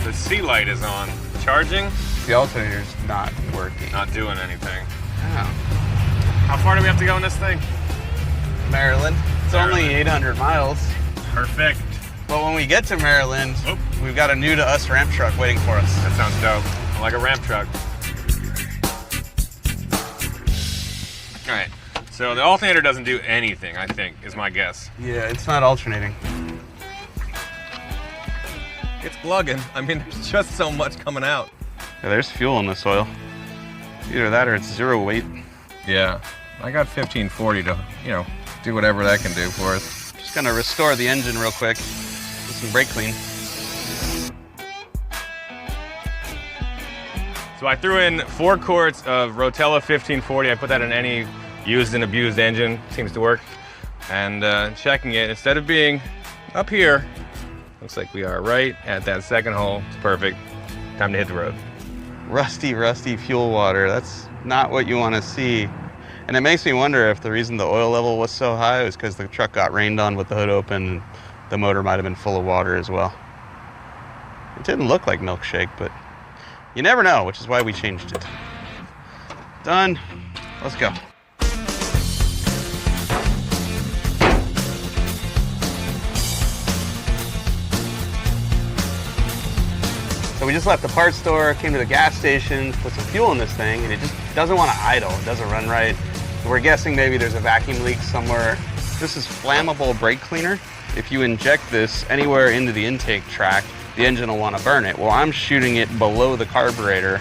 The sea light is on. Charging, The alternator's not working. not doing anything. Oh. How far do we have to go in this thing? Maryland. It's only 800 miles. Perfect. But when we get to Maryland, Oop. we've got a new to us ramp truck waiting for us. That sounds dope. I like a ramp truck. All right. So the alternator doesn't do anything, I think, is my guess. Yeah, it's not alternating. It's plugging. I mean, there's just so much coming out. Yeah, there's fuel in this oil. Either that or it's zero weight. Yeah. I got 1540 to, do whatever that can do for us. Just gonna restore the engine real quick with some brake clean. So I threw in 4 quarts of Rotella 1540. I put that in any used and abused engine. Seems to work. And checking it, instead of being up here, looks like we are right at that second hole. It's perfect. Time to hit the road. Rusty, rusty fuel water. That's not what you want to see And it makes me wonder if the reason the oil level was so high was because the truck got rained on with the hood open and the motor might have been full of water as well. It didn't look like milkshake, but you never know, which is why we changed it. Done. Let's go. So we just left the parts store, came to the gas station, put some fuel in this thing, and it just doesn't want to idle. It doesn't run right. We're guessing maybe there's a vacuum leak somewhere. This is flammable brake cleaner. If you inject this anywhere into the intake tract, the engine will want to burn it. Well, I'm shooting it below the carburetor,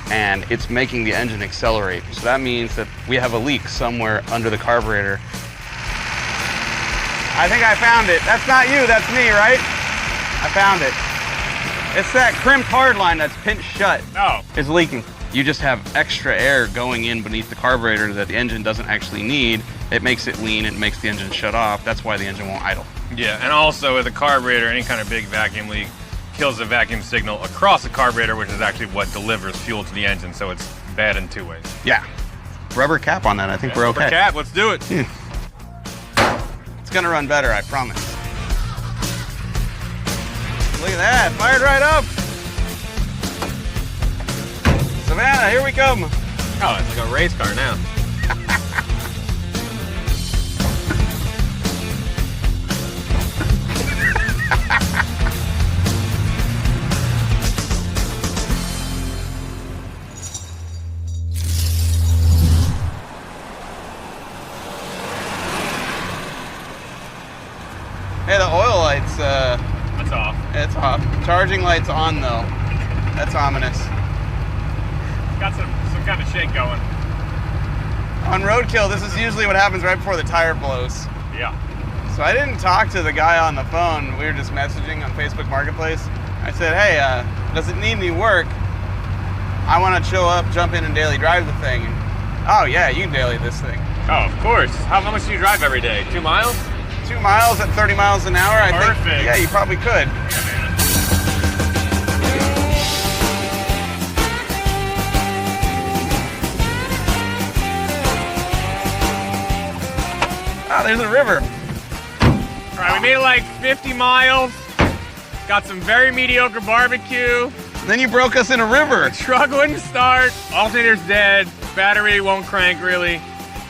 and it's making the engine accelerate. So that means that we have a leak somewhere under the carburetor. I think I found it. That's not you, that's me, right? I found it. It's that crimped hard line that's pinched shut. Oh. It's leaking. You just have extra air going in beneath the carburetor that the engine doesn't actually need. It makes it lean, it makes the engine shut off. That's why the engine won't idle. Yeah, and also with a carburetor, any kind of big vacuum leak kills the vacuum signal across the carburetor, which is actually what delivers fuel to the engine, so it's bad in two ways. Yeah. Rubber cap on that, I think we're okay. Rubber cap, let's do it. It's gonna run better, I promise. Look at that, fired right up. Savannah, here we come. Oh, it's like a race car now. Hey, the oil light's, That's off. it's off. Charging light's on, though. That's ominous. Got some kind of shake going. On Roadkill, this is usually what happens right before the tire blows. Yeah. So I didn't talk to the guy on the phone. We were just messaging on Facebook Marketplace. I said, hey, does it need any work? I want to show up, jump in and daily drive the thing. Oh, yeah, you can daily this thing. Oh, of course. How much do you drive every day? 2 miles? 2 miles at 30 miles an hour, I think. Perfect. Yeah, you probably could. Ah, there's a river. All right, we made it like 50 miles. Got some very mediocre barbecue. Then you broke us in a river. Truck wouldn't start. Alternator's dead. Battery won't crank really.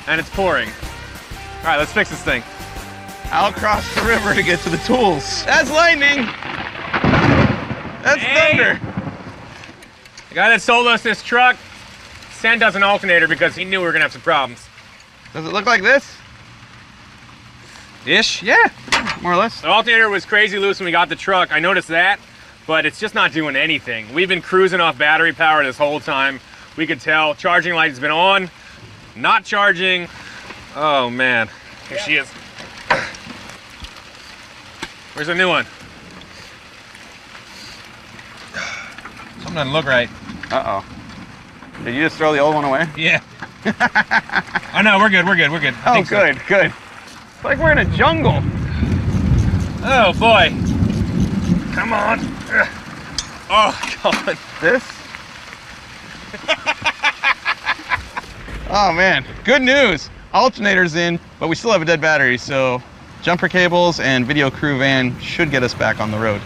And it's pouring. All right, let's fix this thing. I'll cross the river to get to the tools. That's lightning. That's thunder. The guy that sold us this truck sent us an alternator because he knew we were gonna have some problems. Does it look like this? Ish, yeah. More or less. The alternator was crazy loose when we got the truck. I noticed that, but it's just not doing anything. We've been cruising off battery power this whole time. We could tell charging light has been on, not charging. Oh man, here she is. Where's the new one? Something doesn't look right. Uh-oh. Did you just throw the old one away? Yeah. Oh no, we're good, we're good, we're good. I think good, so. Good. It's like we're in a jungle. Oh boy. Come on. Oh God. This? Oh man, good news. Alternator's in, but we still have a dead battery, so jumper cables and video crew van should get us back on the road.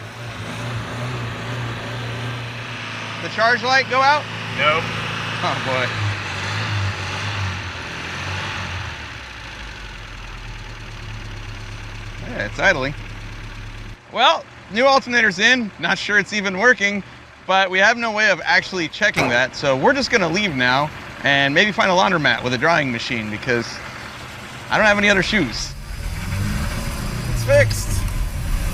The charge light go out? Nope. Oh boy. Yeah, it's idling. Well, new alternator's in. Not sure it's even working, but we have no way of actually checking that, so we're just gonna leave now and maybe find a laundromat with a drying machine because I don't have any other shoes. It's fixed.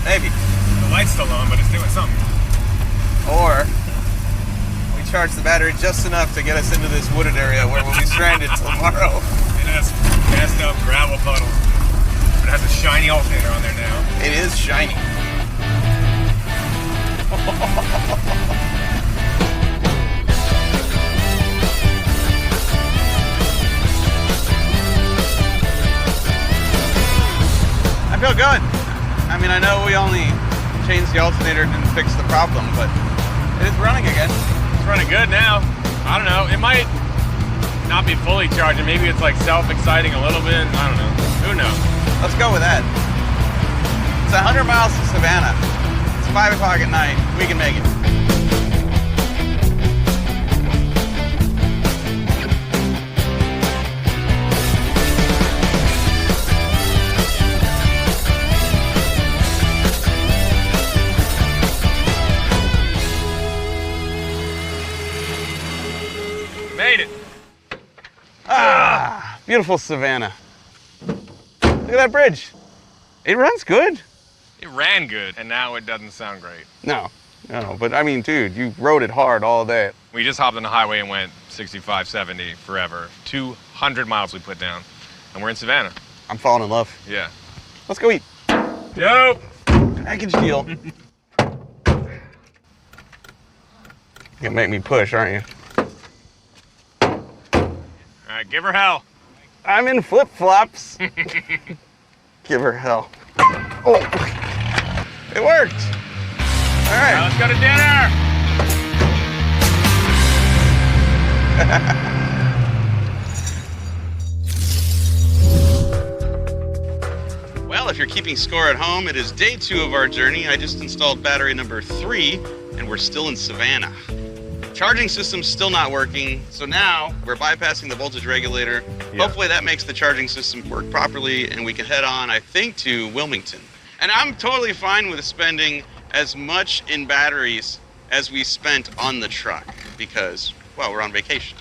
Maybe. The light's still on, but it's doing something. Or we charge the battery just enough to get us into this wooded area where we'll be stranded tomorrow. It has messed up gravel puddles. It has a shiny alternator on there now. It is shiny. I feel good. I mean, I know we only changed the alternator, didn't fix the problem, but it is running again. It's running good now. I don't know. It might not be fully charging. Maybe it's like self-exciting a little bit. I don't know. Who knows? Let's go with that. It's 100 miles to Savannah. It's 5 o'clock at night. We can make it. Made it. Ah, beautiful Savannah. Look at that bridge. It runs good. It ran good, and now it doesn't sound great. No, but I mean, dude, you rode it hard all day. We just hopped on the highway and went 65, 70 forever. 200 miles we put down, and we're in Savannah. I'm falling in love. Yeah. Let's go eat. Dope. Package deal. You're gonna make me push, aren't you? All right, give her hell. I'm in flip-flops. Give her hell. Oh, it worked. All right. Now let's go to dinner. Well, if you're keeping score at home, it is day 2 of our journey. I just installed battery number 3, and we're still in Savannah. Charging system's still not working, so now we're bypassing the voltage regulator. Yeah. Hopefully that makes the charging system work properly, and we can head on, I think, to Wilmington. And I'm totally fine with spending as much in batteries as we spent on the truck, because, well, we're on vacation.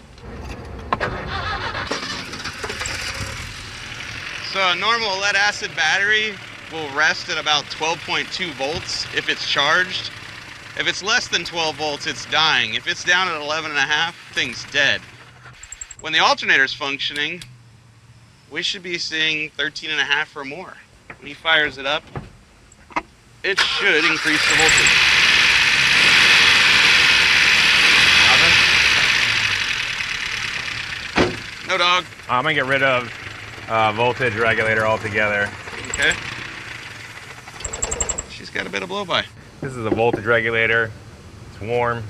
So a normal lead acid battery will rest at about 12.2 volts if it's charged. If it's less than 12 volts, it's dying. If it's down at 11.5, thing's dead. When the alternator's functioning, we should be seeing 13.5 or more. When he fires it up, it should increase the voltage. No dog. I'm gonna get rid of voltage regulator altogether. Okay. She's got a bit of blow-by. This is a voltage regulator. It's warm.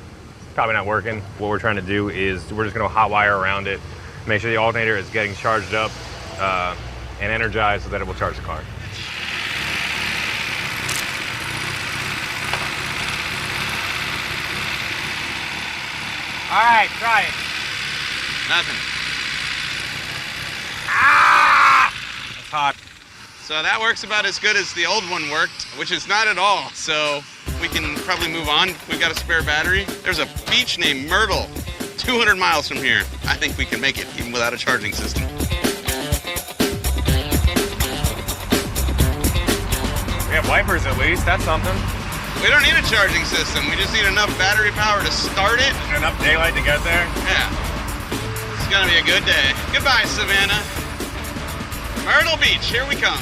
Probably not working. What we're trying to do is we're just gonna hot wire around it, make sure the alternator is getting charged up and energized so that it will charge the car. All right, try it. Nothing. It's hot. So that works about as good as the old one worked, which is not at all. So we can probably move on. We've got a spare battery. There's a beach named Myrtle, 200 miles from here. I think we can make it even without a charging system. We have wipers at least, that's something. We don't need a charging system. We just need enough battery power to start it. Enough daylight to get there. Yeah. It's gonna be a good day. Goodbye, Savannah. Myrtle Beach, here we come.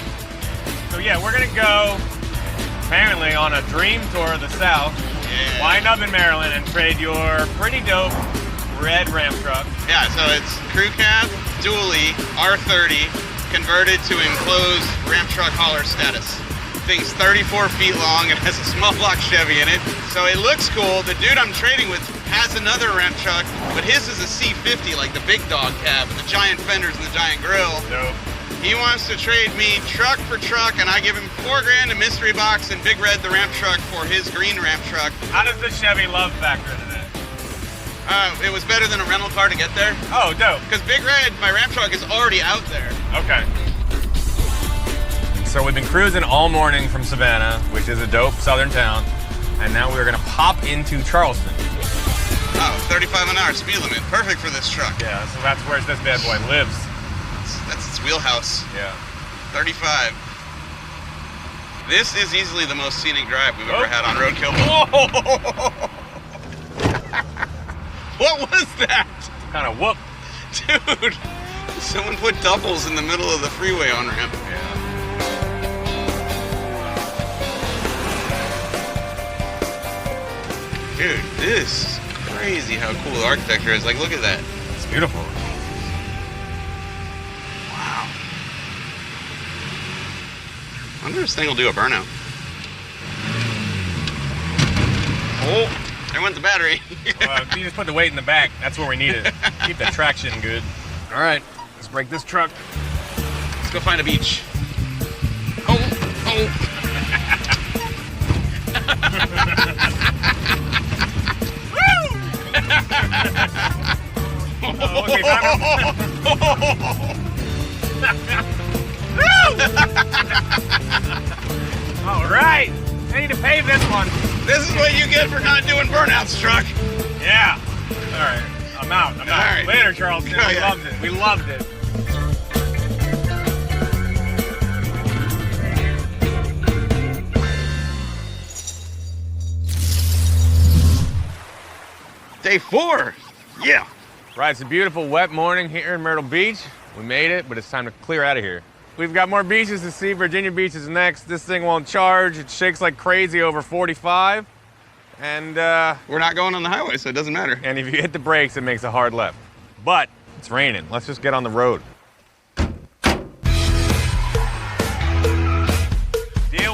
So yeah, we're gonna go, apparently, on a dream tour of the South. Yeah. Wind up in Maryland and trade your pretty dope red Ram truck. Yeah, so it's crew cab, dually, R30, converted to enclosed Ram truck hauler status. Thing's 34 feet long. It has a small block Chevy in it. So it looks cool. The dude I'm trading with has another Ram truck, but his is a C50, like the big dog cab, with the giant fenders and the giant grill. Dope. He wants to trade me truck for truck, and I give him $4 grand, a mystery box, and Big Red, the Ram truck, for his green Ram truck. How does the Chevy love factor into that? It was better than a rental car to get there. Oh, dope. Because Big Red, my Ram truck, is already out there. Okay. So we've been cruising all morning from Savannah, which is a dope southern town, and now we're gonna pop into Charleston. Oh, 35-an-hour speed limit. Perfect for this truck. Yeah, so that's where this bad boy lives. That's its wheelhouse. Yeah. 35. This is easily the most scenic drive we've ever had on Roadkill. Whoa! What was that? Kind of whoop. Dude, someone put doubles in the middle of the freeway on-ramp. Yeah. Dude, this is crazy how cool the architecture is. Like, look at that. It's beautiful. Wow. I wonder if this thing will do a burnout. Oh. There went the battery. You just put the weight in the back. That's where we need it. Keep the traction good. All right, let's break this truck. Let's go find a beach. Oh. Oh, okay, all right, I need to pave this one. This is what you get for not doing burnouts, truck. Yeah. All right, I'm out. All right. Later, Charleston. Oh, We yeah. loved it. We loved it. Day 4. Yeah. Right, it's a beautiful wet morning here in Myrtle Beach. We made it, but it's time to clear out of here. We've got more beaches to see. Virginia Beach is next. This thing won't charge. It shakes like crazy over 45. And We're not going on the highway, so it doesn't matter. and if you hit the brakes, it makes a hard left. But it's raining. Let's just get on the road. Deal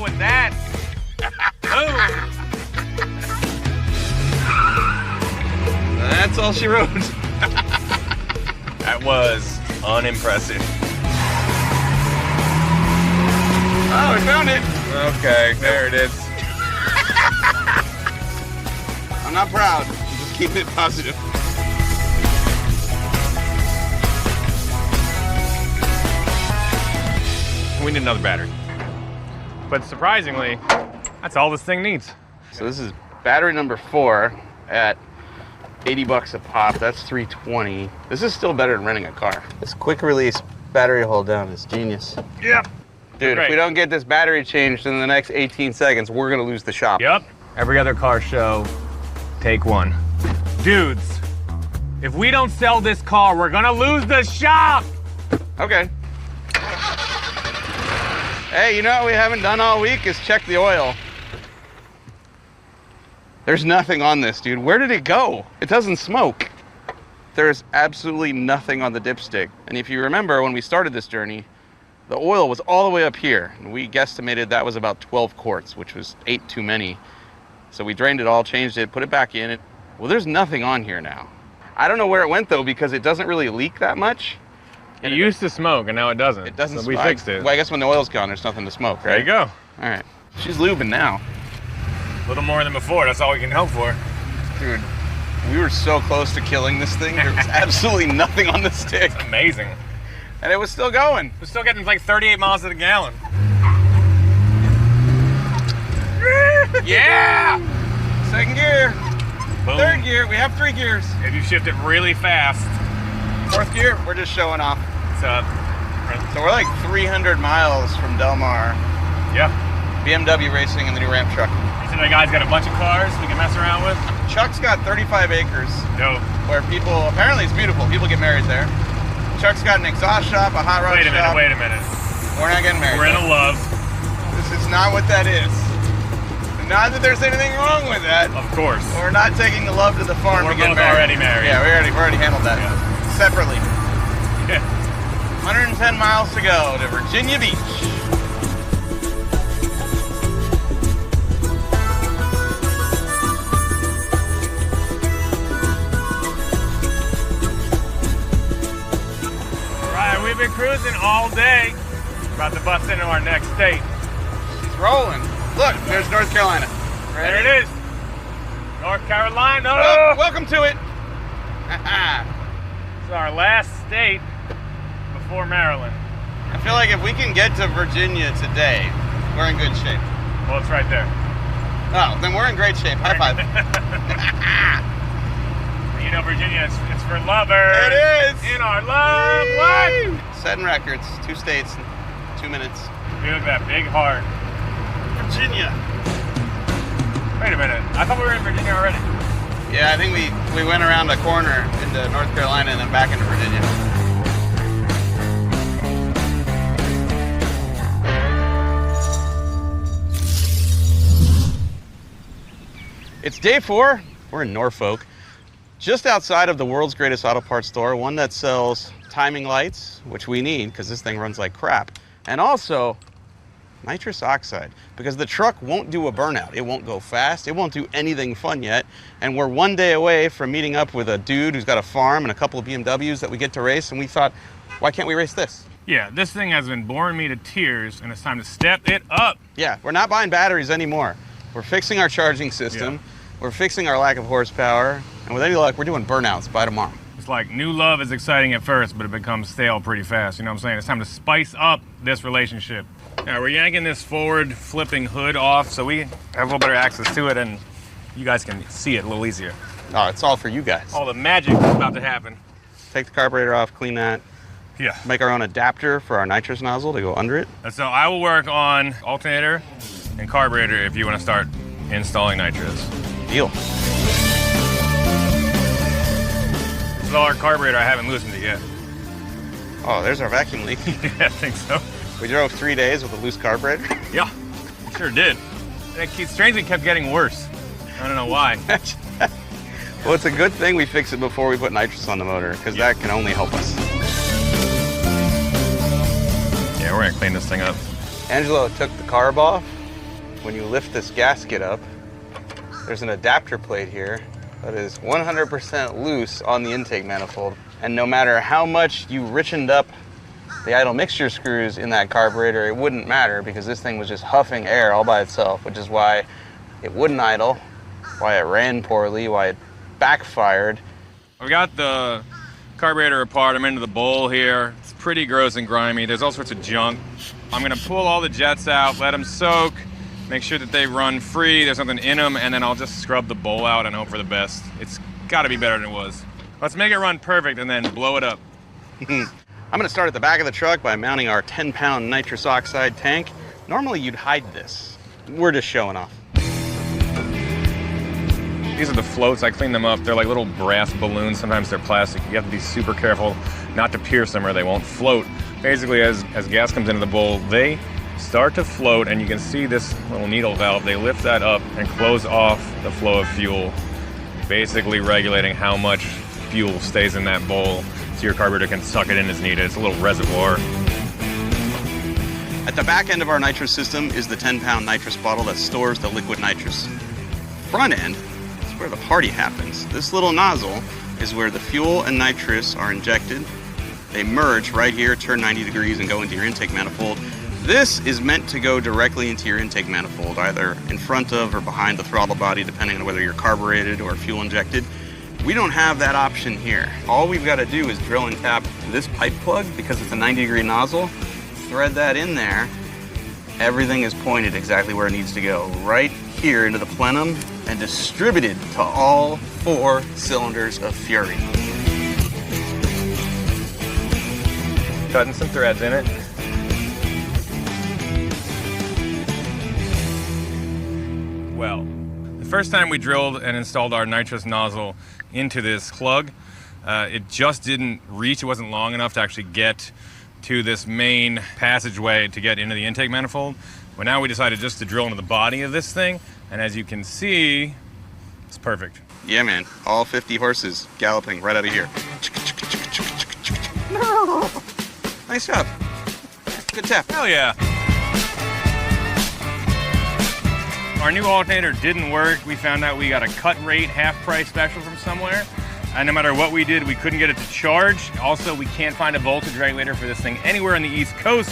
with that. Boom. That's all she wrote. That was unimpressive. Oh, we found it. Okay, there it is. I'm not proud. I'm just keeping it positive. We need another battery. But surprisingly, that's all this thing needs. So this is battery number 4 at $80 a pop. That's $320. This is still better than renting a car. This quick release battery hold down is genius. Yep. Dude, if Great. we don't get this battery changed in the next 18 seconds, we're gonna lose the shop. Yep. Every other car show, take one. Dudes, if we don't sell this car, we're gonna lose the shop! Okay. Hey, you know what we haven't done all week is check the oil. There's nothing on this, dude. Where did it go? It doesn't smoke. There's absolutely nothing on the dipstick. And if you remember when we started this journey, the oil was all the way up here. And we guesstimated that was about 12 quarts, which was 8 too many. So we drained it all, changed it, put it back in. Well, there's nothing on here now. I don't know where it went though, because it doesn't really leak that much. It used to smoke, and now it doesn't. It doesn't So we smoke. fixed it. Well, I guess when the oil's gone, there's nothing to smoke, right? There you go. All right. She's lubing now. A little more than before, that's all we can hope for. Dude, we were so close to killing this thing. There was absolutely nothing on the stick. Amazing. And it was still going. We're still getting like 38 miles to the gallon. Yeah! Second gear. Boom. Third gear. We have 3 gears. If you shift it really fast, 4th gear, we're just showing off. it's So we're like 300 miles from Del Mar. yeah. BMW racing in the new ramp truck. So the guy's got a bunch of cars we can mess around with. Chuck's got 35 acres Dope. where people, apparently it's beautiful, people get married there. Chuck's got an exhaust shop, a hot rod Wait a minute, shop. wait a minute. We're not getting married. We're in a love. This is not what that is. Not that there's anything wrong with that. Of course. We're not taking the love to the farm We're to get both married. already married. Yeah, we've already handled that separately. Yeah. 110 miles to go to Virginia Beach. All right, we've been cruising all day. About to bust into our next state. It's rolling. Look, there's North Carolina. There it is. North Carolina. Oh, welcome to it. It's our last state before Maryland. I feel like if we can get to Virginia today, we're in good shape. Well, it's right there. Oh, then we're in great shape. High five. You know, Virginia, it's for lovers. It is. In our love. What? Setting records. 2 states in 2 minutes. Dude, look at that big heart. Virginia. Wait a minute. I thought we were in Virginia already. Yeah, I think we went around a corner into North Carolina and then back into Virginia. It's day 4. We're in Norfolk, just outside of the world's greatest auto parts store, one that sells timing lights, which we need because this thing runs like crap, and also nitrous oxide, because the truck won't do a burnout. It won't go fast. It won't do anything fun yet. And we're one day away from meeting up with a dude who's got a farm and a couple of BMWs that we get to race. And we thought, why can't we race this? Yeah, this thing has been boring me to tears, and it's time to step it up. Yeah, we're not buying batteries anymore. We're fixing our charging system. Yeah. We're fixing our lack of horsepower. And with any luck, we're doing burnouts by tomorrow. It's like new love is exciting at first, but it becomes stale pretty fast. You know what I'm saying? It's time to spice up this relationship. Now, we're yanking this forward flipping hood off so we have a little better access to it and you guys can see it a little easier. Oh, it's all for you guys. All the magic is about to happen. Take the carburetor off, clean that. Yeah. Make our own adapter for our nitrous nozzle to go under it. And so I will work on alternator and carburetor if you want to start installing nitrous. Deal. This is all our carburetor. I haven't loosened it yet. Oh, there's our vacuum leak. Yeah, I think so. We drove 3 days with a loose carburetor. Yeah, sure did. And it strangely kept getting worse. I don't know why. Well, it's a good thing we fix it before we put nitrous on the motor, because that can only help us. Yeah, we're gonna clean this thing up. Angelo took the carb off. When you lift this gasket up, there's an adapter plate here that is 100% loose on the intake manifold. And no matter how much you richened up the idle mixture screws in that carburetor, it wouldn't matter because this thing was just huffing air all by itself, which is why it wouldn't idle, why it ran poorly, why it backfired. We got the carburetor apart. I'm into the bowl here. It's pretty gross and grimy. There's all sorts of junk. I'm gonna pull all the jets out, let them soak, make sure that they run free, there's nothing in them, and then I'll just scrub the bowl out and hope for the best. It's gotta be better than it was. Let's make it run perfect and then blow it up. I'm gonna start at the back of the truck by mounting our 10-pound nitrous oxide tank. Normally you'd hide this. We're just showing off. These are the floats. I cleaned them up. They're like little brass balloons. Sometimes they're plastic. You have to be super careful not to pierce them or they won't float. Basically, as gas comes into the bowl, they start to float, and you can see this little needle valve. They lift that up and close off the flow of fuel, basically regulating how much fuel stays in that bowl so your carburetor can suck it in as needed. It's a little reservoir. At the back end of our nitrous system is the 10-pound nitrous bottle that stores the liquid nitrous. Front end is where the party happens. This little nozzle is where the fuel and nitrous are injected. They merge right here, turn 90 degrees, and go into your intake manifold. This is meant to go directly into your intake manifold, either in front of or behind the throttle body, depending on whether you're carbureted or fuel injected. We don't have that option here. All we've got to do is drill and tap this pipe plug, because it's a 90-degree nozzle, thread that in there. Everything is pointed exactly where it needs to go, right here into the plenum, and distributed to all 4 cylinders of Fury. Cutting some threads in it. Well, the first time we drilled and installed our nitrous nozzle into this plug, it just didn't reach. It wasn't long enough to actually get to this main passageway to get into the intake manifold. But now we decided just to drill into the body of this thing, and as you can see, it's perfect. Yeah, man. All 50 horses galloping right out of here. No! Nice job. Good tap. Hell yeah. Our new alternator didn't work. We found out we got a cut rate half-price special from somewhere. And no matter what we did, we couldn't get it to charge. Also, we can't find a voltage regulator for this thing anywhere on the East Coast.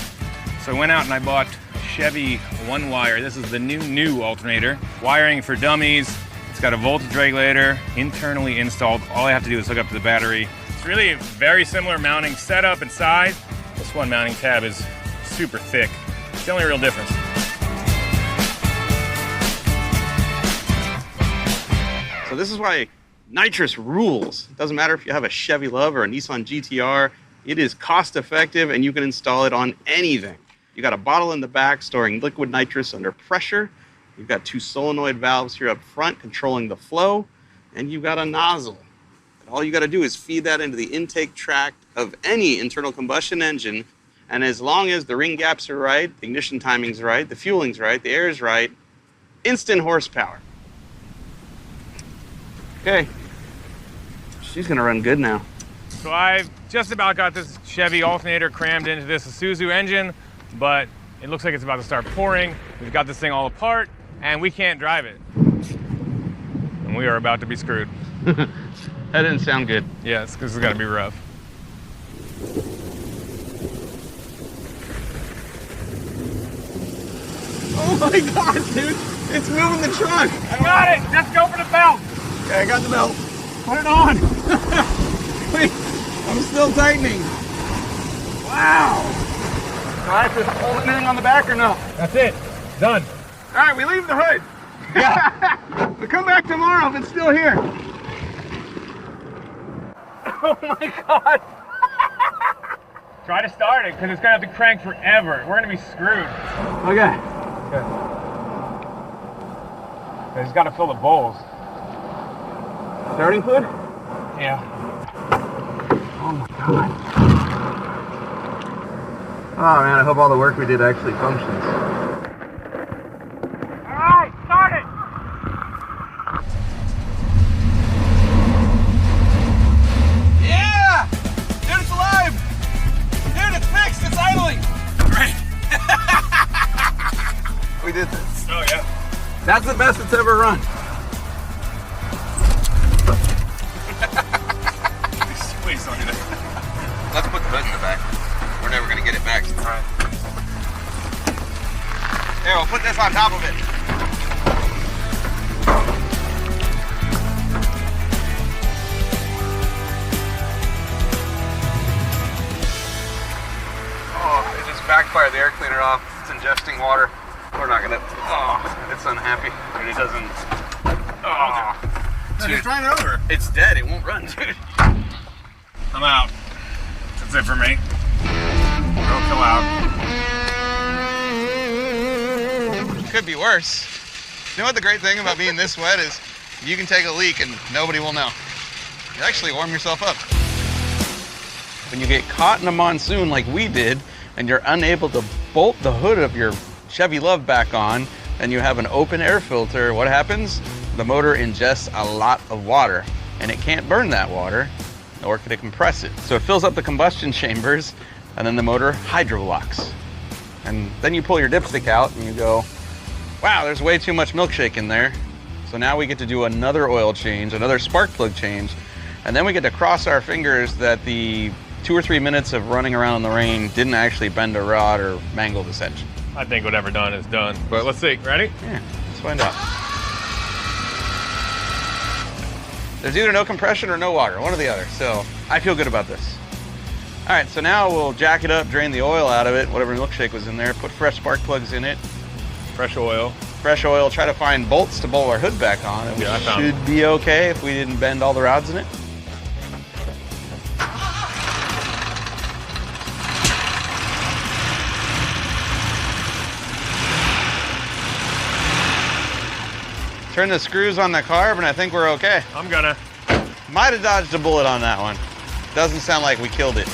So I went out and I bought a Chevy one-wire. This is the new alternator. Wiring for dummies. It's got a voltage regulator internally installed. All I have to do is hook up to the battery. It's really a very similar mounting setup and size. This one mounting tab is super thick. It's the only real difference. So this is why nitrous rules. It doesn't matter if you have a Chevy Love or a Nissan GTR. It is cost effective and you can install it on anything. You got a bottle in the back storing liquid nitrous under pressure. You've got 2 solenoid valves here up front controlling the flow, and you've got a nozzle. And all you got to do is feed that into the intake tract of any internal combustion engine, and as long as the ring gaps are right, the ignition timing's right, the fueling's right, the air's right, instant horsepower. Okay, she's gonna run good now. So I've just about got this Chevy alternator crammed into this Isuzu engine, but It looks like it's about to start pouring. We've got this thing all apart, and we can't drive it. And we are about to be screwed. That didn't sound good. Yes, this is gonna be rough. Oh my God, dude! It's moving the truck! I got it! Let's go for the belt! Okay, I got the belt. Put it on! Wait, I'm still tightening. Wow! Do I have to hold anything on the back or no? That's it. Done. All right, we leave the hood. Yeah. We'll come back tomorrow if it's still here. Oh my God! Try to start it, because it's gonna have to crank forever. We're gonna be screwed. Okay. I just gotta fill the bowls. Starting fluid? Yeah. Oh my God. Oh man, I hope all the work we did actually functions. All right, start it! Yeah! Dude, it's alive! Dude, it's fixed! It's idling! Great. We did this. Oh yeah. That's the best it's ever run. Please don't do that. Let's put the hood in the back. We're never gonna get it back. All right. Here, we'll put this on top of it. Oh, it just backfired the air cleaner off. It's ingesting water. We're not gonna. Oh, it's unhappy. Dude, it doesn't. Oh. No, just run it over. It's dead. It won't run, dude. I'm out. That's it for me. Roadkill out. Could be worse. You know what the great thing about being this wet is? You can take a leak and nobody will know. You actually warm yourself up. When you get caught in a monsoon like we did, and you're unable to bolt the hood of your Chevy Love back on, and you have an open air filter, what happens? The motor ingests a lot of water, and it can't burn that water, nor can it compress it. So it fills up the combustion chambers, and then the motor hydrolocks. And then you pull your dipstick out and you go, wow, there's way too much milkshake in there. So now we get to do another oil change, another spark plug change, and then we get to cross our fingers that the 2 or 3 minutes of running around in the rain didn't actually bend a rod or mangle this engine. I think whatever done is done. But let's see. Ready? Yeah, let's find out. There's either no compression or no water, one or the other. So I feel good about this. All right, so now we'll jack it up, drain the oil out of it, whatever milkshake was in there, put fresh spark plugs in it. Fresh oil. Fresh oil, try to find bolts to bolt our hood back on. And Yeah, I found should be okay if we didn't bend all the rods in it. Turn the screws on the carb and I think we're okay. I'm gonna. Might have dodged a bullet on that one. Doesn't sound like we killed it.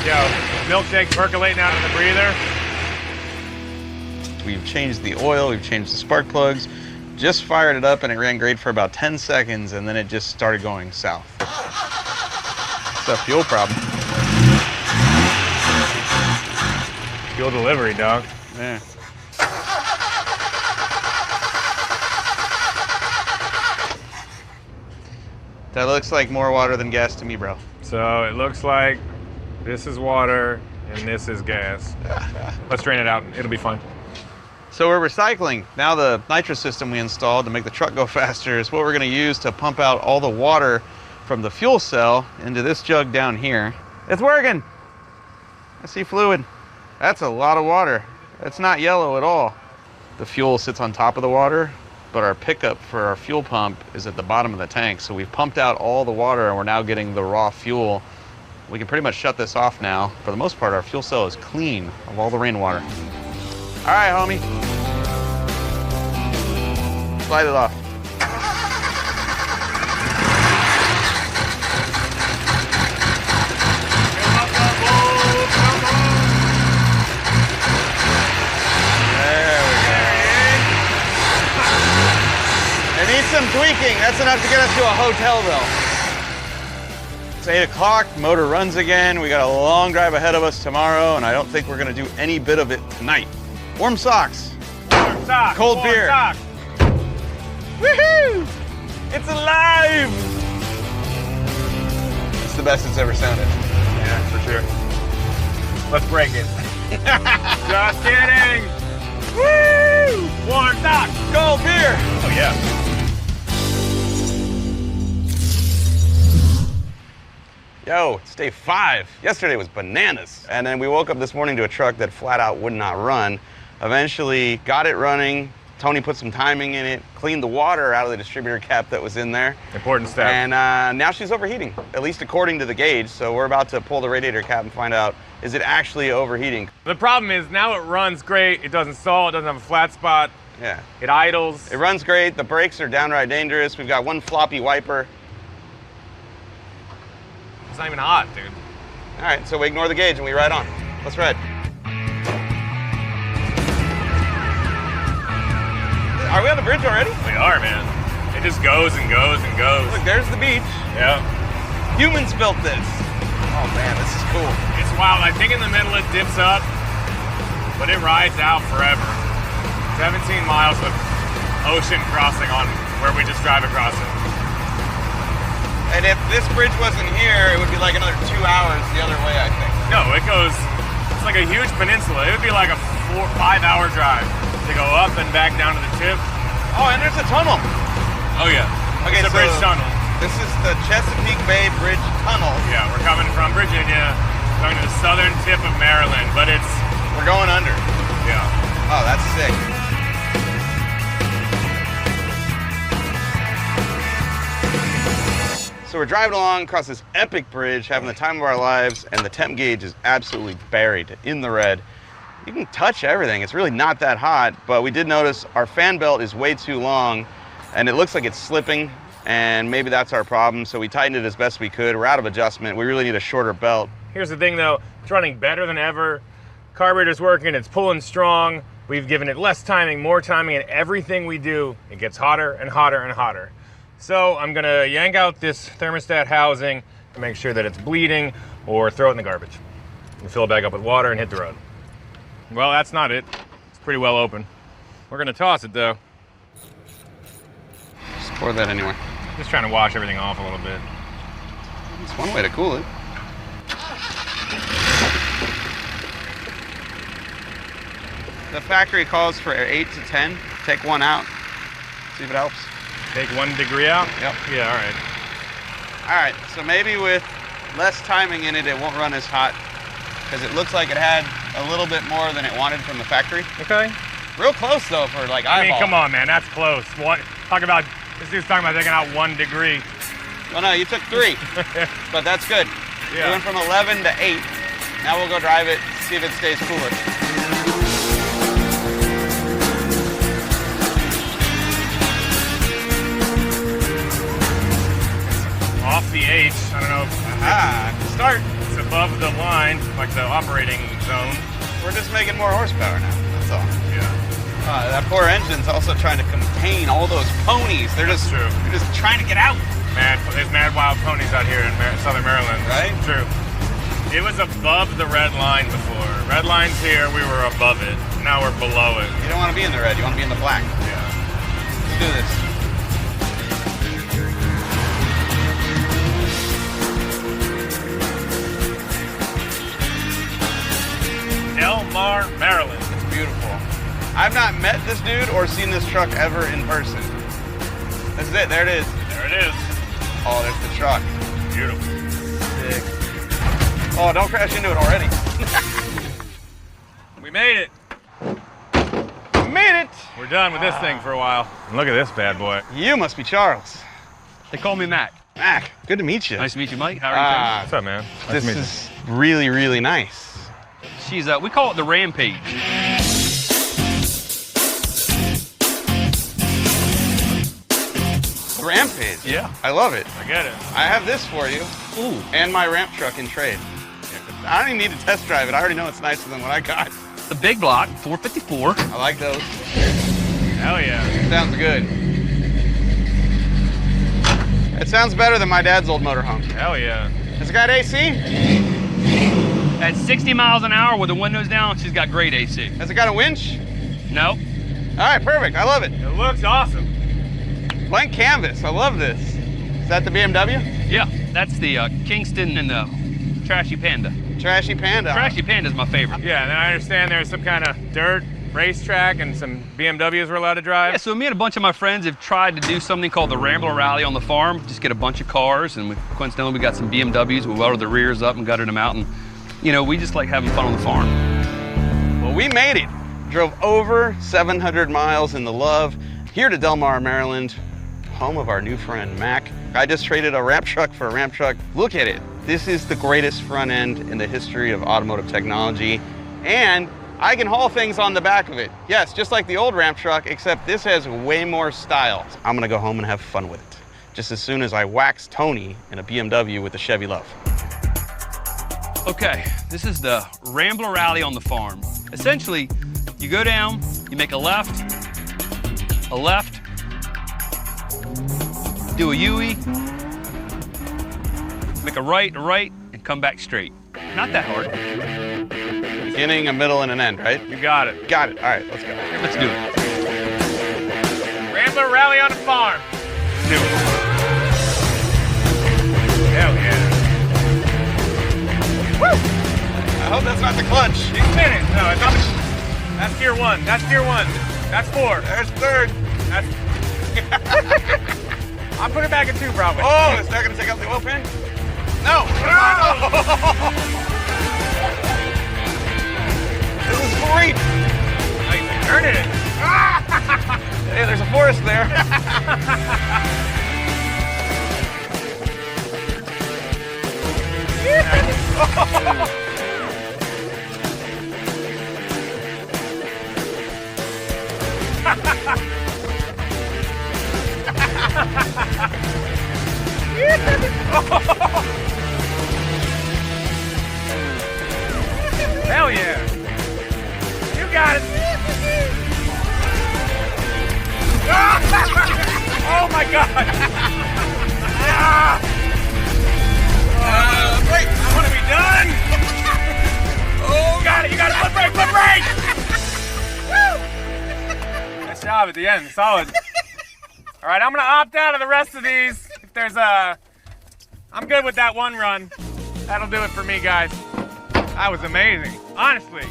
Yo, milkshake percolating out of the breather. We've changed the oil, we've changed the spark plugs, just fired it up and it ran great for about 10 seconds and then it just started going south. It's a fuel problem. Fuel delivery, dog. Yeah. That looks like more water than gas to me, bro. So it looks like this is water and this is gas. Let's drain it out. It'll be fine. So we're recycling. Now the nitrous system we installed to make the truck go faster is what we're gonna use to pump out all the water from the fuel cell into this jug down here. It's working. I see fluid. That's a lot of water. It's not yellow at all. The fuel sits on top of the water, but our pickup for our fuel pump is at the bottom of the tank. So we've pumped out all the water and we're now getting the raw fuel. We can pretty much shut this off now. For the most part, our fuel cell is clean of all the rainwater. All right, homie. Slide it off. It needs some tweaking. That's enough to get us to a hotel, though. It's 8 o'clock, motor runs again. We got a long drive ahead of us tomorrow, and I don't think we're gonna do any bit of it tonight. Warm socks. Warm socks. Cold warm beer. Socks. Woohoo! It's alive! It's the best it's ever sounded. Yeah, for sure. Let's break it. Just kidding. Woo! Warm socks. Cold beer! Oh, yeah. Yo, it's day 5. Yesterday was bananas. And then we woke up this morning to a truck that flat out would not run. Eventually got it running. Tony put some timing in it, cleaned the water out of the distributor cap that was in there. Important step. And now she's overheating, at least according to the gauge. So we're about to pull the radiator cap and find out, is it actually overheating? The problem is now it runs great. It doesn't stall. It doesn't have a flat spot. Yeah. It idles. It runs great. The brakes are downright dangerous. We've got one floppy wiper. It's not even hot, dude. All right, so we ignore the gauge and we ride on. Let's ride. Are we on the bridge already? We are, man. It just goes and goes and goes. Look, there's the beach. Yeah. Humans built this. Oh man, this is cool. It's wild. I think in the middle it dips up, but it rides out forever. 17 miles of ocean crossing on where we just drive across it. And if this bridge wasn't here, it would be like another 2 hours the other way, I think. No, it goes, it's like a huge peninsula. It would be like a 4 or 5 hour drive to go up and back down to the tip. Oh, and there's a tunnel. Oh yeah. Okay, It's a bridge tunnel. This is the Chesapeake Bay Bridge Tunnel. Yeah, we're coming from Virginia, going to the southern tip of Maryland, but We're going under. yeah. Oh, that's sick. So we're driving along across this epic bridge, having the time of our lives, and the temp gauge is absolutely buried in the red. You can touch everything. It's really not that hot, but we did notice our fan belt is way too long, and it looks like it's slipping, and maybe that's our problem, so we tightened it as best we could. We're out of adjustment. We really need a shorter belt. Here's the thing though, it's running better than ever. Carburetor's working, it's pulling strong. We've given it less timing, more timing, and everything we do, it gets hotter and hotter and hotter. So I'm gonna yank out this thermostat housing to make sure that it's bleeding, or throw it in the garbage. And fill it back up with water and hit the road. Well, that's not it. It's pretty well open. We're gonna toss it though. Just pour that anywhere. Just trying to wash everything off a little bit. It's one way to cool it. The factory calls for 8 to 10. Take one out. See if it helps. Take 1 degree out? Yep. Yeah, all right. All right, so maybe with less timing in it, it won't run as hot, because it looks like it had a little bit more than it wanted from the factory. Okay. Real close though for like I mean, eyeball. come on, man, that's close. This dude's talking about taking out 1 degree. Well, no, you took 3, but that's good. Yeah. We went from 11 to 8. Now we'll go drive it, see if it stays cooler. Off the H, I don't know. Start. It's above the line, like the operating zone. We're just making more horsepower now, that's all. Yeah. That poor engine's also trying to contain all those ponies. They're just trying to get out. Man, there's mad wild ponies out here in Southern Maryland. Right? True. It was above the red line before. Red line's here, we were above it. Now we're below it. You don't want to be in the red, you want to be in the black. Yeah. Let's do this. Elmar, Maryland. It's beautiful. I've not met this dude or seen this truck ever in person. This is it, there it is. There it is. Oh, there's the truck. Beautiful. Sick. Oh, don't crash into it already. We made it. We made it. We're done with this thing for a while. And look at this bad boy. You must be Charles. They call me Mac. Mac, good to meet you. Nice to meet you, Mike. How are you What's up, man? Nice This to meet you. is really, really nice. She's we call it the Rampage. The Rampage. Yeah. I love it. I get it. I have this for you. Ooh. And my ramp truck in trade. I don't even need to test drive it. I already know it's nicer than what I got. The big block, 454. I like those. Hell yeah. Sounds good. It sounds better than my dad's old motorhome. Hell yeah. Has it got AC? At 60 miles an hour with the windows down, she's got great AC. Has it got a winch? No. All right, perfect. I love it. It looks awesome. Blank canvas. I love this. Is that the BMW? Yeah, that's the Kingston and the Trashy Panda. Trashy Panda. Trashy Panda's my favorite. Yeah, and then I understand there's some kind of dirt racetrack and some BMWs we're allowed to drive. Yeah, so me and a bunch of my friends have tried to do something called the Rambler Rally on the farm. Just get a bunch of cars, and coincidentally we got some BMWs. We welded the rears up and gutted them out, and you know, we just like having fun on the farm. Well, we made it. Drove over 700 miles in the love here to Del Mar, Maryland, home of our new friend Mac. I just traded a ramp truck for a ramp truck. Look at it. This is the greatest front end in the history of automotive technology, and I can haul things on the back of it. Yes, just like the old ramp truck, except this has way more style. I'm gonna go home and have fun with it, just as soon as I wax Tony in a BMW with the Chevy Love. Okay, this is the Rambler Rally on the farm. Essentially, you go down, you make a left, do a U-E, make a right, and come back straight. Not that hard. Beginning, a middle, and an end, right? You got it. Got it. All right, let's go. Let's do it. Rambler Rally on the farm. Let's do it. Hell yeah. Woo! I hope that's not the clutch. You spin it. No, it's not. That's gear one. That's gear one. That's four. There's third. That's. I'll put it back in two, probably. Oh, is that gonna take out the oil pan? No. This is great. Nice. Turn it. Hey, there's a forest there. Hell yeah. You got it. Oh my God. Wait. I want to be done. Oh, got it. You got it. Foot brake. Foot brake. Woo. Nice job at the end. Solid. All right, I'm gonna opt out of the rest of these. If there's I'm good with that one run. That'll do it for me, guys. That was amazing. Honestly,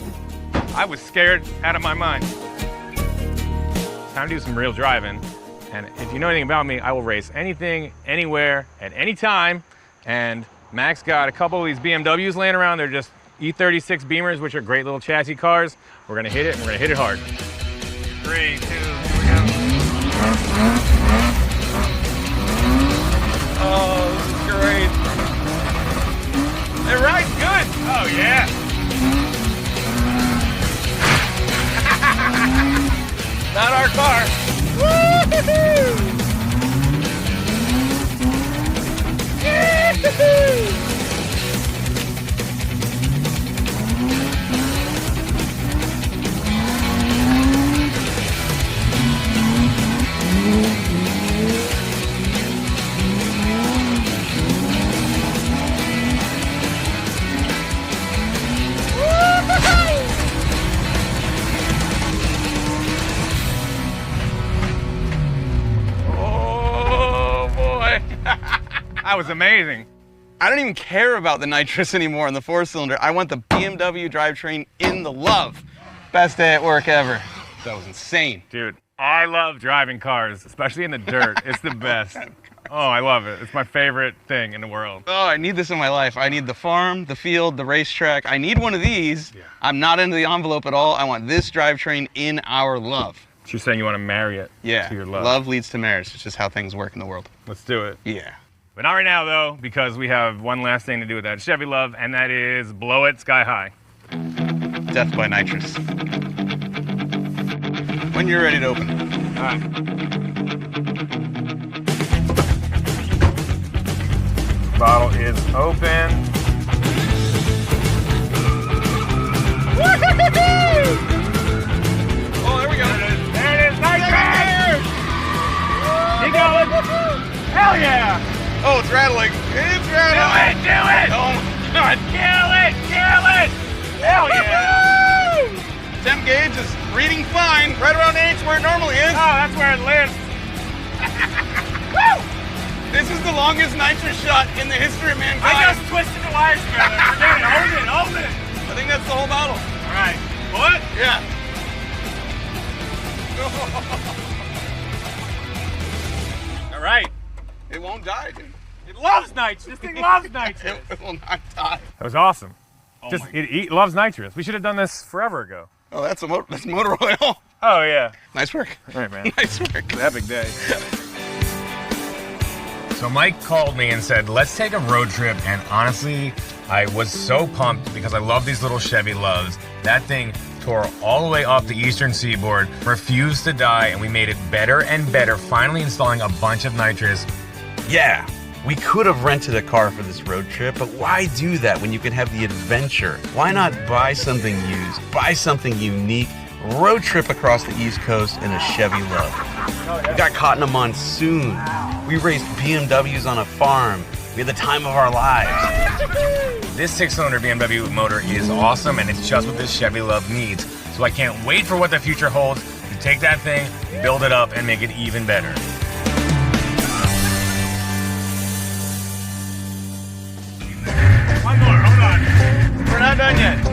I was scared out of my mind. Time to do some real driving. And if you know anything about me, I will race anything, anywhere, at any time. And Mac's got a couple of these BMWs laying around. They're just E36 Beamers, which are great little chassis cars. We're gonna hit it, and we're gonna hit it hard. 3, 2, here we go. Oh, this is great. It rides good. Oh, yeah. Not our car. Woo-hoo-hoo! Yeah-hoo-hoo! That was amazing. I don't even care about the nitrous anymore on the 4-cylinder. I want the BMW drivetrain in the love. Best day at work ever. That was insane. Dude, I love driving cars, especially in the dirt. It's the best. Oh, I love it. It's my favorite thing in the world. Oh, I need this in my life. I need the farm, the field, the racetrack. I need one of these. Yeah. I'm not into the envelope at all. I want this drivetrain in our love. So you're saying you want to marry it to your love. Love leads to marriage. It's just how things work in the world. Let's do it. Yeah. But not right now, though, because we have one last thing to do with that Chevy Love, and that is blow it sky high. Death by nitrous. When you're ready to open. All right. Bottle is open. Oh, there we go. There it is. Nitrous! Keep going. Hell yeah! Oh, it's rattling. It's rattling. Do it! Oh my God. Kill it! Kill it! Hell yeah! Temp gauge is reading fine, right around H where it normally is. Oh, that's where it lives. Woo! This is the longest nitrous shot in the history of mankind. I just twisted the wires together. Forget it. Hold it. Hold it. I think that's the whole bottle. All right. What? Yeah. All right. It won't die, dude. It loves nitrous. This thing loves nitrous. It will not die. That was awesome. Oh Just my it loves nitrous. We should have done this forever ago. Oh, that's motor oil. Oh yeah. Nice work. All right, man. Nice work. It's an epic day. So Mike called me and said, let's take a road trip, and honestly, I was so pumped because I love these little Chevy Loves. That thing tore all the way off the eastern seaboard, refused to die, and we made it better and better, finally installing a bunch of nitrous. Yeah, we could have rented a car for this road trip, but why do that when you can have the adventure? Why not buy something used, buy something unique, road trip across the East Coast in a Chevy Love? We got caught in a monsoon. We raced BMWs on a farm. We had the time of our lives. This 6-cylinder BMW motor is awesome, and it's just what this Chevy Love needs. So I can't wait for what the future holds to take that thing, build it up, and make it even better. One more, hold on. We're not done yet.